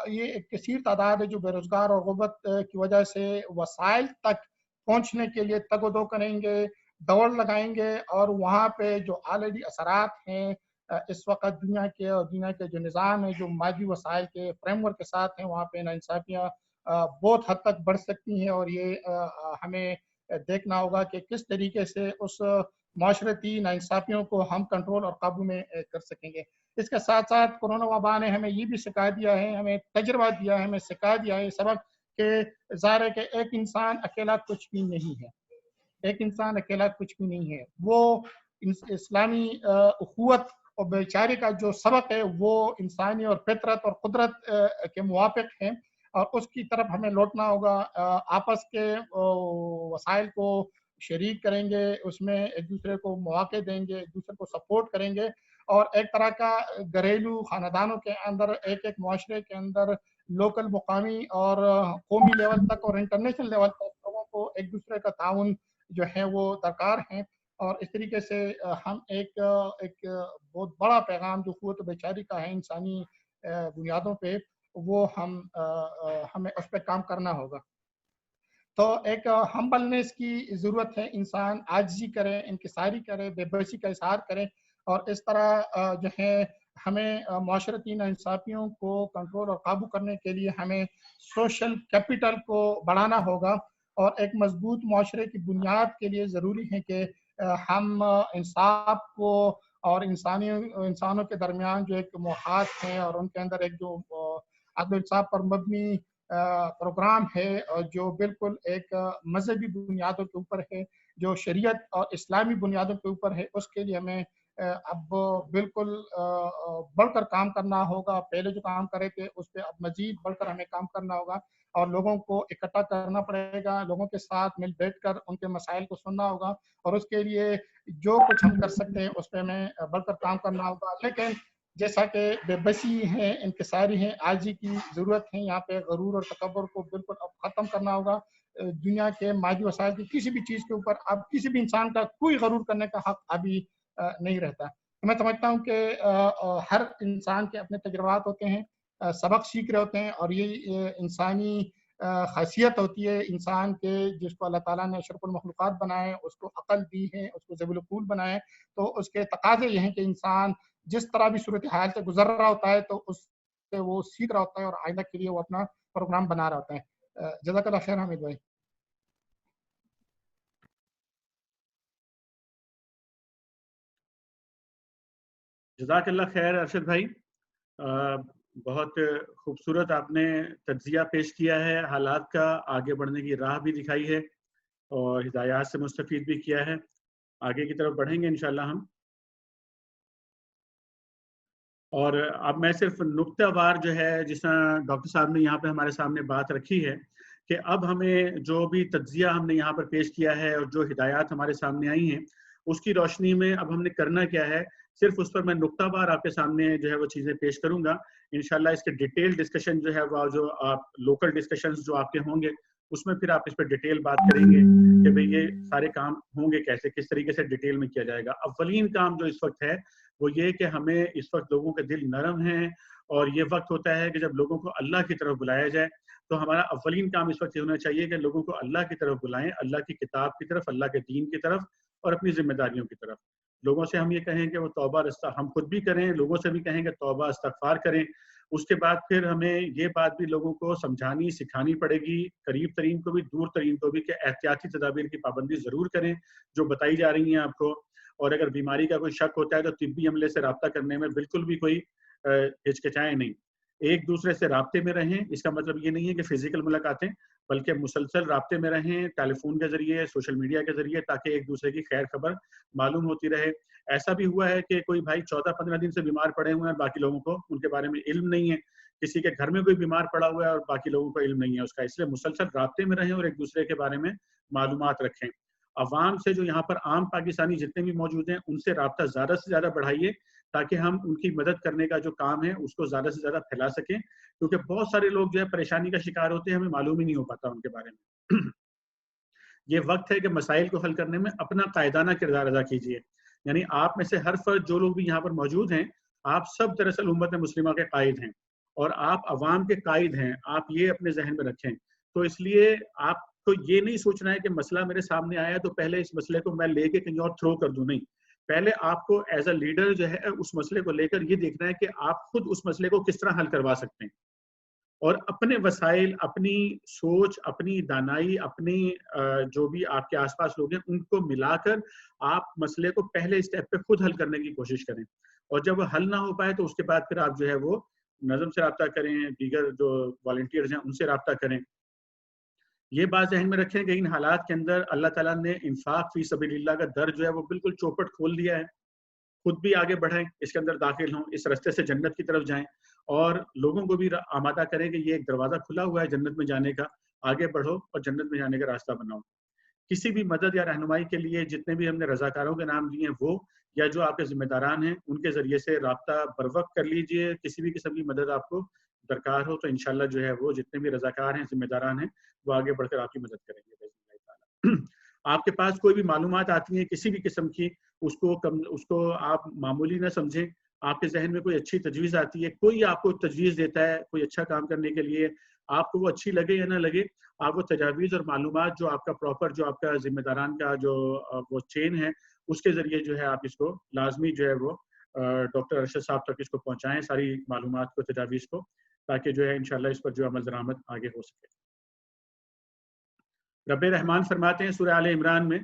یہ ایک کثیر تعداد ہے جو بے روزگار اور غربت کی وجہ سے وسائل تک پہنچنے کے لیے تگ و دو کریں گے، دوڑ لگائیں گے. اور وہاں پہ جو آلریڈی اثرات ہیں اس وقت دنیا کے جو نظام ہے جو مادی وسائل کے فریم ورک کے ساتھ ہیں، وہاں پہ ناانصافیاں بہت حد تک بڑھ سکتی ہیں. اور یہ ہمیں دیکھنا ہوگا کہ کس طریقے سے اس معاشرتی ناانصافیوں کو ہم کنٹرول اور قابو میں کر سکیں گے. اس کے ساتھ ساتھ کورونا وبا نے ہمیں یہ بھی سکھا دیا ہے، ہمیں تجربہ دیا ہے، ہمیں سکھا دیا ہے سبق کہ ظاہر ہے کہ ایک انسان اکیلا کچھ بھی نہیں ہے، ایک انسان اکیلا کچھ بھی نہیں ہے. وہ اسلامی اخوت اور بھائی چارے کا جو سبق ہے وہ انسانی اور فطرت اور قدرت کے موافق ہے، اور اس کی طرف ہمیں لوٹنا ہوگا. آپس کے وسائل کو شریک کریں گے، اس میں ایک دوسرے کو مواقع دیں گے، ایک دوسرے کو سپورٹ کریں گے، اور ایک طرح کا گھریلو خاندانوں کے اندر، ایک معاشرے کے اندر لوکل، مقامی اور قومی لیول تک اور انٹرنیشنل لیول تک لوگوں کو ایک دوسرے کا تعاون جو ہے وہ درکار ہیں. اور اس طریقے سے ہم ایک بہت بڑا پیغام جو قوت بیچاری کا ہے انسانی بنیادوں پہ، وہ ہمیں اس پہ کام کرنا ہوگا. تو ایک ہمبلنس کی ضرورت ہے، انسان عاجزی کرے، انکساری کرے، بے بسی کا اظہار کرے، اور اس طرح جو ہے ہمیں معاشرتی ناانصافیوں کو کنٹرول اور قابو کرنے کے لیے ہمیں سوشل کیپٹل کو بڑھانا ہوگا. اور ایک مضبوط معاشرے کی بنیاد کے لیے ضروری ہے کہ ہم انصاف کو اور انسانوں کے درمیان جو ایک مواد ہیں اور ان کے اندر ایک جو عدل و انصاف پر مبنی پروگرام ہے، جو بالکل ایک مذہبی بنیادوں کے اوپر ہے، جو شریعت اور اسلامی بنیادوں کے اوپر ہے، اس کے لیے ہمیں اب بالکل بڑھ کر کام کرنا ہوگا. پہلے جو کام کرے تھے اس پہ اب مزید بڑھ کر ہمیں کام کرنا ہوگا، اور لوگوں کو اکٹھا کرنا پڑے گا، لوگوں کے ساتھ مل بیٹھ کر ان کے مسائل کو سننا ہوگا، اور اس کے لیے جو کچھ ہم کر سکتے ہیں اس پہ ہمیں بڑھ کر کام کرنا ہوگا. لیکن جیسا کہ بے بسی ہے، انکساری ہے، عاجزی کی ضرورت ہے. یہاں پہ غرور اور تکبر کو بالکل اب ختم کرنا ہوگا. دنیا کے مادی وسائل کی کسی بھی چیز کے اوپر اب کسی بھی انسان کا کوئی غرور کرنے کا حق ابھی نہیں رہتا. میں سمجھتا ہوں کہ ہر انسان کے اپنے تجربات ہوتے ہیں، سبق سیکھ رہے ہوتے ہیں، اور یہ انسانی خاصیت ہوتی ہے انسان کے، جس کو اللہ تعالیٰ نے اشرف المخلوقات بنائے، اس کو عقل دی ہے، اس کو ذوی العقول بنائے. تو اس کے تقاضے یہ ہیں کہ انسان جس طرح بھی صورتحال سے گزر رہا ہوتا ہے تو اس سے وہ سیکھ رہا ہوتا ہے، اور آئندہ کے لیے وہ اپنا پروگرام بنا رہا ہوتا ہے. جزاک اللہ خیر حمید بھائی. جزاک اللہ خیر ارشد بھائی، بہت خوبصورت آپ نے تجزیہ پیش کیا ہے، حالات کا آگے بڑھنے کی راہ بھی دکھائی ہے، اور ہدایات سے مستفید بھی کیا ہے. آگے کی طرف بڑھیں گے انشاءاللہ ہم. اور اب میں صرف نقطہ وار جو ہے، جس طرح ڈاکٹر صاحب نے یہاں پہ ہمارے سامنے بات رکھی ہے کہ اب ہمیں جو بھی تجزیہ ہم نے یہاں پر پیش کیا ہے اور جو ہدایات ہمارے سامنے آئی ہیں، اس کی روشنی میں اب ہم نے کرنا کیا ہے، صرف اس پر میں نقطہ وار آپ کے سامنے جو ہے وہ چیزیں پیش کروں گا. انشاءاللہ اس کے ڈیٹیل ڈسکشن جو ہے وہ جو آپ لوکل ڈسکشنز جو آپ کے ہوں گے اس میں پھر آپ اس پہ ڈیٹیل بات کریں گے کہ بھئی یہ سارے کام ہوں گے کیسے، کس طریقے سے ڈیٹیل میں کیا جائے گا. اولین کام جو اس وقت ہے وہ یہ کہ ہمیں اس وقت لوگوں کے دل نرم ہیں، اور یہ وقت ہوتا ہے کہ جب لوگوں کو اللہ کی طرف بلایا جائے. تو ہمارا اولین کام اس وقت یہ ہونا چاہیے کہ لوگوں کو اللہ کی طرف بلائیں، اللہ کی کتاب کی طرف، اللہ کے دین کی طرف، اور اپنی ذمہ داریوں کی طرف. لوگوں سے ہم یہ کہیں کہ وہ توبہ ہم خود بھی کریں، لوگوں سے بھی کہیں کہ توبہ استغفار کریں. اس کے بعد پھر ہمیں یہ بات بھی لوگوں کو سمجھانی سکھانی پڑے گی، قریب ترین کو بھی دور ترین کو بھی، کہ احتیاطی تدابیر کی پابندی ضرور کریں جو بتائی جا رہی ہیں آپ کو. اور اگر بیماری کا کوئی شک ہوتا ہے تو طبی عملے سے رابطہ کرنے میں بالکل بھی کوئی ہچکچائیں نہیں. ایک دوسرے سے رابطے میں رہیں. اس کا مطلب یہ نہیں ہے کہ فزیکل ملاقاتیں، بلکہ مسلسل رابطے میں رہیں، ٹیلی فون کے ذریعے، سوشل میڈیا کے ذریعے، تاکہ ایک دوسرے کی خیر خبر معلوم ہوتی رہے. ایسا بھی ہوا ہے کہ کوئی بھائی 14-15 دن سے بیمار پڑے ہوئے ہیں، باقی لوگوں کو ان کے بارے میں علم نہیں ہے. کسی کے گھر میں کوئی بیمار پڑا ہوا ہے اور باقی لوگوں کو علم نہیں ہے اس کا. اس لیے مسلسل رابطے میں رہیں اور ایک دوسرے کے بارے میں معلومات رکھیں. عوام سے، جو یہاں پر عام پاکستانی جتنے بھی موجود ہیں، ان سے رابطہ زیادہ سے زیادہ بڑھائیے تاکہ ہم ان کی مدد کرنے کا جو کام ہے اس کو زیادہ سے زیادہ پھیلا سکیں. کیونکہ بہت سارے لوگ جو ہے پریشانی کا شکار ہوتے ہیں، ہمیں معلوم ہی نہیں ہو پاتا ان کے بارے میں. یہ وقت ہے کہ مسائل کو حل کرنے میں اپنا قائدانہ کردار ادا کیجیے. یعنی آپ میں سے ہر فرد، جو لوگ بھی یہاں پر موجود ہیں، آپ سب دراصل امت مسلمہ کے قائد ہیں، اور آپ عوام کے قائد ہیں. آپ یہ اپنے ذہن میں رکھیں. تو اس لیے آپ کو یہ نہیں سوچنا ہے کہ مسئلہ میرے سامنے آیا تو پہلے اس مسئلے کو میں لے کے کہیں اور تھرو کر دوں. نہیں، پہلے آپ کو ایز اے لیڈر جو ہے اس مسئلے کو لے کر یہ دیکھنا ہے کہ آپ خود اس مسئلے کو کس طرح حل کروا سکتے ہیں، اور اپنے وسائل، اپنی سوچ، اپنی دانائی، اپنی جو بھی آپ کے آس پاس لوگ ہیں ان کو ملا کر آپ مسئلے کو پہلے اسٹیپ پہ خود حل کرنے کی کوشش کریں. اور جب وہ حل نہ ہو پائے تو اس کے بعد پھر آپ جو ہے وہ نظم سے رابطہ کریں، دیگر جو والنٹیئرز ہیں ان سے رابطہ کریں. یہ بات ذہن میں رکھیں کہ ان حالات کے اندر اللہ تعالیٰ نے انفاق فی سبیل اللہ کا در جو ہے وہ بالکل چوپٹ کھول دیا ہے. خود بھی آگے بڑھیں، اس کے اندر داخل ہوں، اس رستے سے جنت کی طرف جائیں، اور لوگوں کو بھی آمادہ کریں کہ یہ ایک دروازہ کھلا ہوا ہے جنت میں جانے کا، آگے بڑھو اور جنت میں جانے کا راستہ بناؤ. کسی بھی مدد یا رہنمائی کے لیے جتنے بھی ہم نے رضاکاروں کے نام دیے ہیں وہ یا جو آپ کے ذمہ داران ہیں ان کے ذریعے سے رابطہ بر وقت کر لیجئے. کسی بھی قسم کی مدد آپ کو درکار ہو تو انشاءاللہ جو ہے وہ جتنے بھی رضاکار ہیں، ذمہ داران ہیں، وہ آگے بڑھ کر آپ کی مدد کریں گے. آپ کے پاس کوئی بھی معلومات آتی ہیں کسی بھی قسم کی، اس کو آپ معمولی نہ سمجھیں. آپ کے ذہن میں کوئی اچھی تجویز آتی ہے، کوئی آپ کو تجویز دیتا ہے کوئی اچھا کام کرنے کے لیے، آپ کو وہ اچھی لگے یا نہ لگے، آپ وہ تجاویز اور معلومات جو آپ کا پراپر جو آپ کا ذمہ داران کا جو وہ چین ہے اس کے ذریعے جو ہے آپ اس کو لازمی جو ہے وہ ڈاکٹر ارشد صاحب تک اس کو پہنچائیں، ساری معلومات کو، تجاویز کو، تاکہ جو ہے انشاءاللہ اس پر جو عمل درآمد آگے ہو سکے. رب رحمان فرماتے ہیں سورہ آل عمران میں،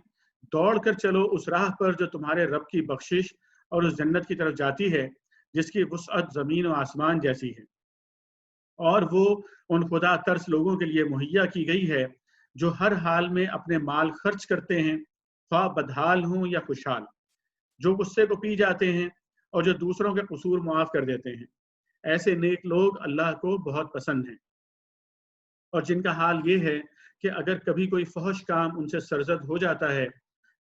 دوڑ کر چلو اس راہ پر جو تمہارے رب کی بخشش اور اس جنت کی طرف جاتی ہے جس کی وسعت زمین و آسمان جیسی ہے، اور وہ ان خدا ترس لوگوں کے لیے مہیا کی گئی ہے جو ہر حال میں اپنے مال خرچ کرتے ہیں، خواہ بدحال ہوں یا خوشحال، جو غصے کو پی جاتے ہیں اور جو دوسروں کے قصور معاف کر دیتے ہیں. ایسے نیک لوگ اللہ کو بہت پسند ہیں، اور جن کا حال یہ ہے کہ اگر کبھی کوئی فحش کام ان سے سرزد ہو جاتا ہے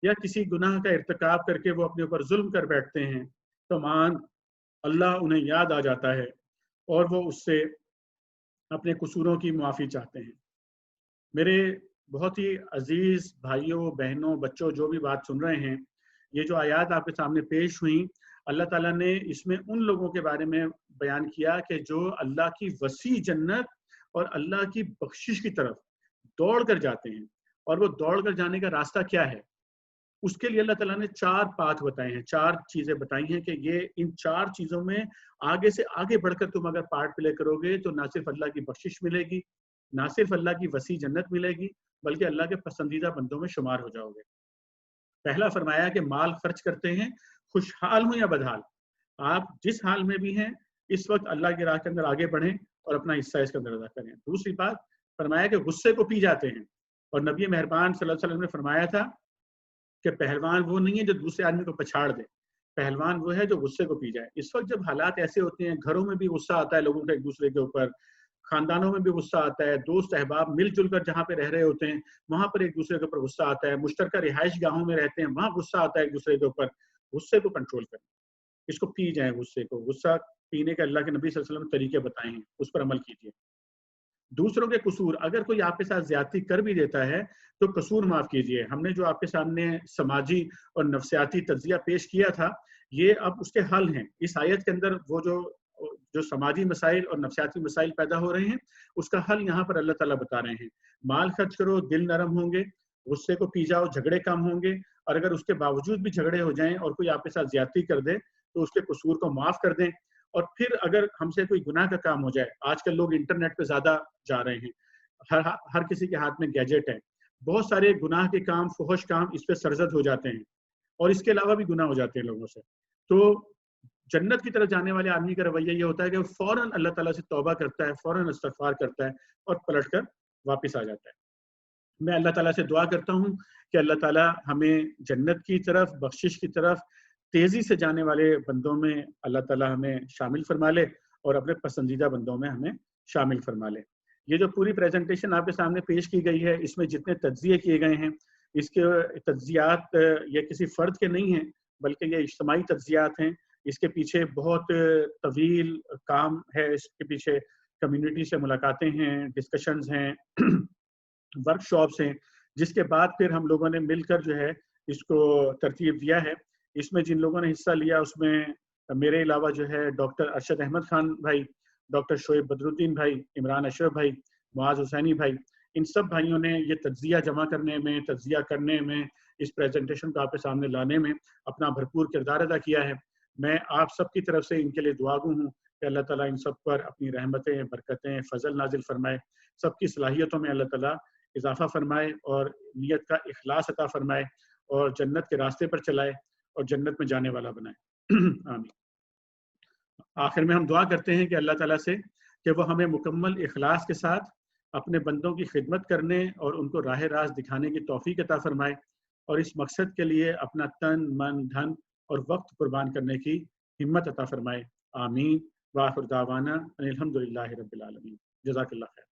یا کسی گناہ کا ارتکاب کر کے وہ اپنے اوپر ظلم کر بیٹھتے ہیں تو مان اللہ انہیں یاد آ جاتا ہے اور وہ اس سے اپنے قصوروں کی معافی چاہتے ہیں. میرے بہت ہی عزیز بھائیوں، بہنوں، بچوں، جو بھی بات سن رہے ہیں، یہ جو آیات آپ کے سامنے پیش ہوئیں، اللہ تعالیٰ نے اس میں ان لوگوں کے بارے میں بیان کیا کہ جو اللہ کی وسیع جنت اور اللہ کی بخشش کی طرف دوڑ کر جاتے ہیں. اور وہ دوڑ کر جانے کا راستہ کیا ہے؟ اس کے لیے اللہ تعالیٰ نے 4 پاتھ بتائے ہیں، 4 چیزیں بتائی ہیں کہ یہ ان 4 چیزوں میں آگے سے آگے بڑھ کر تم اگر پارٹ پلے کرو گے تو نہ صرف اللہ کی بخشش ملے گی، نہ صرف اللہ کی وسیع جنت ملے گی، بلکہ اللہ کے پسندیدہ بندوں میں شمار ہو جاؤ گے. پہلا فرمایا کہ مال خرچ کرتے ہیں، خوشحال ہوں یا بدحال، آپ جس حال میں بھی ہیں اس وقت اللہ کی راہ کے اندر آگے بڑھیں اور اپنا حصہ اس کے اندر ادا کریں. دوسری بات فرمایا کہ غصے کو پی جاتے ہیں، اور نبی مہربان صلی اللہ علیہ وسلم نے فرمایا تھا کہ پہلوان وہ نہیں ہے جو دوسرے آدمی کو پچھاڑ دے، پہلوان وہ ہے جو غصے کو پی جائے. اس وقت جب حالات ایسے ہوتے ہیں، گھروں میں بھی غصہ آتا ہے لوگوں کا ایک دوسرے کے اوپر، خاندانوں میں بھی غصہ آتا ہے، دوست احباب مل جل کر جہاں پہ رہ رہے ہوتے ہیں وہاں پر ایک دوسرے کے اوپر غصہ آتا ہے، مشترکہ رہائش گاہوں میں رہتے ہیں وہاں غصہ آتا ہے ایک دوسرے کے اوپر. غصے کو کنٹرول کریں، اس کو پی جائیں. غصے کو، غصہ پینے کے اللہ کے نبی صلی اللہ علیہ وسلم نے طریقے بتائے ہیں، اس پر عمل کیجیے. دوسروں کے قصور، اگر کوئی آپ کے ساتھ زیادتی کر بھی دیتا ہے تو قصور معاف کیجیے. ہم نے جو آپ کے سامنے سماجی اور نفسیاتی تجزیہ پیش کیا تھا، یہ اب اس کے حل ہیں. اس آیت کے اندر وہ جو سماجی مسائل اور نفسیاتی مسائل پیدا ہو رہے ہیں اس کا حل یہاں پر اللہ تعالیٰ بتا رہے ہیں. مال خرچ کرو، دل نرم ہوں گے، غصے کو پی جاؤ، جھگڑے کم ہوں گے. اور اگر اس کے باوجود بھی جھگڑے ہو جائیں اور کوئی آپ کے ساتھ زیادتی کر دے تو اس کے قصور کو معاف کر دیں. اور پھر اگر ہم سے کوئی گناہ کا کام ہو جائے، آج کل لوگ انٹرنیٹ پہ زیادہ جا رہے ہیں، ہر کسی کے ہاتھ میں گیجٹ ہے، بہت سارے گناہ کے کام، فحش کام اس پہ سرزد ہو جاتے ہیں، اور اس کے علاوہ بھی گناہ ہو جاتے ہیں لوگوں سے. تو جنت کی طرف جانے والے آدمی کا رویہ یہ ہوتا ہے کہ وہ فوراً اللہ تعالیٰ سے توبہ کرتا ہے، فوراً استغفار کرتا ہے اور پلٹ کر واپس آ جاتا ہے. میں اللہ تعالیٰ سے دعا کرتا ہوں کہ اللہ تعالیٰ ہمیں جنت کی طرف، بخشش کی طرف تیزی سے جانے والے بندوں میں اللہ تعالیٰ ہمیں شامل فرما لے اور اپنے پسندیدہ بندوں میں ہمیں شامل فرما لے. یہ جو پوری پریزنٹیشن آپ کے سامنے پیش کی گئی ہے، اس میں جتنے تجزیے کیے گئے ہیں، اس کے تجزیات یہ کسی فرد کے نہیں ہیں بلکہ یہ اجتماعی تجزیات ہیں. اس کے پیچھے بہت طویل کام ہے، اس کے پیچھے کمیونٹی سے ملاقاتیں ہیں، ڈسکشنز ہیں، ورک شاپس ہیں، جس کے بعد پھر ہم لوگوں نے مل کر جو ہے اس کو ترتیب دیا ہے. اس میں جن لوگوں نے حصہ لیا اس میں میرے علاوہ جو ہے ڈاکٹر ارشد احمد خان بھائی، ڈاکٹر شعیب بدر الدین بھائی، عمران اشرف بھائی، معاذ حسینی بھائی، ان سب بھائیوں نے یہ تجزیہ جمع کرنے میں، تجزیہ کرنے میں، اس پریزنٹیشن کو آپ کے سامنے لانے میں اپنا بھرپور کردار ادا کیا ہے. میں آپ سب کی طرف سے ان کے لیے دعاگو ہوں کہ اللہ تعالیٰ ان سب پر اپنی رحمتیں، برکتیں، فضل نازل فرمائے، سب کی صلاحیتوں میں اللہ تعالیٰ اضافہ فرمائے اور نیت کا اخلاص عطا فرمائے اور جنت کے راستے پر چلائے اور جنت میں جانے والا بنائے. آمین. آخر میں ہم دعا کرتے ہیں کہ اللہ تعالیٰ سے کہ وہ ہمیں مکمل اخلاص کے ساتھ اپنے بندوں کی خدمت کرنے اور ان کو راہ راست دکھانے کی توفیق عطا فرمائے، اور اس مقصد کے لیے اپنا تن من دھن اور وقت قربان کرنے کی ہمت عطا فرمائے، آمین۔ وآخر دعوانا ان الحمدللہ رب العالمین۔ جزاک اللہ خیر۔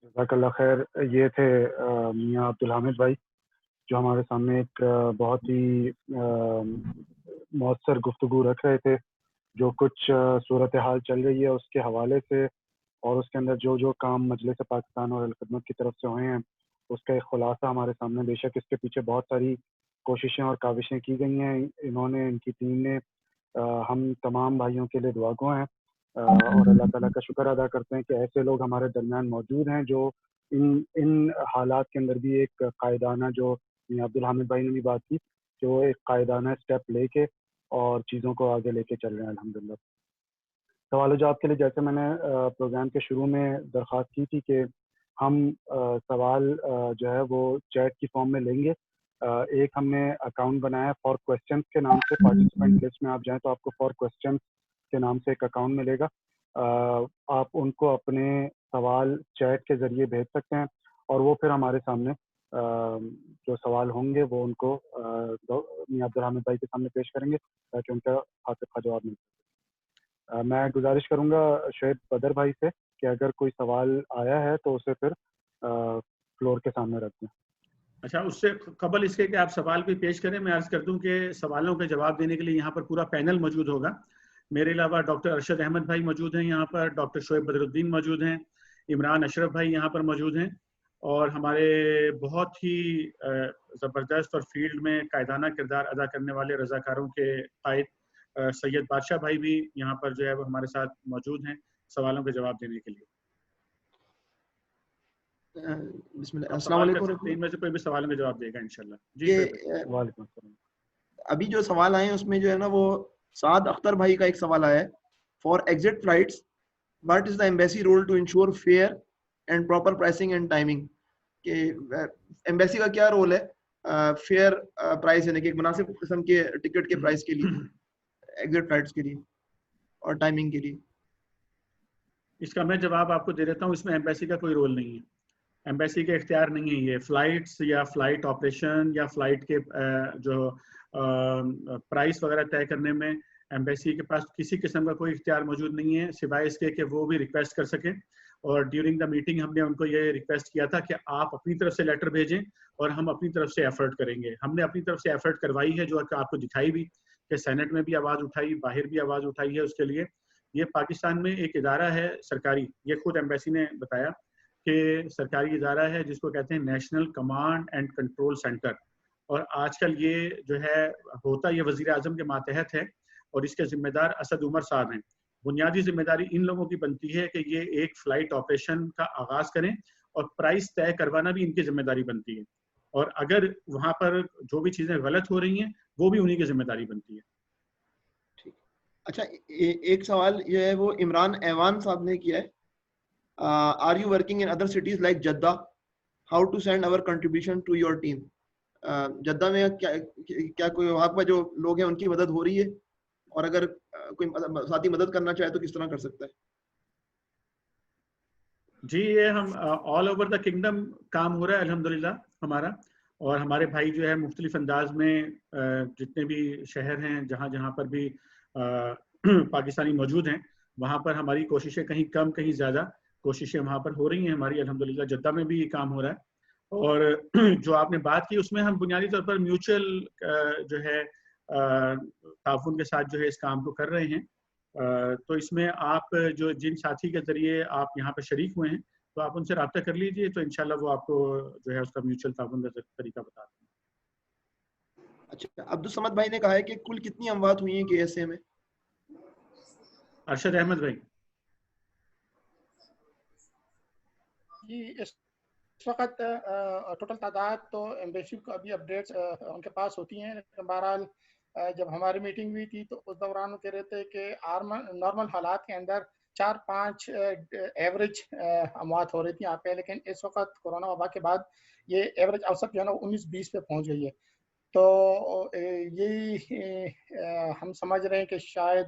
جزاک اللہ خیر۔ یہ تھے میاں عبدالحامد بھائی جو ہمارے سامنے ایک بہت ہی مؤثر گفتگو رکھ رہے تھے، جو کچھ صورتحال چل رہی ہے اس کے حوالے سے، اور اس کے اندر جو کام مجلس پاکستان اور الخدمت کی طرف سے ہوئے ہیں اس کا ایک خلاصہ ہمارے سامنے۔ بے شک اس کے پیچھے بہت ساری کوششیں اور کاوشیں کی گئی ہیں، انہوں نے، ان کی ٹیم نے، ہم تمام بھائیوں کے لیے دعا گو ہیں، اور اللہ تعالیٰ کا شکر ادا کرتے ہیں کہ ایسے لوگ ہمارے درمیان موجود ہیں جو ان حالات کے اندر بھی ایک قائدانہ، جو عبدالحامد بھائی نے بھی بات کی کہ وہ ایک قائدانہ اسٹیپ لے کے اور چیزوں کو آگے لے کے چل رہے ہیں الحمدللہ۔ سوال و جواب کے لیے جیسے میں نے پروگرام کے شروع میں درخواست کی تھی کہ ہم سوال جو ہے وہ چیٹ کی فارم میں لیں گے۔ ایک ہم نے اکاؤنٹ بنایا فار کوسچنس کے نام سے، پارٹیسپینٹ لسٹ میں آپ جائیں تو آپ کو فار کوسچنس کے نام سے ایک اکاؤنٹ ملے گا، آپ ان کو اپنے سوال چیٹ کے ذریعے بھیج سکتے ہیں، اور وہ پھر ہمارے سامنے جو سوال ہوں گے وہ ان کو میاں عبدالحامد بھائی کے سامنے پیش کریں گے تاکہ ان کا خاطر کا جواب مل سکے۔ میں گزارش کروں گا شعیب بدر بھائی سے کہ اگر کوئی سوال آیا ہے تو اسے پھر فلور کے سامنے رکھ دیں۔ اچھا، اس سے قبل اس کے کہ آپ سوال بھی پیش کریں، میں عرض کر دوں کہ سوالوں کے جواب دینے کے لیے یہاں پر پورا پینل موجود ہوگا۔ میرے علاوہ ڈاکٹر ارشد احمد بھائی موجود ہیں یہاں پر، ڈاکٹر شعیب بدر الدین موجود ہیں، عمران اشرف بھائی یہاں پر موجود ہیں، اور ہمارے بہت ہی زبردست اور فیلڈ میں قائدانہ کردار ادا کرنے والے رضاکاروں کے قائد سید بادشاہ بھائی بھی یہاں پر جو ہے وہ ہمارے ساتھ موجود ہیں سوالوں کے جواب دینے کے لیے۔ بسم اللہ، السلام علیکم۔ ان میں سے کوئی بھی سوالوں کے جواب دے گا انشاءاللہ۔ جی وعلیکم السلام۔ ابھی جو سوال آئے ہیں اس میں جو ہے نا وہ سعد اختر بھائی کا ایک سوال آیا ہے، for exit flights what is the embassy role to ensure fair and proper pricing and timing, کہ ایمبیسی کا کیا رول ہے فیئر پرائس یعنی کہ ایک مناسب قسم کے ٹکٹ کے پرائس کے لیے ایگزٹ فلائٹس کے لیے اور ٹائمنگ کے لیے۔ اس کا میں جواب آپ کو دے دیتا ہوں، اس میں ایمبیسی کا کوئی رول نہیں ہے، ایمبیسی کے اختیار نہیں ہے یہ فلائٹس یا فلائٹ آپریشن یا فلائٹ کے جو پرائس وغیرہ طے کرنے میں ایمبیسی کے پاس کسی قسم کا کوئی اختیار موجود نہیں ہے، سوائے اس کے کہ وہ بھی ریکویسٹ کر سکیں، اور ڈیورنگ دا میٹنگ ہم نے ان کو یہ ریکویسٹ کیا تھا کہ آپ اپنی طرف سے لیٹر بھیجیں اور ہم اپنی طرف سے ایفرٹ کریں گے۔ ہم نے اپنی طرف سے ایفرٹ کروائی ہے، جو آپ کو دکھائی بھی کہ سینٹ میں بھی آواز اٹھائی، باہر بھی آواز اٹھائی ہے اس کے لیے۔ یہ پاکستان میں ایک ادارہ ہے سرکاری، یہ خود ایمبیسی نے بتایا کہ سرکاری ادارہ ہے جس کو کہتے ہیں national command and control centre, اور آج کل یہ جو ہے ہوتا یہ وزیر اعظم کے ماتحت ہے، اور اس کے ذمہ دار اسد عمر صاحب ہیں۔ بنیادی ذمہ داری ان لوگوں کی بنتی ہے کہ یہ ایک فلائٹ آپریشن کا آغاز کریں، اور پرائس طے کروانا بھی ان کی ذمہ داری بنتی ہے، اور اگر وہاں پر جو بھی چیزیں غلط ہو رہی ہیں وہ بھی انہی کی ذمہ داری بنتی ہے۔ اچھا، ایک سوال یہ ہے وہ عمران ایوان صاحب نے کیا ہے، are you working in other cities like Jeddah? How to send our contribution to your team? Jeddah میں کیا کوئی وہاں پر جو لوگ ہیں ان کی مدد ہو رہی ہے، اور اگر کوئی ساتھی مدد کرنا چاہے تو کس طرح کر سکتا ہے؟ جی، یہ ہم آل اوور دا کنگڈم کام ہو رہا ہے الحمدللہ ہمارا، اور ہمارے بھائی جو ہے مختلف انداز میں جتنے بھی شہر ہیں جہاں جہاں پر بھی پاکستانی موجود ہیں وہاں پر ہماری کوششیں کہیں کم کہیں زیادہ کوششیں وہاں پر ہو رہی ہیں ہماری الحمدللہ۔ جدہ میں بھی یہ کام ہو رہا ہے، اور جو آپ نے بات کی اس میں ہم بنیادی طور پر میوچل جو ہے تعاون کے ساتھ جو ہے اس کام کو کر رہے ہیں۔ تو اس میں آپ جو جن ساتھی کے ذریعے آپ یہاں پہ شریک ہوئے ہیں تو آپ ان سے رابطہ کر لیجئے، تو انشاءاللہ وہ آپ کو جو ہے اس کا میوچل تعاون کا طریقہ بتا دیں گے۔ اچھا، عبدالصمد بھائی نے کہا ہے کہ کل کتنی اموات ہوئی ہیں KSA میں؟ ارشد احمد بھائی جی، اس وقت ٹوٹل تعداد تو ایمبیسی کو ابھی اپڈیٹس ان کے پاس ہوتی ہیں، لیکن بہرحال جب ہماری میٹنگ ہوئی تھی تو اس دوران وہ کہہ رہے تھے کہ نارمل حالات کے اندر 4-5 ایوریج اموات ہو رہی تھی یہاں پہ، لیکن اس وقت کورونا وبا کے بعد یہ ایوریج اوسط جو ہے نا 19-20 پہ پہنچ گئی ہے۔ تو یہی ہم سمجھ رہے ہیں کہ شاید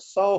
100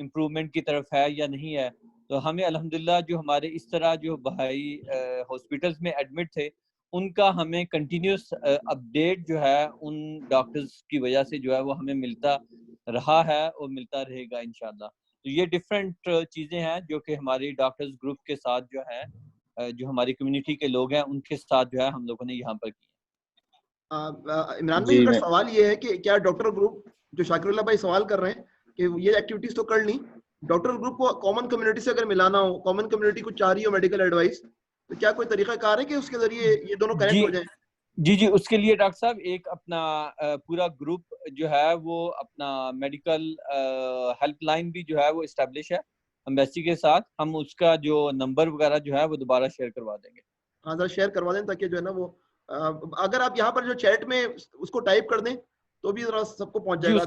امپرومنٹ کی طرف ہے یا نہیں ہے. تو ہمیں الحمدللہ جو ہمارے اس طرح جو بھائی ہاسپٹلس میں ایڈمٹ تھے ان کا ہمیں کنٹینیوس اپڈیٹ جو ہے ان ڈاکٹرز کی وجہ سے جو ہے وہ ہمیں ملتا رہا ہے اور ملتا رہے گا انشاءاللہ. تو یہ ڈفرینٹ چیزیں ہیں جو کہ ہماری ڈاکٹرز گروپ کے ساتھ جو ہے جو ہماری کمیونٹی کے لوگ ہیں ان کے ساتھ جو ہے ہم لوگوں نے یہاں پر کی. عمران بھائی کا سوال یہ ہے کہ کیا ڈاکٹر گروپ جو شاکر اللہ بھائی سوال کر رہے ہیں کہ یہ ایکٹیویٹیز تو کر لی, ڈاکٹر گروپ کو کامن کمیونٹی سے اگر ملانا ہو, کامن کمیونٹی کو چاہ رہی ہو میڈیکل ایڈوائس, تو کیا کوئی طریقہ کار ہے کہ اس کے ذریعے یہ دونوں کنیکٹ ہو جائیں؟ جی اس کے لیے ڈاکٹر صاحب ایک اپنا پورا گروپ جو ہے وہ اپنا میڈیکل ہیلپ لائن بھی جو ہے وہ اسٹیبلش ہے ایمبیسی کے ساتھ. ہم اس کا جو نمبر وغیرہ جو ہے وہ دوبارہ شیئر کروا دیں گے. ہاں ذرا شیئر کروا دیں تاکہ جو ہے نا وہ اگر آپ یہاں پر جو چیٹ میں اس کو ٹائپ کر دیں تو بھی ذرا سب کو پہنچ جائے گا.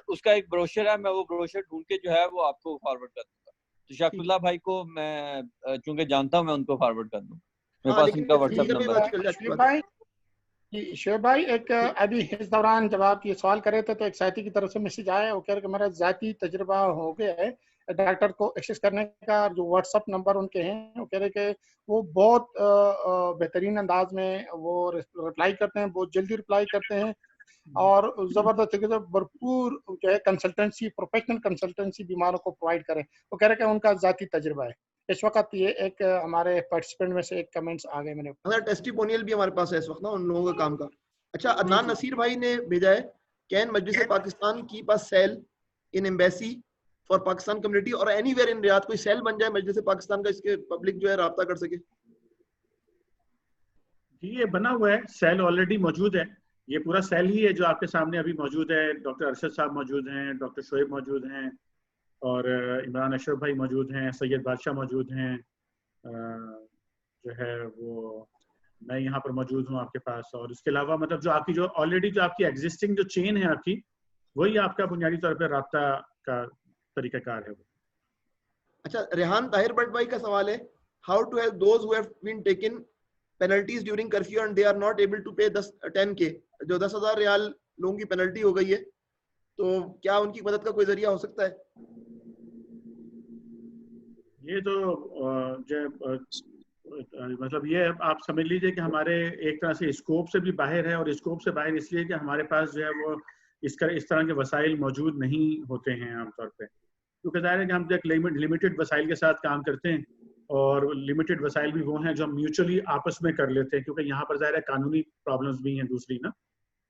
اس کا ایک بروشر ہے, میں وہ بروشر ڈھونڈ کے جو ہے وہ آپ کو فارورڈ کر دوں گا. تو شاکر اللہ بھائی کو میں چونکہ جانتا ہوں میں ان کو فارورڈ کر دوں. میرے پاس ان کا واٹس ایپ نمبر ہے. شعیب بھائی ایک ابھی اس دوران جب آپ یہ سوال کرے تھے تو ایک ساتھی کی طرف سے میسج آیا, وہ کہہ رہے کہ میرا ذاتی تجربہ ہو گیا ہے ڈاکٹر کو ایکسیس کرنے کا, جو واٹس ایپ نمبر ان کے ہیں وہ کہہ رہے کہ وہ بہت بہترین انداز میں وہ رپلائی کرتے ہیں, بہت جلدی رپلائی کرتے ہیں اور زبردست طریقے سے بھرپور جو ہے کنسلٹنسی, پروفیشنل کنسلٹنسی بیماروں کو پرووائڈ کریں. وہ کہہ رہے کہ ان کا ذاتی تجربہ ہے. اس وقت یہ ایک ہمارے پارٹیسپینٹ میں سے ایک کمنٹس آ گئے, میں نے ٹیسٹیمونیل بھی ہمارے پاس ہے اس وقت نا ان لوگوں کا کام کا. اچھا عدنان نصیر بھائی نے بھیجا ہے, کین مجلس پاکستان کی پاس cell in embassy for Pakistan community اور اینی ویئر ان ریاض, کوئی سیل بن جائے مجلس پاکستان کا, اس کے پبلک جو ہے رابطہ کر سکے. جی یہ بنا ہوا ہے, سیل آلریڈی موجود ہے. یہ پورا سیل ہی ہے جو آپ کے سامنے ابھی موجود ہے. ڈاکٹر ارشد صاحب موجود ہیں, ڈاکٹر شعیب موجود ہیں, اور عمران اشرف بھائی موجود ہیں, سید بادشاہ موجود ہیں, جو ہے وہ میں یہاں پر موجود ہوں آپ کے پاس. اور اس کے علاوہ مطلب جو آپ کی جو آلریڈی جو آپ کی ایگزسٹنگ جو چین ہے آپ کی, وہی آپ کا بنیادی طور پہ رابطہ کا طریقہ کار ہے. اچھا ریحان طاہر بٹ بھائی کا سوال ہے, how to help those who have been taken penalties during curfew and they are not able to pay 10K, جو 10,000 ریال لوگوں کی پینلٹی ہو گئی ہے, تو کیا ان کی مدد کا کوئی ذریعہ ہو سکتا ہے؟ یہ تو مطلب یہ آپ سمجھ لیجئے کہ ہمارے ایک طرح سے اسکوپ سے بھی باہر ہے, اور اسکوپ سے باہر اس لیے کہ ہمارے پاس جو ہے وہ اس طرح کے وسائل موجود نہیں ہوتے ہیں عام طور پہ, کیونکہ ظاہر ہے کہ ہم ایک لمیٹڈ وسائل کے ساتھ کام کرتے ہیں, اور لمیٹڈ وسائل بھی وہ ہیں جو ہم میوچولی آپس میں کر لیتے ہیں, کیونکہ یہاں پر ظاہر ہے قانونی پرابلمس بھی ہیں دوسری نا,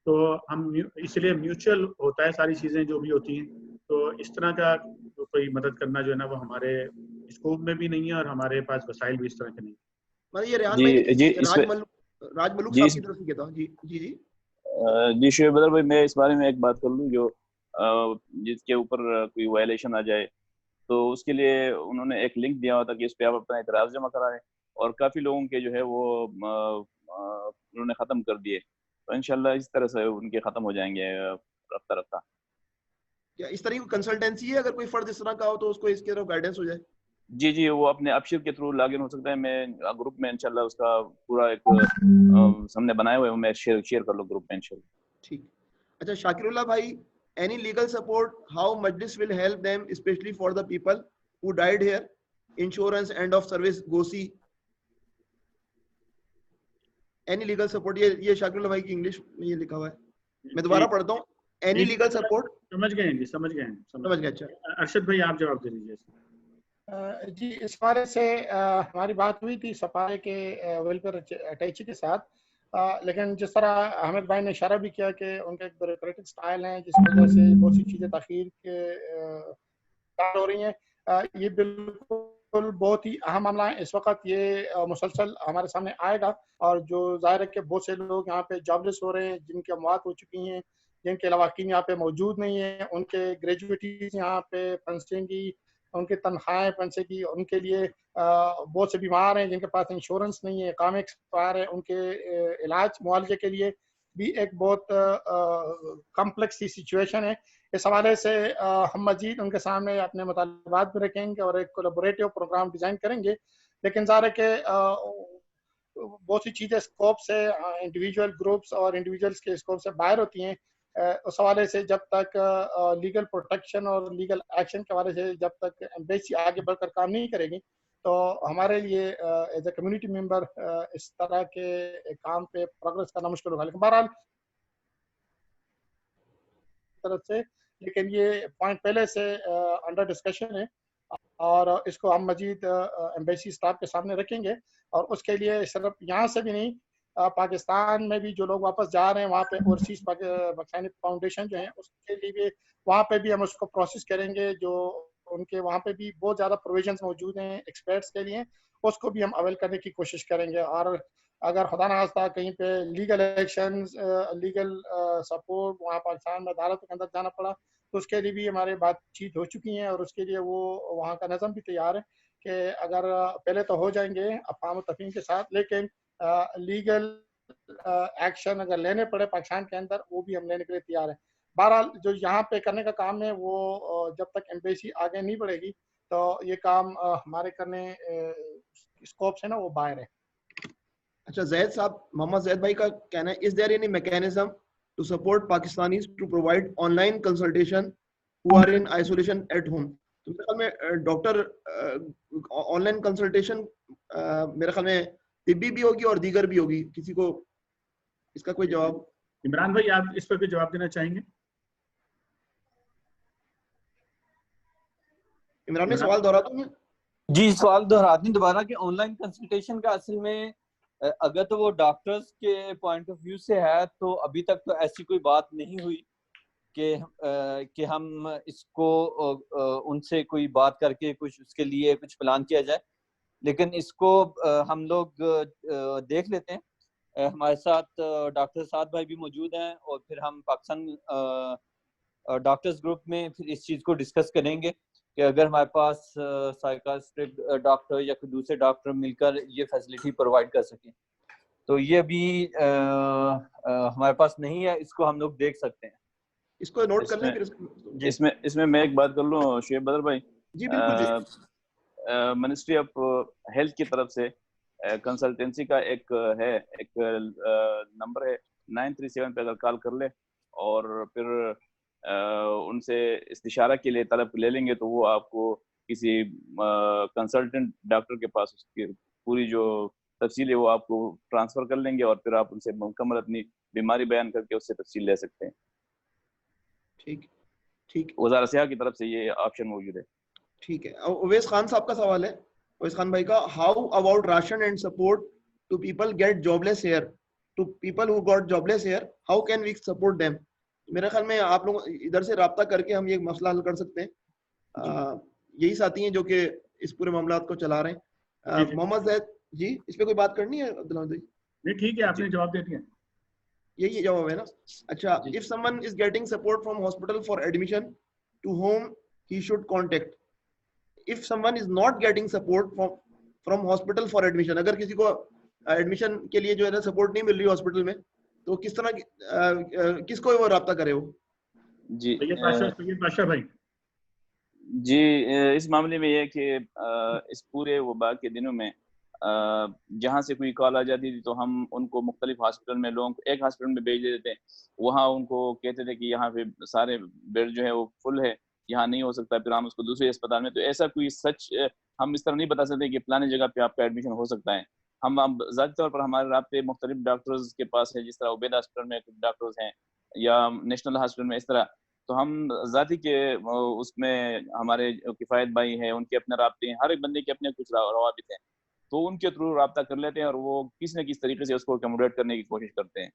تو ہم اس لیے میوچل ہوتا ہے ساری چیزیں جو بھی ہوتی ہیں. تو اس طرح کا کوئی مدد کرنا جو ہے نا وہ ہمارے اسکوپ میں بھی نہیں ہے, اور ہمارے پاس وسائل بھی اس طرح کے نہیں. یہ ریحان بھائی راج ملک صاحب کی طرف سے کہتا ہوں. جی شعیب بدر بھائی, میں اس بارے میں ایک بات کر لوں, جو جس کے اوپر کوئی وائلیشن آ جائے تو اس کے لیے انہوں نے ایک لنک دیا ہوا تھا کہ اس پہ آپ اپنا اعتراض جمع کرائیں, اور کافی لوگوں کے جو ہے وہ انہوں نے ختم کر دیے. تو انشاءاللہ اس طرح سے ان کے ختم ہو جائیں گے رفتہ رفتہ. کیا اس طرح کی کنسلٹنسی ہے, اگر کوئی فرد اس طرح کا ہو تو اس کو اس کی طرف گائیڈنس ہو جائے؟ جی وہ اپنے ابشر کے تھرو لاگ ان ہو سکتا ہے. میں گروپ میں انشاءاللہ اس کا پورا ایک ہم نے بنایا ہوا ہے, میں شیئر کر لوں گروپ میں انشاءاللہ. ٹھیک. اچھا شاکر اللہ بھائی, any legal support, how Majlis will help them, especially for the people who died here, insurance, end of service, GOSI, any legal support. یہ شاکر اللہ بھائی کی انگلش میں یہ لکھا ہوا ہے, میں دوبارہ پڑھتا ہوں. any legal support. سمجھ گئے ہیں جی, سمجھ گئے. اچھا ارشد بھائی آپ جواب دے دیجیے. جی اس بارے سے ہماری بات ہوئی تھی سفارے کے ویلفیئر اٹیچی کے ساتھ, لیکن جس طرح حامد بھائی نے اشارہ بھی کیا کہ ان کا ایک بیوروکریٹک سٹائل ہے جس وجہ سے بہت سی چیزیں تاخیر کے ہو رہی ہیں. یہ بالکل بہت ہی اہم معاملہ ہے. اس وقت یہ مسلسل ہمارے سامنے آئے گا, اور جو ظاہر ہے کہ بہت سے لوگ یہاں پہ جاب لیس ہو رہے ہیں, جن کی اموات ہو چکی ہیں, جن کے لواحقین یہاں پہ موجود نہیں ہیں, ان کے گریجویٹیز یہاں پہ پھنسیں گی, ان کی تنخواہیں پنسے کی, ان کے لیے بہت سے بیمار ہیں جن کے پاس انشورنس نہیں ہے, اقامے ایکسپائر ہے, ان کے علاج معالجے کے لیے بھی ایک بہت کمپلیکس سی سچویشن ہے. اس حوالے سے ہم مزید ان کے سامنے اپنے مطالبات بھی رکھیں گے اور ایک کولیبوریٹیو پروگرام ڈیزائن کریں گے. لیکن ظاہر ہے کہ بہت سی چیزیں اسکوپ سے انڈیویجول گروپس اور انڈیویجولس کے اسکوپ سے باہر ہوتی ہیں. اس حوالے سے جب تک لیگل پروٹیکشن اور لیگل ایکشن کے حوالے سے جب تک ایمبیسی آگے بڑھ کر کام نہیں کرے گی تو ہمارے لیے ایز اے کمیونٹی ممبر اس طرح کے کام پہ پروگرس کرنا مشکل ہوگا. لیکن بہرحال طرف سے لیکن یہ پوائنٹ پہلے سے انڈر ڈسکشن ہے اور اس کو ہم مزید ایمبیسی اسٹاف کے سامنے رکھیں گے. اور اس کے لیے صرف یہاں سے بھی نہیں, پاکستان میں بھی جو لوگ واپس جا رہے ہیں وہاں پہ اوورسیز پاکستانی فاؤنڈیشن جو ہیں اس کے لیے بھی وہاں پہ بھی ہم اس کو پروسیس کریں گے. جو ان کے وہاں پہ بھی بہت زیادہ پروویژنس موجود ہیں ایکسپرٹس کے لیے, اس کو بھی ہم اویل کرنے کی کوشش کریں گے. اور اگر خدا نخواستہ کہیں پہ لیگل ایکشنز, لیگل سپورٹ وہاں پاکستان میں عدالت کے اندر جانا پڑا تو اس کے لیے بھی ہمارے بات چیت ہو چکی ہیں اور اس کے لیے وہ وہاں کا نظم بھی تیار ہے کہ اگر پہلے تو ہو جائیں گے افہام و تفہیم کے ساتھ, لیکن لیگل ایکشن اگر لینے پڑے پاکستان کے اندر وہ بھی ہم لینے کے لیے تیار ہیں. بہرحال جو یہاں پہ کرنے کا کام ہے وہ جب تک ایمبیسی آگے نہیں بڑھے گی تو یہ کام ہمارے کرنے اسکوپ سے نا وہ باہر ہے. اچھا زید صاحب, محمد زید بھائی کا کہنا ہے is there any mechanism to support Pakistanis to provide online consultation who are in isolation at home. تو میرے خیال میں ڈاکٹر آن لائن کنسلٹیشن میرے خیال میں طبی بھی ہوگی اور دیگر بھی ہوگی, کسی کو اس کا کوئی جواب؟ عمران بھائی آپ اس پر کوئی جواب دینا چاہیں گے؟ عمران میں سوال دہراتا ہوں. جی سوال دہراتے ہیں دوبارہ کہ آن لائن کنسلٹیشن کا اصل میں اگر تو وہ ڈاکٹرز کے پوائنٹ آف ویو سے ہے تو ابھی تک تو ایسی کوئی بات نہیں ہوئی کہ ہم اس کو ان سے کوئی بات کر کے کچھ اس کے لیے کچھ پلان کیا جائے, لیکن اس کو ہم لوگ دیکھ لیتے ہیں. ہمارے ساتھ ڈاکٹر سعد بھائی بھی موجود ہیں اور پھر ہم پاکستان ڈاکٹرز گروپ میں پھر اس چیز کو ڈسکس کریں گے کہ اگر ہمارے پاس سائیکاسٹرک ڈاکٹر یا کوئی دوسرے ڈاکٹر مل کر یہ فیسلٹی پرووائڈ کر سکیں تو یہ ابھی ہمارے پاس نہیں ہے, اس کو ہم لوگ دیکھ سکتے ہیں. اس کو نوٹ کر لیں پھر اس میں ایک بات کر لوں شعیب بدر بھائی. جی بالکل. منسٹری آف ہیلتھ کی طرف سے کنسلٹنسی کا ایک نمبر ہے 937 پہ اگر کال کر لے اور پھر ان سے استشارہ کے لیے طلب لے لیں گے تو وہ آپ کو کسی کنسلٹنٹ ڈاکٹر کے پاس اس کی پوری جو تفصیل ہے وہ آپ کو ٹرانسفر کر لیں گے اور پھر آپ ان سے مکمل اپنی بیماری بیان کر کے اس سے تفصیل لے سکتے ہیں. ٹھیک وزارت صحت کی طرف سے یہ آپشن موجود ہے. ٹھیک ہے. اویس خان صاحب کا سوال ہے, اویس خان بھائی کا, how about ration and support to people get jobless here, to people who got jobless here, how can we support them? میرے خیال میں آپ لوگ ادھر سے رابطہ کر کے ہم یہ مسئلہ حل کر سکتے ہیں. یہی ساتھی ہیں جو کہ اس پورے معاملات کو چلا رہے ہیں. محمد زید جی اس پہ کوئی بات کرنی ہے؟ عبداللہ جی نہیں ٹھیک ہے, آپ نے جواب دے دیا. یہی جواب ہے نا. اچھا, if someone is getting support from hospital for admission, to whom he should contact? If someone is not getting support from hospital for admission, اگر کسی کو ایڈمیشن کے لیے جو ہے نا سپورٹ نہیں مل رہی ہاسپٹل میں تو کس طرح کس کو وہ رابطہ کرے؟ وہ جی بادشاہ بھائی جی اس معاملے میں یہ کہ اس پورے وبا کے دنوں میں جہاں سے کوئی کال آ جاتی تھی تو ہم ان کو مختلف ہاسپٹل میں لوگوں کو ایک ہاسپٹل میں بھیج دیتے ہیں, وہاں ان کو کہتے تھے کہ یہاں پہ سارے بیڈ جو ہے وہ فل ہے, یہاں نہیں ہو سکتا, پھر ہم اس کو دوسرے اسپتال میں. تو ایسا کوئی سچ ہم اس طرح نہیں بتا سکتے کہ فلانی جگہ پہ آپ کا ایڈمیشن ہو سکتا ہے. ہم ذاتی طور پر ہمارے رابطے مختلف ڈاکٹرز کے پاس ہے, جس طرح عبید ہاسپٹل میں کچھ ڈاکٹرز ہیں یا نیشنل ہاسپٹل میں اس طرح. تو ہم ذاتی کے اس میں ہمارے کفایت بھائی ہیں, ان کے اپنے رابطے ہیں, ہر ایک بندے کے اپنے کچھ روابط ہیں, تو ان کے تھرو رابطہ کر لیتے ہیں اور وہ کسی نہ کسی طریقے سے اس کو اکوموڈیٹ کرنے کی کوشش کرتے ہیں.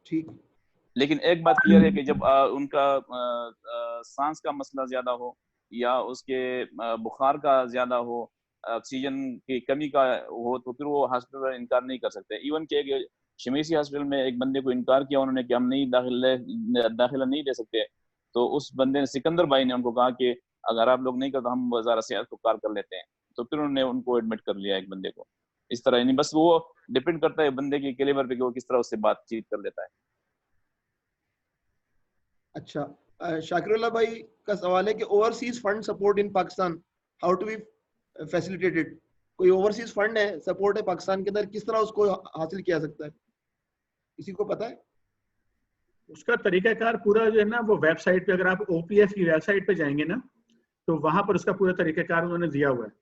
ٹھیک. لیکن ایک بات کلیئر ہے کہ جب ان کا سانس کا مسئلہ زیادہ ہو یا اس کے بخار کا زیادہ ہو, آکسیجن کی کمی کا ہو, تو پھر وہ ہاسپٹل پر انکار نہیں کر سکتے. ایون کہ شمیسی ہاسپٹل میں ایک بندے کو انکار کیا انہوں نے کہ ہم نہیں داخلہ نہیں دے سکتے, تو اس بندے نے سکندر بھائی نے ان کو کہا کہ اگر آپ لوگ نہیں کرتے تو ہم وزارت صحت کو کال کر لیتے ہیں. تو پھر انہوں نے ان کو ایڈمٹ کر لیا ایک بندے کو. اس طرح نہیں, بس وہ ڈپینڈ کرتا ہے بندے کے کیلیبر پہ کہ وہ کس طرح اس سے بات چیت کر لیتا ہے. اچھا, شاکر اللہ بھائی کا سوال ہے کہ overseas fund support in Pakistan, how to be facilitated? کوئی اوورسیز فنڈ ہے, سپورٹ ہے پاکستان کے اندر, کس طرح اس کو حاصل کیا سکتا ہے؟ کسی کو پتا ہے؟ اس کا طریقہ کار پورا جو ہے نا وہ ویب سائٹ پہ، اگر آپ OPF کی ویب سائٹ پہ جائیں گے نا تو وہاں پر اس کا پورا طریقہ کار انہوں نے دیا ہوا ہے.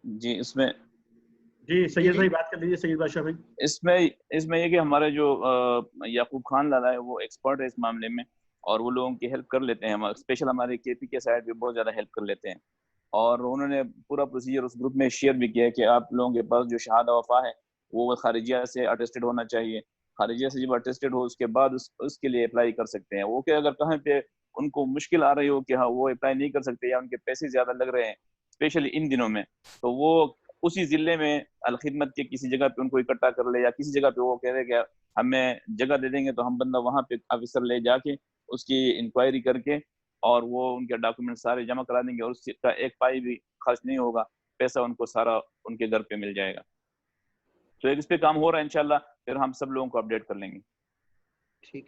جی اس میں جی سید بھائی بات کر لیجیے، سید بادشاہ بھائی. اس میں یہ کہ ہمارے جو یعقوب خان لالا ہے وہ ایکسپرٹ ہے اس معاملے میں، اور وہ لوگوں کی ہیلپ کر لیتے ہیں. اسپیشل ہمارے KP کے سائڈ پہ بہت زیادہ ہیلپ کر لیتے ہیں، اور انہوں نے پورا پروسیجر اس گروپ میں شیئر بھی کیا ہے کہ آپ لوگوں کے پاس جو شہادہ وفا ہے وہ خارجیہ سے اٹیسٹڈ ہونا چاہیے. خارجیہ سے جب اٹیسٹڈ ہو اس کے بعد اس کے لیے اپلائی کر سکتے ہیں. وہ کہ اگر کہیں پہ ان کو مشکل آ رہی ہو کہ ہاں وہ اپلائی نہیں کر سکتے یا ان کے پیسے زیادہ لگ رہے ہیں اسپیشلی ان دنوں میں، تو وہ اسی ضلع میں الخدمت کے کسی جگہ پہ ان کو اکٹھا کر لے، یا کسی جگہ پہ وہ کہہ رہے کہ ہمیں جگہ دے دیں گے تو ہم بندہ وہاں پہ آفیسر لے جا کے اس کی انکوائری کر کے اور وہ ان کے ڈاکومنٹ سارے جمع کرا دیں گے، اور اس کا ایک پائی بھی خرچ نہیں ہوگا، پیسہ ان کو سارا ان کے گھر پہ مل جائے گا. تو اس پہ کام ہو رہا ہے انشاءاللہ، پھر ہم سب لوگوں کو اپڈیٹ کر لیں گے. ٹھیک،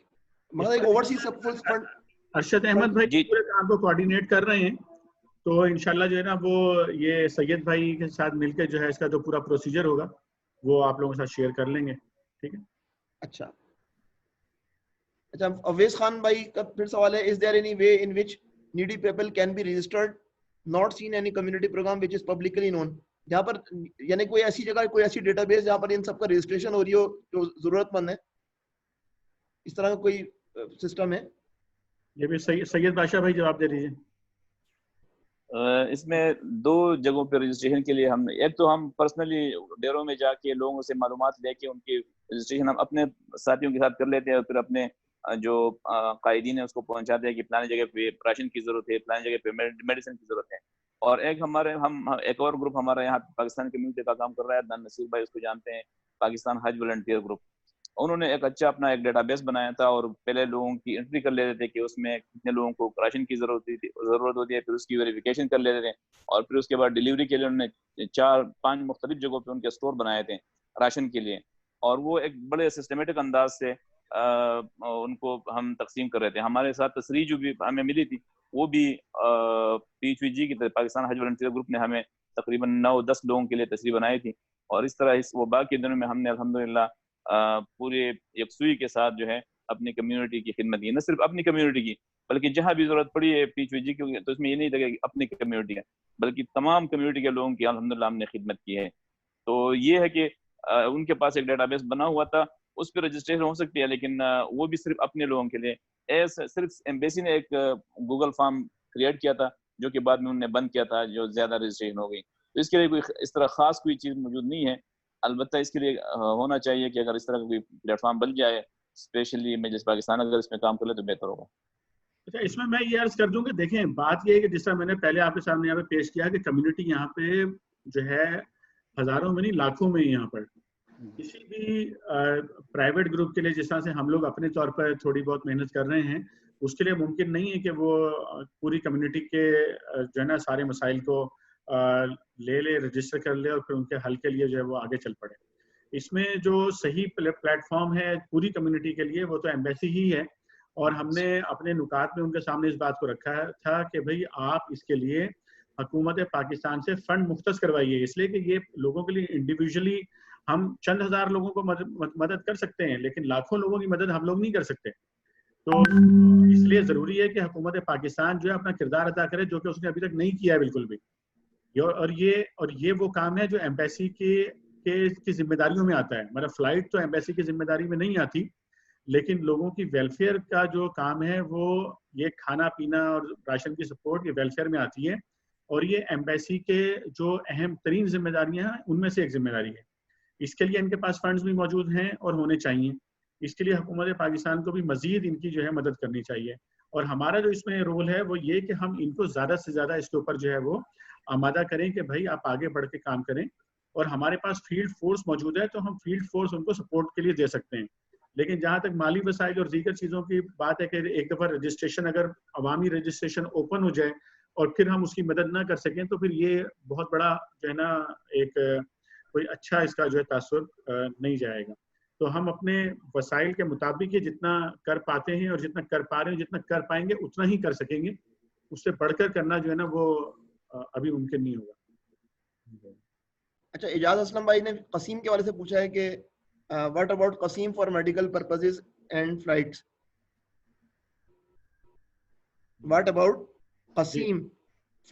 مطلب ایک overseas support fund Arshad Ahmed بھائی جی پورے کام کو کوآرڈینیٹ کر رہے ہیں، تو انشاءاللہ جو ہے نا وہ یہ سید بھائی کے ساتھ مل کے جو ہے اس کا جو پورا پروسیجر ہوگا وہ آپ لوگوں کے ساتھ شیئر کر لیں گے. ٹھیک ہے. اچھا اویس خان بھائی کا پھر سوال ہے، is there any way in which needy people can be registered, not seen any community program which is publicly known؟ جہاں پر یعنی کوئی ایسی جگہ، کوئی ایسی ڈیٹا بیس جہاں پر ان سب کا رجسٹریشن ہو رہی ہو جو ضرورت مند ہے، اس طرح کا کوئی سسٹم ہے؟ یہ بھی سید بادشاہ بھائی جواب دے دیجیے. اس میں 2 جگہوں پہ رجسٹریشن کے لیے ہم، ایک تو ہم پرسنلی ڈیروں میں جا کے لوگوں سے معلومات لے کے ان کی رجسٹریشن ہم اپنے ساتھیوں کے ساتھ کر لیتے ہیں، اور پھر اپنے جو قائدین ہیں اس کو پہنچاتے ہیں کہ فلانی جگہ پہ راشن کی ضرورت ہے، فلانی جگہ پہ میڈیسن کی ضرورت ہے. اور ایک ایک اور گروپ ہمارا یہاں پاکستان کمیونٹی کا کام کر رہا ہے، عدنان نصیر بھائی اس کو جانتے ہیں، پاکستان حج والنٹیئر گروپ. انہوں نے ایک اچھا اپنا ایک ڈیٹا بیس بنایا تھا، اور پہلے لوگوں کی انٹری کر لیتے تھے کہ اس میں کتنے لوگوں کو راشن کی ضرورت ہوتی ہے، پھر اس کی ویریفیکیشن کر لیتے تھے، اور پھر اس کے بعد ڈیلیوری کے لیے انہوں نے 4-5 مختلف جگہوں پہ ان کے اسٹور بنائے تھے راشن کے لیے، اور وہ ایک بڑے سسٹمیٹک انداز سے ان کو ہم تقسیم کر رہے تھے. ہمارے ساتھ تصریح جو بھی ہمیں ملی تھی وہ بھی PHVG کی پاکستان حج والنٹیئر گروپ نے ہمیں تقریباً 9-10 لوگوں کے لیے تصریح بنائی تھی. اور اس طرح اس وبا کے دنوں میں ہم نے الحمدللہ پورے یکسوئی کے ساتھ جو ہے اپنی کمیونٹی کی خدمت کی، نہ صرف اپنی کمیونٹی کی بلکہ جہاں بھی ضرورت پڑی ہے PHVG کی، تو اس میں یہ نہیں تھا کہ اپنی کمیونٹی ہے بلکہ تمام کمیونٹی کے لوگوں کی الحمدللہ ہم نے خدمت کی ہے. تو یہ ہے کہ ان کے پاس ایک ڈیٹا بیس بنا ہوا تھا، اس پہ رجسٹریشن ہو سکتی ہے، لیکن وہ بھی صرف اپنے لوگوں کے لیے. صرف ایمبیسی نے ایک گوگل فارم کریٹ کیا تھا جو کہ بعد میں انہوں نے بند کیا تھا، جو زیادہ رجسٹریشن ہو گئی. تو اس کے لیے کوئی اس طرح خاص کوئی چیز موجود نہیں ہے، البتہ اس کے لیے ہونا چاہیے کہ اگر اس طرح کا کوئی پلیٹ فارم بن جائے، اسپیشلی مجلس پاکستان اگر اس میں کام کر لے تو بہتر ہوگا. اچھا اس میں یہ عرض کر دوں کہ دیکھیں بات یہ ہے کہ جس طرح میں نے پہلے آپ کے سامنے یہاں پہ پیش کیا کہ کمیونٹی یہاں پہ جو ہے ہزاروں میں نہیں لاکھوں میں یہاں پر کسی بھی پرائیویٹ گروپ کے لیے جس طرح سے ہم لوگ اپنے طور پر تھوڑی بہت محنت کر رہے ہیں، اس کے لیے ممکن نہیں ہے کہ وہ پوری کمیونٹی کے جو ہے نا سارے مسائل کو لے رجسٹر کر لے اور پھر ان کے حل کے لیے جو ہے وہ آگے چل پڑے. اس میں جو صحیح پلیٹ فارم ہے پوری کمیونٹی کے لیے وہ تو ایمبیسی ہی ہے، اور ہم نے اپنے نکات میں ان کے سامنے اس بات کو رکھا تھا کہ بھئی آپ اس کے لیے حکومت پاکستان سے فنڈ مختص کروائیے، اس لیے کہ یہ لوگوں کے لیے انڈیویجولی ہم چند ہزار لوگوں کو مدد کر سکتے ہیں لیکن لاکھوں لوگوں کی مدد ہم لوگ نہیں کر سکتے. تو اس لیے ضروری ہے کہ حکومت پاکستان جو ہے اپنا کردار ادا کرے، جو کہ اس نے ابھی تک نہیں کیا ہے بالکل بھی. اور یہ وہ کام ہے جو ایمبیسی کی ذمہ داریوں میں آتا ہے. مطلب فلائٹ تو ایمبیسی کی ذمہ داری میں نہیں آتی، لیکن لوگوں کی ویلفیئر کا جو کام ہے وہ یہ کھانا پینا اور راشن کی سپورٹ یہ ویلفیئر میں آتی ہے، اور یہ ایمبیسی کے جو اہم ترین ذمہ داریاں ہیں ان میں سے ایک ذمہ داری ہے. اس کے لیے ان کے پاس فنڈز بھی موجود ہیں اور ہونے چاہیے. اس کے لیے حکومت پاکستان کو بھی مزید ان کی جو ہے مدد کرنی چاہیے، اور ہمارا جو اس میں رول ہے وہ یہ کہ ہم ان کو زیادہ سے زیادہ اس کے اوپر جو ہے وہ آمادہ کریں کہ بھائی آپ آگے بڑھ کے کام کریں. اور ہمارے پاس فیلڈ فورس موجود ہے تو ہم فیلڈ فورس ان کو سپورٹ کے لیے دے سکتے ہیں. لیکن جہاں تک مالی وسائل اور دیگر چیزوں کی بات ہے کہ ایک دفعہ رجسٹریشن اگر عوامی رجسٹریشن اوپن ہو جائے اور پھر ہم اس کی مدد نہ کر سکیں تو پھر یہ بہت بڑا جو ہے نا ایک کوئی اچھا اس کا جو ہے تاثر نہیں جائے گا. تو ہم اپنے وسائل کے مطابق یہ جتنا کر پاتے ہیں اور جتنا کر پا رہے ہیں جتنا کر پائیں گے اتنا ہی کر سکیں گے. اس سے بڑھ کر کرنا جو ہے نا وہ ابھی ممکن نہیں ہوگا. اچھا اعجاز اسلم بھائی نے قسیم کے والے سے پوچھا ہے کہ واٹ اباؤٹ قسیم for medical purposes and flights. What about Qasim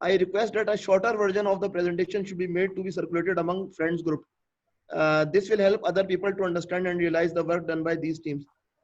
I request that a shorter version of the presentation should be made to be circulated among friends group. This will help other people to understand and realize the work done by these teams.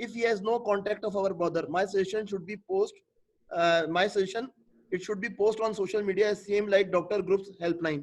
if he has no contact of our brother. My suggestion should be it should be post on social media same like doctor groups helpline.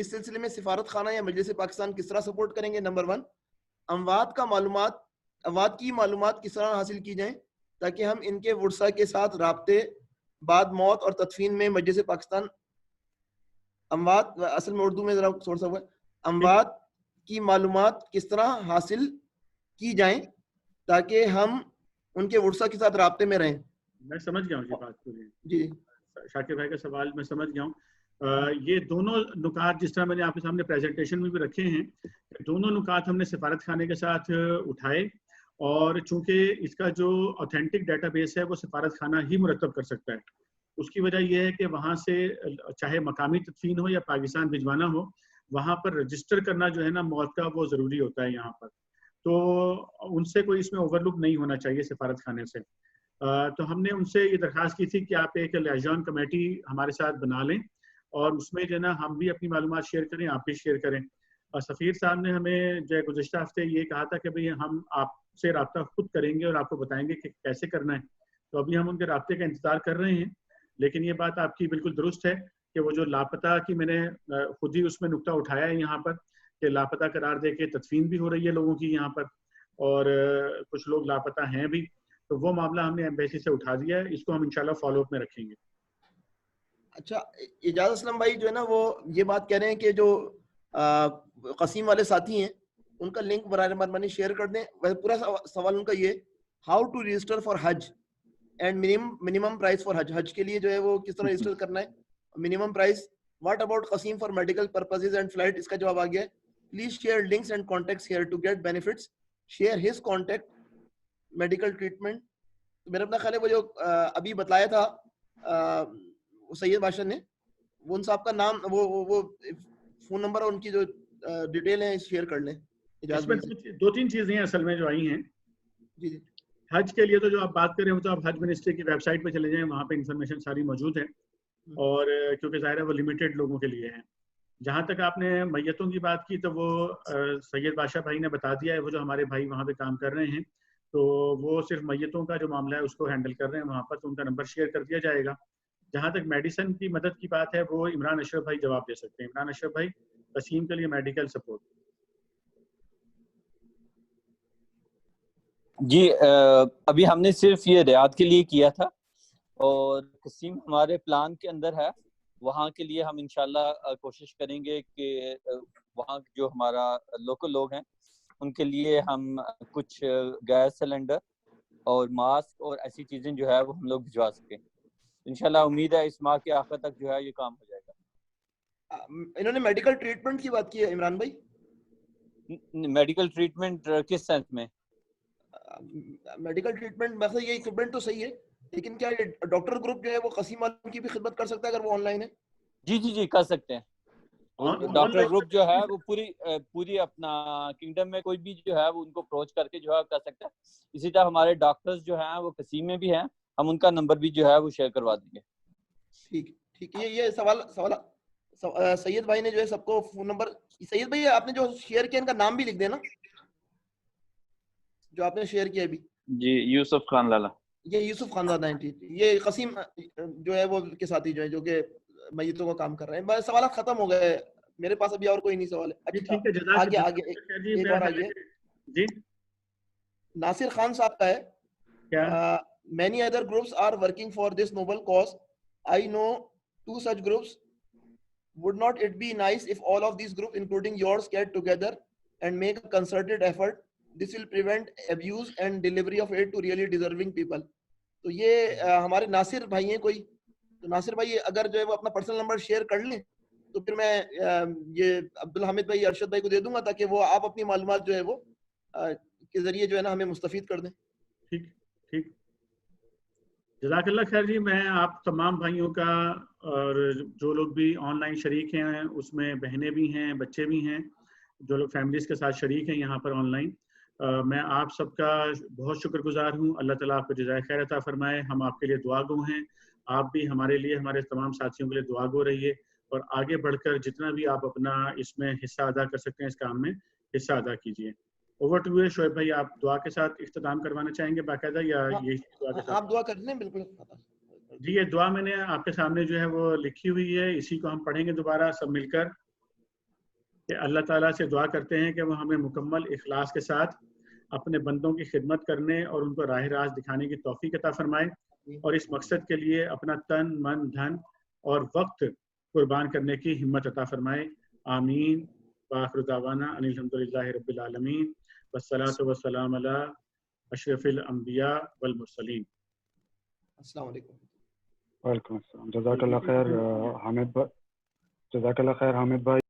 اس سلسلے میں سفارت خانہ یا مجلس پاکستان کس طرح support کریں گے؟ نمبر 1، اموات کی معلومات کس طرح حاصل کی جائیں تاکہ ہم ان کے ورثاء کے ساتھ رابطے بعد موت اور تدفین میں مجلس پاکستان اموات، اصل میں اردو میں ذرا تھوڑا سا ہوا ہے، اموات کی معلومات کس طرح حاصل کی جائیں تاکہ ہم ان کے ورثاء کے ساتھ رابطے میں رہیں. میں سمجھ گیا ہوں یہ بات پوری. جی شاکر بھائی کا سوال میں سمجھ گیا ہوں. یہ دونوں نکات جس طرح میں نے آپ کے سامنے پریزنٹیشن میں بھی رکھے ہیں، دونوں نکات ہم نے سفارت خانے کے ساتھ اٹھائے، اور چونکہ اس کا جو اوتھینٹک ڈیٹا بیس ہے وہ سفارت خانہ ہی مرتب کر سکتا ہے. اس کی وجہ یہ ہے کہ وہاں سے چاہے مقامی تدفین ہو یا پاکستان بھجوانا ہو، وہاں پر رجسٹر کرنا جو ہے نا موت کا، وہ ضروری ہوتا ہے یہاں پر. تو ان سے کوئی اس میں اوور لک نہیں ہونا چاہیے سفارت خانے سے. تو ہم نے ان سے یہ درخواست کی تھی کہ آپ ایک لیاژون کمیٹی ہمارے ساتھ بنا لیں، اور اس میں جو ہے نا ہم بھی اپنی معلومات شیئر کریں، آپ بھی شیئر کریں. اور سفیر صاحب نے ہمیں جو ہے گزشتہ ہفتے یہ کہا تھا کہ بھئی ہم آپ سے رابطہ خود کریں گے اور آپ کو بتائیں گے کہ کیسے کرنا ہے. تو ابھی ہم ان کے رابطے کا انتظار کر رہے ہیں. لیکن یہ بات آپ کی بالکل درست ہے کہ وہ جو لاپتہ کی میں نے خود ہی اس میں نقطہ اٹھایا ہے یہاں پر کہ لاپتہ قرار دے کے تدفین بھی ہو رہی ہے لوگوں کی یہاں پر، اور کچھ لوگ لاپتہ ہیں بھی. تو وہ معاملہ ہم نے ایمبیسی سے اٹھا دیا ہے، اس کو ہم انشاءاللہ فالو اپ میں رکھیں گے. اچھا، اعجاز اسلم بھائی جو ہے نا وہ یہ بات کہہ رہے ہیں کہ جو قسیم والے ساتھی ہیں ان کا لنک برائے مہربانی شیئر کر دیں. پورا سوال ان کا یہ، how to register for Hajj and minimum price for Hajj. Hajj کے لیے جو ہے وہ کس طرح رجسٹر کرنا ہے، منیمم پرائز. واٹ اباؤٹ قسیم for medical purposes and flight? اس کا جواب آ گیا ہے. Please share links and contacts here to get benefits. Share his contact medical treatment. میرا اپنا خیال ہے وہ جو ابھی بتلایا تھا سید بادشاہ نے، وہ ان صاحب کا نام، وہ فون نمبر اور ان کی جو ڈیٹیل ہے شیئر کر لیں. اس میں دو تین چیزیں ہیں اصل میں جو آئی ہیں. جی جی. حج کے لیے تو جو آپ بات کر رہے ہو تو آپ حج منسٹری کی ویب سائٹ پہ چلے جائیں، وہاں پہ انفارمیشن ساری موجود ہے، اور کیونکہ ظاہر ہے وہ لمیٹڈ لوگوں کے لیے ہیں. جہاں تک آپ نے میتوں کی بات کی تو وہ سید بادشاہ بھائی نے بتا دیا ہے، وہ جو ہمارے بھائی وہاں پہ کام کر رہے ہیں تو وہ صرف میتوں کا جو معاملہ ہے اس کو ہینڈل کر رہے ہیں وہاں پر، تو ان کا نمبر شیئر کر دیا جائے گا. جہاں تک میڈیسن کی مدد کی بات ہے وہ عمران اشرف بھائی جواب دے سکتے ہیں. عمران اشرف بھائی، قسیم کے لیے میڈیکل سپورٹ. جی ابھی ہم نے صرف یہ ریاض کے لیے کیا تھا، اور قسیم ہمارے پلان کے اندر ہے. وہاں کے لیے ہم انشاءاللہ کوشش کریں گے کہ وہاں جو ہمارا لوکل لوگ ہیں ان کے لیے ہم کچھ گیس سلنڈر اور ماسک اور ایسی چیزیں جو ہے وہ ہم لوگ بھجوا سکیں. انشاءاللہ امید ہے اس ماہ کے آخر تک جو ہے یہ کام ہو جائے گا. انہوں نے میڈیکل ٹریٹمنٹ کی بات کی ہے عمران بھائی. میڈیکل ٹریٹمنٹ کس سینس میں؟ میڈیکل ٹریٹمنٹ ویسے یہ اکوپمنٹ تو صحیح ہے، لیکن کیا یہ ڈاکٹر گروپ جو ہے وہ قسیم والوں کی بھی خدمت کر سکتا ہے اگر وہ آن لائن ہے؟ جی جی جی کر سکتے ہیں. ڈاکٹر گروپ جو ہے وہ پوری اپنا کنگڈم میں کوئی بھی جو ہے وہ ان کو اپروچ کر کے جو ہے کر سکتا ہے. اسی طرح ہمارے ڈاکٹرز جو ہیں وہ قسیم میں بھی ہیں، ہم ان کا نمبر بھی جو ہے وہ شیئر کروا دیں گے. ٹھیک ہے. یہ سوال سید بھائی نے جو ہے سب کو فون نمبر، سید بھائی آپ نے جو شیئر کیا ان کا نام بھی لکھ دینا جو آپ نے شیئر کیا ابھی. جی یوسف خان لالا. یہ یوسف خان زادہ ہیں. یہ قسیم جو ہے وہ کے ساتھی جو ہیں جو کہ میتوں کا کام کر رہے ہیں. سوالات ختم ہو گئے میرے پاس، ابھی اور کوئی نہیں سوال ہے. آگے ایک اور آگے جی ناصر خان صاحب کا ہے. Many other groups are working for this noble cause. I know 2 such groups. Would not it be nice if all of these groups, including yours, get together and make a concerted effort? This will prevent abuse and delivery of aid to really deserving people. تو یہ ہمارے ناصر بھائی ہیں کوئی، تو ناصر بھائی اگر جو ہے وہ اپنا پرسنل نمبر شیئر کر لیں تو پھر میں یہ عبدالحمید بھائی، ارشد بھائی کو دے دوں گا تاکہ وہ آپ اپنی معلومات جو ہے وہ کے ذریعے جو ہے نا ہمیں مستفید کر دیں. ٹھیک. جزاک اللہ خیر جی. میں آپ تمام بھائیوں کا اور جو لوگ بھی آن لائن شریک ہیں اس میں بہنیں بھی ہیں، بچے بھی ہیں، جو لوگ فیملیز کے ساتھ شریک ہیں یہاں پر آن لائن، میں آپ سب کا بہت شکر گزار ہوں. اللہ تعالیٰ آپ کو جزائے خیر عطا فرمائے. ہم آپ کے لیے دعا گو ہیں. آپ بھی ہمارے لیے، ہمارے تمام ساتھیوں کے لیے دعا گو رہیے، اور آگے بڑھ کر جتنا بھی آپ اپنا اس میں حصہ ادا کر سکتے ہیں اس کام میں حصہ ادا کیجیے. اوور ٹو یو شعیب بھائی، آپ دعا کے ساتھ اختتام کروانا چاہیں گے باقاعدہ یا یہی دعا کے ساتھ؟ آپ دعا کر لیں. بالکل جی. یہ دعا میں نے آپ کے سامنے جو ہے وہ لکھی ہوئی ہے، اسی کو ہم پڑھیں گے دوبارہ سب مل کر. کہ اللہ تعالیٰ سے دعا کرتے ہیں کہ وہ ہمیں مکمل اخلاص کے ساتھ اپنے بندوں کی خدمت کرنے اور ان کو راہ راست دکھانے کی توفیق عطا فرمائے اور اس مقصد کے لیے اپنا تن من دھن اور وقت قربان کرنے کی ہمت عطا فرمائے. آمین. وآخر دعوانا ان الحمدللہ رب العالمین والصلاۃ والسلام علی اشرف الانبیاء والمرسلین. السلام علیکم. وعلیکم السلام. جزاک اللہ خیر حامد بھائی.